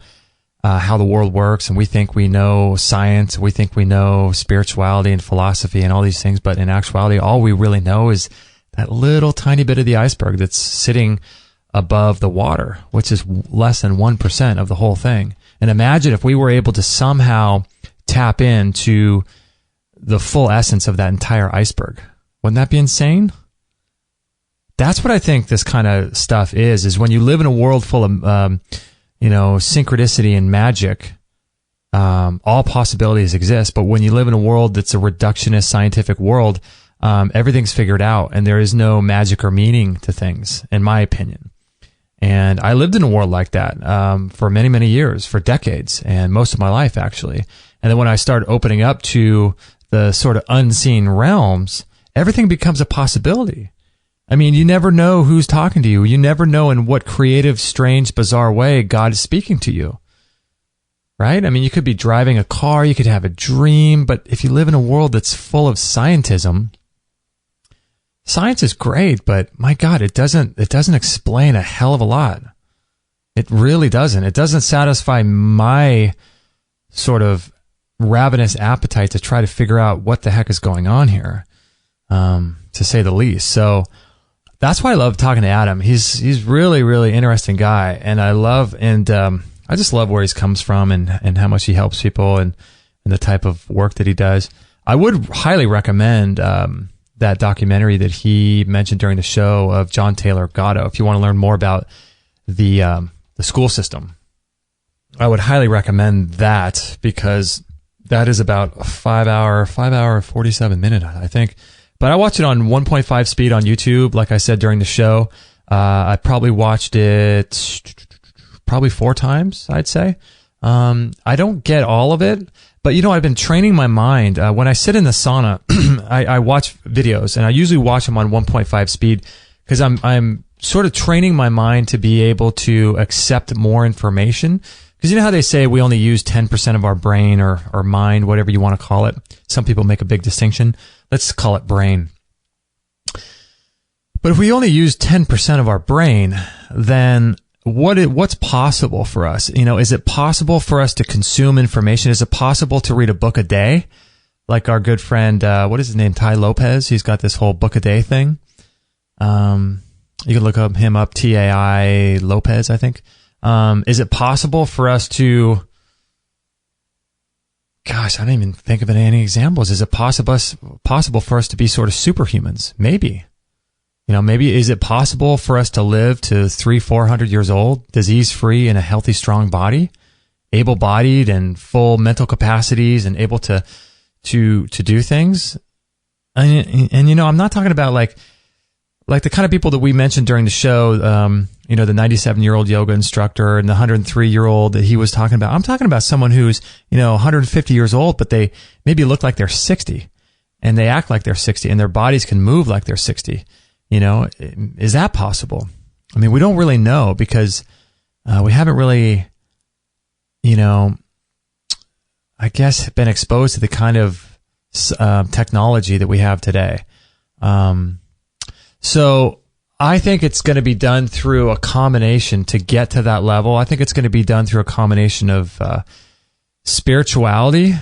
how the world works, and we think we know science, we think we know spirituality and philosophy and all these things. But in actuality, all we really know is that little tiny bit of the iceberg that's sitting above the water, which is less than 1% of the whole thing. And imagine if we were able to somehow tap into the full essence of that entire iceberg. Wouldn't that be insane? That's what I think this kind of stuff is when you live in a world full of, synchronicity and magic, all possibilities exist. But when you live in a world that's a reductionist scientific world, everything's figured out and there is no magic or meaning to things, in my opinion. And I lived in a world like that for many, many years, for decades, and most of my life, actually. And then when I started opening up to the sort of unseen realms, everything becomes a possibility. I mean, you never know who's talking to you. You never know in what creative, strange, bizarre way God is speaking to you. Right? I mean, you could be driving a car, you could have a dream, but if you live in a world that's full of scientism, science is great, but my God, it doesn't explain a hell of a lot. It really doesn't. It doesn't satisfy my sort of ravenous appetite to try to figure out what the heck is going on here, to say the least. So that's why I love talking to Adam. He's really, really interesting guy, and I just love where he comes from and how much he helps people and the type of work that he does. I would highly recommend that documentary that he mentioned during the show of John Taylor Gatto. If you want to learn more about the school system, I would highly recommend that, because that is about a 5 hour, 47 minute, I think, But I watch it on 1.5 speed on YouTube. Like I said during the show, I probably watched it probably 4 times, I'd say. I don't get all of it, but I've been training my mind. When I sit in the sauna, I watch videos, and I usually watch them on 1.5 speed because I'm sort of training my mind to be able to accept more information. Because you know how they say we only use 10% of our brain or mind, whatever you want to call it. Some people make a big distinction. Let's call it brain. But if we only use 10% of our brain, then what's possible for us? Is it possible for us to consume information? Is it possible to read a book a day? Like our good friend, what is his name? Tai Lopez. He's got this whole book a day thing. You can look him up, Tai Lopez, I think. Is it possible for us to, gosh, I don't even think of any examples. Is it possible for us to be sort of superhumans? Maybe. Maybe is it possible for us to live to 300-400 years old, disease-free in a healthy, strong body, able-bodied and full mental capacities and able to do things? And I'm not talking about like the kind of people that we mentioned during the show, the 97-year-old yoga instructor and the 103-year-old that he was talking about. I'm talking about someone who's, 150 years old, but they maybe look like they're 60 and they act like they're 60 and their bodies can move like they're 60. Is that possible? I mean, we don't really know because we haven't really, I guess, been exposed to the kind of technology that we have today. So I think it's going to be done through a combination to get to that level. I think it's going to be done through a combination of spirituality,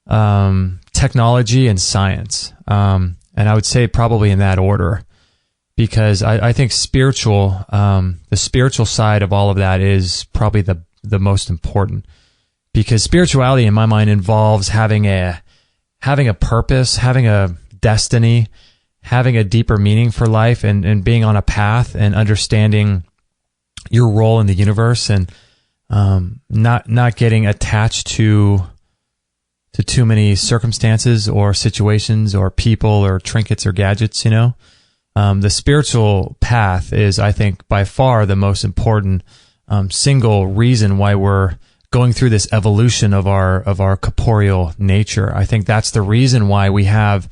technology, and science. And I would say probably in that order. Because I think the spiritual side of all of that is probably the most important. Because spirituality, in my mind, involves having a purpose, having a destiny, having a deeper meaning for life, and being on a path and understanding your role in the universe, and not getting attached to too many circumstances or situations or people or trinkets or gadgets. The spiritual path is, I think, by far the most important single reason why we're going through this evolution of our corporeal nature. I think that's the reason why we have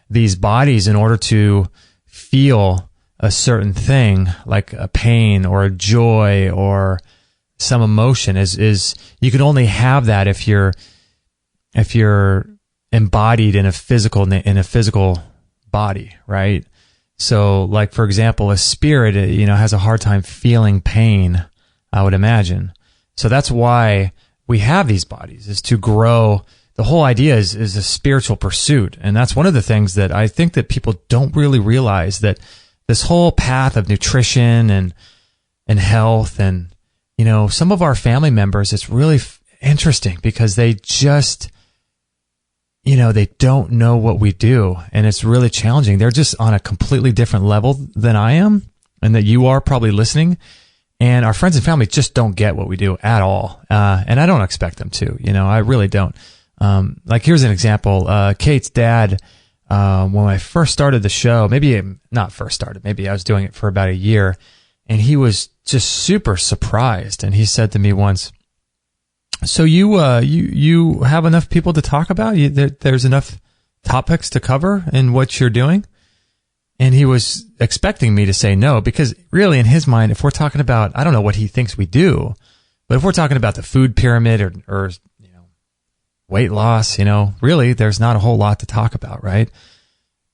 these bodies, in order to feel a certain thing, like a pain or a joy or some emotion. Is you can only have that if you're embodied in a physical body, right? So, like, for example, a spirit, has a hard time feeling pain, I would imagine. So that's why we have these bodies, is to grow. The whole idea is a spiritual pursuit. And that's one of the things that I think that people don't really realize, that this whole path of nutrition and health and, some of our family members, it's really interesting because they just, they don't know what we do, and it's really challenging. They're just on a completely different level than I am, and that you are probably listening. And our friends and family just don't get what we do at all. And I don't expect them to, I really don't. Like, here's an example. Kate's dad, when I first started the show, maybe not first started, maybe I was doing it for about a year, and he was just super surprised. And he said to me once, so you have enough people to talk about? There's enough topics to cover in what you're doing? And he was expecting me to say no, because really in his mind, if we're talking about, I don't know what he thinks we do, but if we're talking about the food pyramid or weight loss, really there's not a whole lot to talk about, right?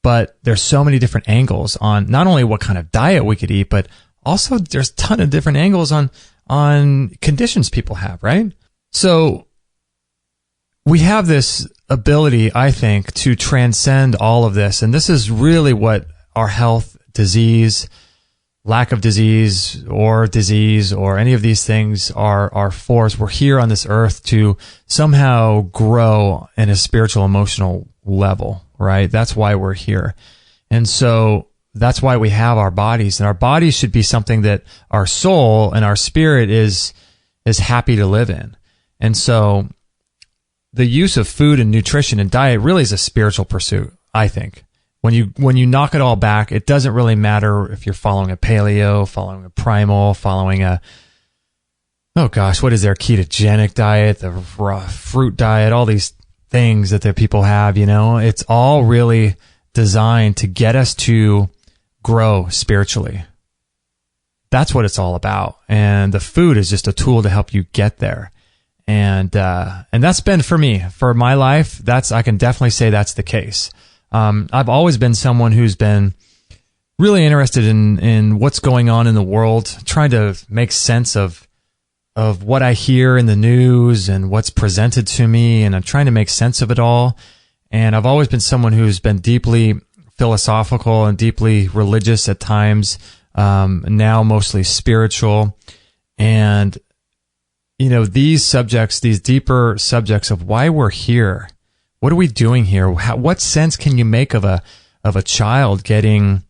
But there's so many different angles on not only what kind of diet we could eat, but also there's a ton of different angles on conditions people have, right? So we have this ability, I think, to transcend all of this. And this is really what our health, disease, lack of disease or any of these things are for us. We're here on this earth to somehow grow in a spiritual, emotional level, right? That's why we're here. And so that's why we have our bodies. And our bodies should be something that our soul and our spirit is happy to live in. And so the use of food and nutrition and diet really is a spiritual pursuit, I think. when you knock it all back, it doesn't really matter if you're following a paleo, following a primal, following a, oh gosh, what is their ketogenic diet, the raw fruit diet, all these things that the people have, it's all really designed to get us to grow spiritually. That's what it's all about. And the food is just a tool to help you get there. And that's been for me, for my life. I can definitely say that's the case. I've always been someone who's been really interested in what's going on in the world, trying to make sense of what I hear in the news and what's presented to me, and I'm trying to make sense of it all. And I've always been someone who's been deeply philosophical and deeply religious at times, now mostly spiritual. And, these subjects, these deeper subjects of why we're here, what are we doing here? What sense can you make of a child getting,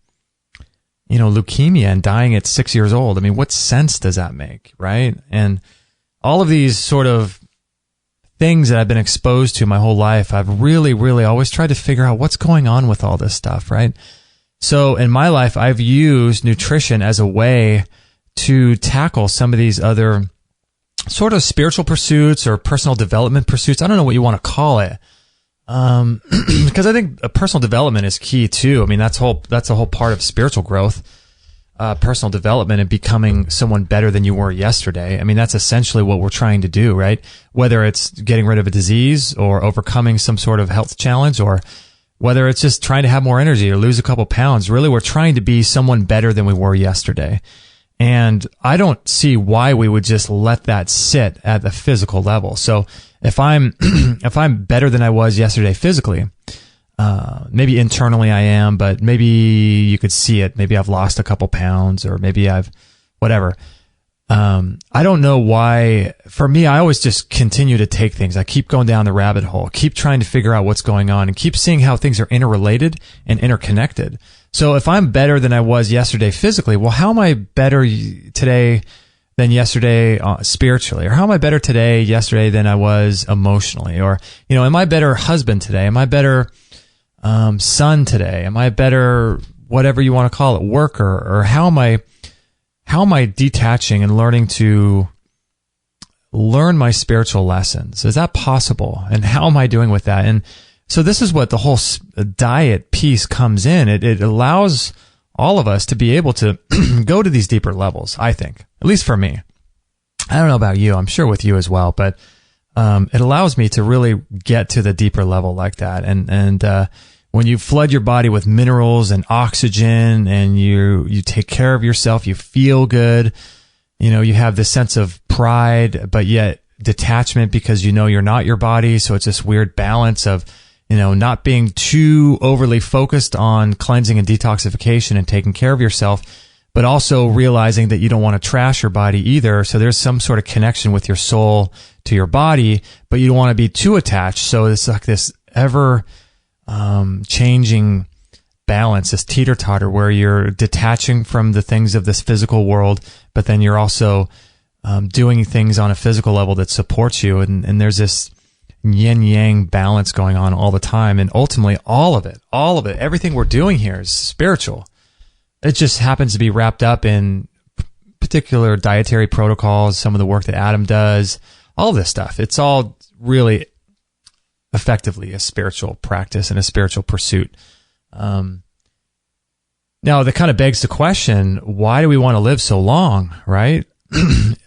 leukemia and dying at 6 years old? I mean, what sense does that make, right? And all of these sort of things that I've been exposed to my whole life, I've really, really always tried to figure out what's going on with all this stuff, right? So in my life, I've used nutrition as a way to tackle some of these other sort of spiritual pursuits or personal development pursuits. I don't know what you want to call it. Because I think personal development is key too. I mean, that's a whole part of spiritual growth, personal development and becoming someone better than you were yesterday. I mean, that's essentially what we're trying to do, right? Whether it's getting rid of a disease or overcoming some sort of health challenge, or whether it's just trying to have more energy or lose a couple pounds, really we're trying to be someone better than we were yesterday. And I don't see why we would just let that sit at the physical level. So if I'm better than I was yesterday physically, maybe internally I am, but maybe you could see it. Maybe I've lost a couple pounds, or maybe I've whatever. I don't know why. For me, I always just continue to take things. I keep going down the rabbit hole, keep trying to figure out what's going on, and keep seeing how things are interrelated and interconnected. So if I'm better than I was yesterday physically, well, how am I better today than yesterday spiritually? Or how am I better yesterday than I was emotionally? Or, am I a better husband today? Am I better son today? Am I better, whatever you want to call it, worker? Or how am I detaching and learning to learn my spiritual lessons? Is that possible? And how am I doing with that? And so this is what the whole diet piece comes in. It allows all of us to be able to go to these deeper levels, I think, at least for me. I don't know about you. I'm sure with you as well, but it allows me to really get to the deeper level like that. And when you flood your body with minerals and oxygen, and you take care of yourself, you feel good, you have this sense of pride, but yet detachment because you're not your body. So it's this weird balance of, not being too overly focused on cleansing and detoxification and taking care of yourself, but also realizing that you don't want to trash your body either. So there's some sort of connection with your soul to your body, but you don't want to be too attached. So it's like this ever changing balance, this teeter-totter, where you're detaching from the things of this physical world, but then you're also doing things on a physical level that supports you. And there's this yin-yang balance going on all the time. And ultimately, all of it, everything we're doing here is spiritual. It just happens to be wrapped up in particular dietary protocols, some of the work that Adam does, all of this stuff. It's all really effectively a spiritual practice and a spiritual pursuit. Now, that kind of begs the question, why do we want to live so long, right?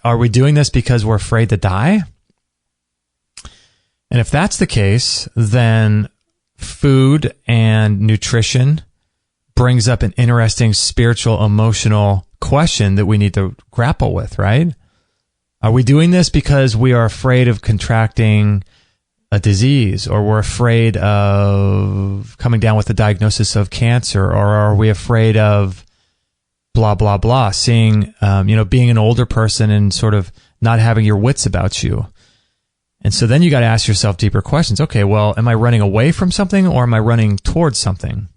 Are we doing this because we're afraid to die? And if that's the case, then food and nutrition brings up an interesting spiritual, emotional question that we need to grapple with, right? Are we doing this because we are afraid of contracting a disease, or we're afraid of coming down with the diagnosis of cancer, or are we afraid of blah, blah, blah, seeing, being an older person and sort of not having your wits about you? And so then you got to ask yourself deeper questions. Okay, well, am I running away from something, or am I running towards something?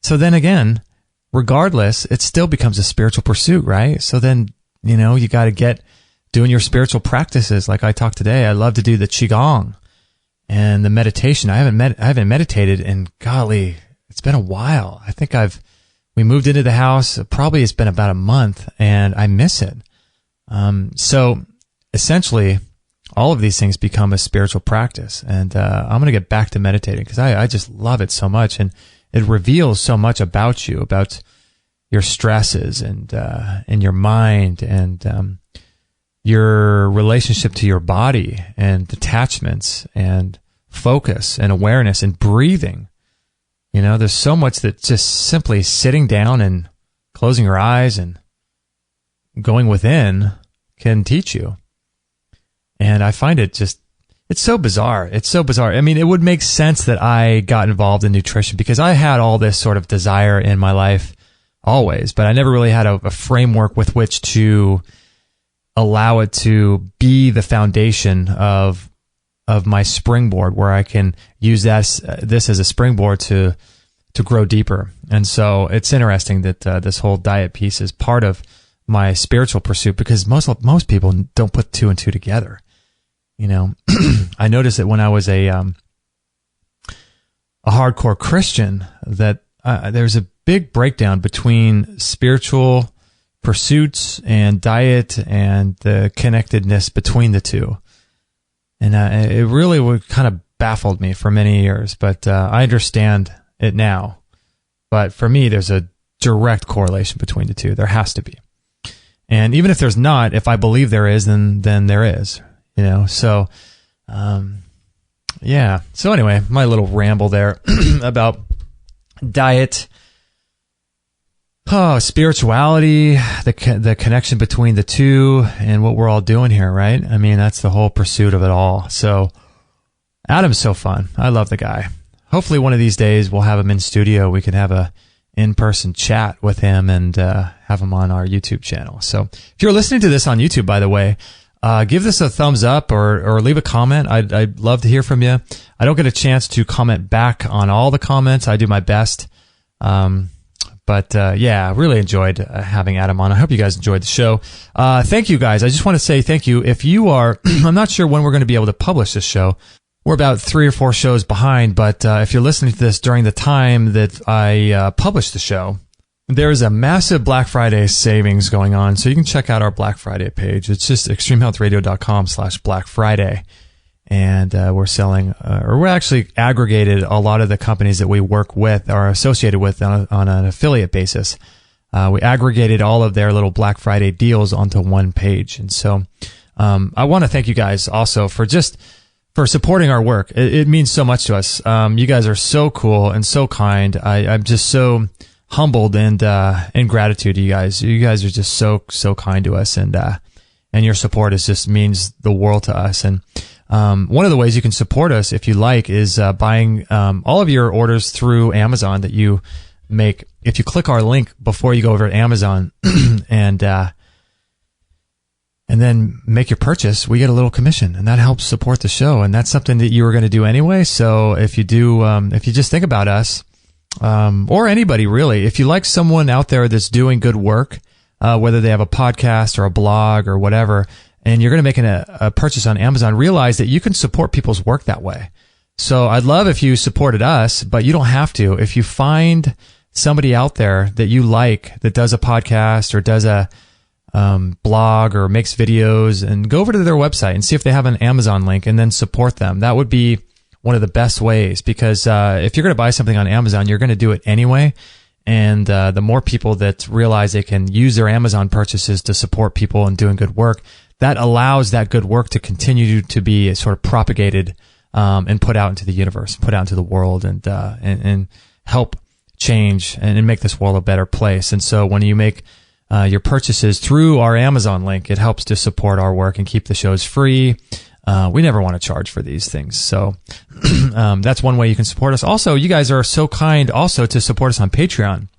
So then again, regardless, it still becomes a spiritual pursuit, right? So then, you got to get doing your spiritual practices. Like I talked today, I love to do the Qigong and the meditation. I haven't meditated in, golly, it's been a while. I think we moved into the house. Probably it's been about a month, and I miss it. So essentially, all of these things become a spiritual practice, and I'm going to get back to meditating because I just love it so much, and it reveals so much about you, about your stresses and your mind and your relationship to your body and attachments and focus and awareness and breathing. You know, there's so much that just simply sitting down and closing your eyes and going within can teach you. And I find it's so bizarre. It's so bizarre. I mean, it would make sense that I got involved in nutrition because I had all this sort of desire in my life always, but I never really had a framework with which to allow it to be the foundation of my springboard, where I can use this as a springboard to grow deeper. And so it's interesting that this whole diet piece is part of my spiritual pursuit, because most people don't put two and two together. You know, I noticed that when I was a hardcore Christian, that there's a big breakdown between spiritual pursuits and diet and the connectedness between the two. And it really kind of baffled me for many years, but I understand it now. But for me, there's a direct correlation between the two. There has to be. And even if there's not, if I believe there is, then there is. You know, so, yeah. So anyway, my little ramble there about diet, spirituality, the connection between the two, and what we're all doing here, right? I mean, that's the whole pursuit of it all. So Adam's so fun. I love the guy. Hopefully one of these days we'll have him in studio. We can have a in-person chat with him and have him on our YouTube channel. So if you're listening to this on YouTube, by the way, give this a thumbs up or leave a comment. I'd love to hear from you. I don't get a chance to comment back on all the comments. I do my best. But yeah, really enjoyed having Adam on. I hope you guys enjoyed the show. Thank you guys. I just want to say thank you. If you are, I'm not sure when we're going to be able to publish this show. We're about 3 or 4 shows behind, but if you're listening to this during the time that I published the show, there's a massive Black Friday savings going on, so you can check out our Black Friday page. It's just extremehealthradio.com/Black Friday. And we're selling, or we're actually aggregated a lot of the companies that we work with or are associated with on an affiliate basis. We aggregated all of their little Black Friday deals onto one page. And so I want to thank you guys also for supporting our work. It means so much to us. You guys are so cool and so kind. I'm just so humbled and in gratitude to you guys. You guys are just so kind to us, and your support just means the world to us. And one of the ways you can support us, if you like, is buying all of your orders through Amazon that you make. If you click our link before you go over to Amazon and then make your purchase, we get a little commission, and that helps support the show. And that's something that you were going to do anyway. So if you do, if you just think about us, or anybody really, if you like someone out there that's doing good work, whether they have a podcast or a blog or whatever, and you're going to make a purchase on Amazon, realize that you can support people's work that way. So I'd love if you supported us, but you don't have to. If you find somebody out there that you like that does a podcast or does a blog or makes videos, and go over to their website and see if they have an Amazon link and then support them. That would be one of the best ways, because if you're going to buy something on Amazon, you're going to do it anyway. And the more people that realize they can use their Amazon purchases to support people and doing good work, that allows that good work to continue to be sort of propagated and put out into the universe, put out into the world, and help change and make this world a better place. And so when you make your purchases through our Amazon link, it helps to support our work and keep the shows free. We never want to charge for these things. So that's one way you can support us. Also, you guys are so kind also to support us on Patreon.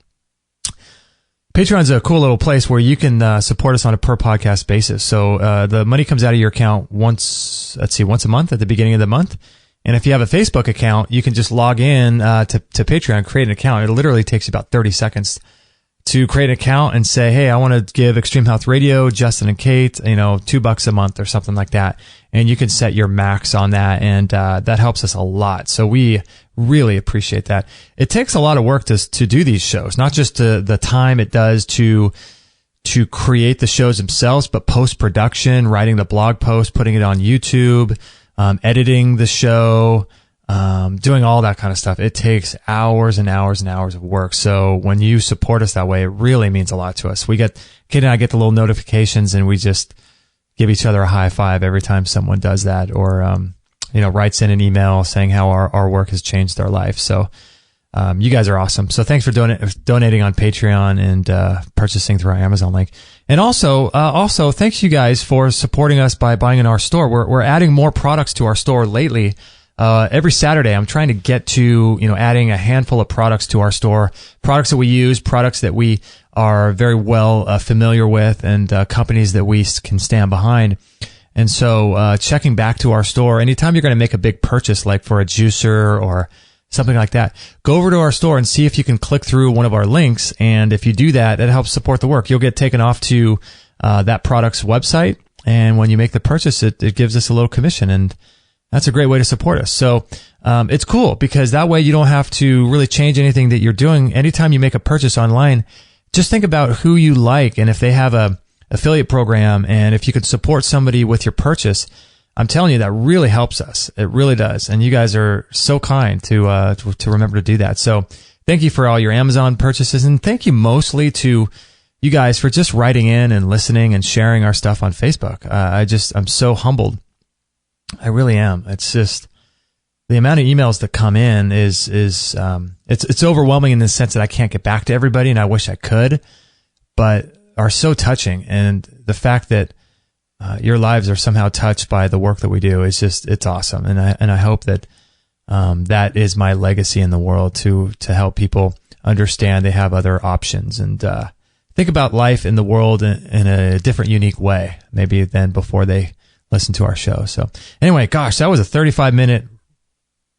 Patreon's a cool little place where you can support us on a per podcast basis. So the money comes out of your account once a month at the beginning of the month. And if you have a Facebook account, you can just log in to Patreon, create an account. It literally takes you about 30 seconds to create an account and say, hey, I want to give Extreme Health Radio, Justin and Kate, $2 a month or something like that. And you can set your max on that. And that helps us a lot. So we really appreciate that. It takes a lot of work to do these shows, not just the time it does to create the shows themselves, but post-production, writing the blog post, putting it on YouTube, editing the show, doing all that kind of stuff. It takes hours and hours and hours of work. So when you support us that way, it really means a lot to us. Kate and I get the little notifications, and we just give each other a high five every time someone does that, or writes in an email saying how our work has changed their life. So you guys are awesome. So thanks for donating on Patreon and purchasing through our Amazon link. And also thanks you guys for supporting us by buying in our store. We're adding more products to our store lately. Every Saturday, I'm trying to get to, adding a handful of products to our store, products that we use, products that we are very well familiar with, and companies that we can stand behind. And so checking back to our store, anytime you're going to make a big purchase, like for a juicer or something like that, go over to our store and see if you can click through one of our links. And if you do that, it helps support the work. You'll get taken off to that product's website. And when you make the purchase, it gives us a little commission. And that's a great way to support us. So it's cool because that way you don't have to really change anything that you're doing. Anytime you make a purchase online, just think about who you like and if they have a affiliate program, and if you could support somebody with your purchase, I'm telling you, that really helps us. It really does. And you guys are so kind to remember to do that. So thank you for all your Amazon purchases, and thank you mostly to you guys for just writing in and listening and sharing our stuff on Facebook. I'm so humbled. I really am. It's just the amount of emails that come in is it's overwhelming in the sense that I can't get back to everybody, and I wish I could, but are so touching. And the fact that your lives are somehow touched by the work that we do is it's awesome. And I hope that that is my legacy in the world, to help people understand they have other options and think about life in the world in a different, unique way, maybe than before they listen to our show. So anyway, gosh, that was a 35-minute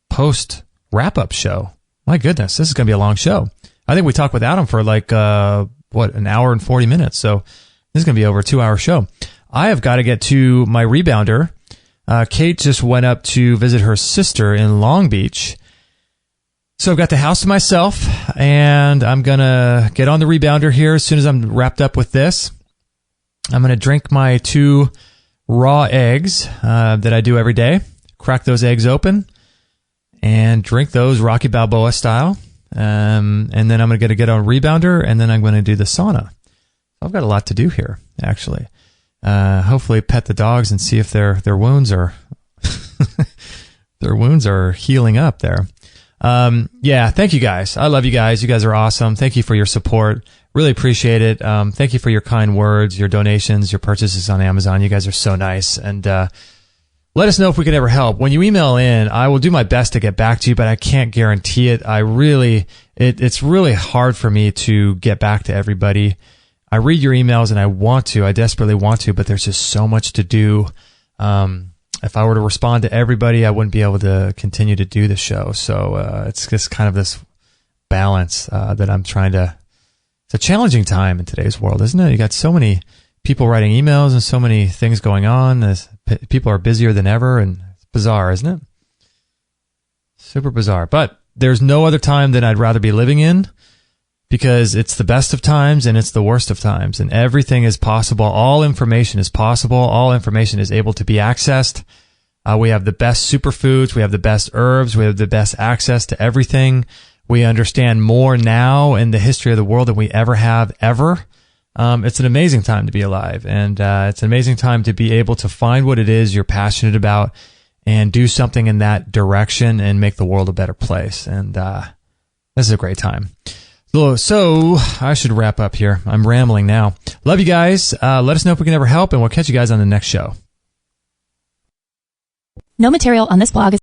post wrap-up show. My goodness, this is going to be a long show. I think we talked with Adam for like, an hour and 40 minutes. So this is going to be over a 2-hour show. I have got to get to my rebounder. Kate just went up to visit her sister in Long Beach. So I've got the house to myself, and I'm going to get on the rebounder here as soon as I'm wrapped up with this. I'm going to drink my 2 raw eggs that I do every day. Crack those eggs open and drink those Rocky Balboa style. And then I'm going to get on rebounder, and then I'm going to do the sauna. I've got a lot to do here, actually. Hopefully pet the dogs and see if their wounds are their wounds are healing up there. Yeah, thank you guys. I love you guys. You guys are awesome. Thank you for your support. Really appreciate it. Thank you for your kind words, your donations, your purchases on Amazon. You guys are so nice. And let us know if we can ever help. When you email in, I will do my best to get back to you, but I can't guarantee it. It's really hard for me to get back to everybody. I read your emails and I desperately want to, but there's just so much to do. If I were to respond to everybody, I wouldn't be able to continue to do the show. So it's just kind of this balance that I'm trying to. It's a challenging time in today's world, isn't it? You got so many people writing emails and so many things going on. People are busier than ever, and it's bizarre, isn't it? Super bizarre. But there's no other time than I'd rather be living in, because it's the best of times and it's the worst of times, and everything is possible. All information is possible. All information is able to be accessed. We have the best superfoods. We have the best herbs. We have the best access to everything. We understand more now in the history of the world than we ever have ever. It's an amazing time to be alive, and it's an amazing time to be able to find what it is you're passionate about and do something in that direction and make the world a better place. And this is a great time. So I should wrap up here. I'm rambling now. Love you guys. Let us know if we can ever help, and we'll catch you guys on the next show. No material on this blog is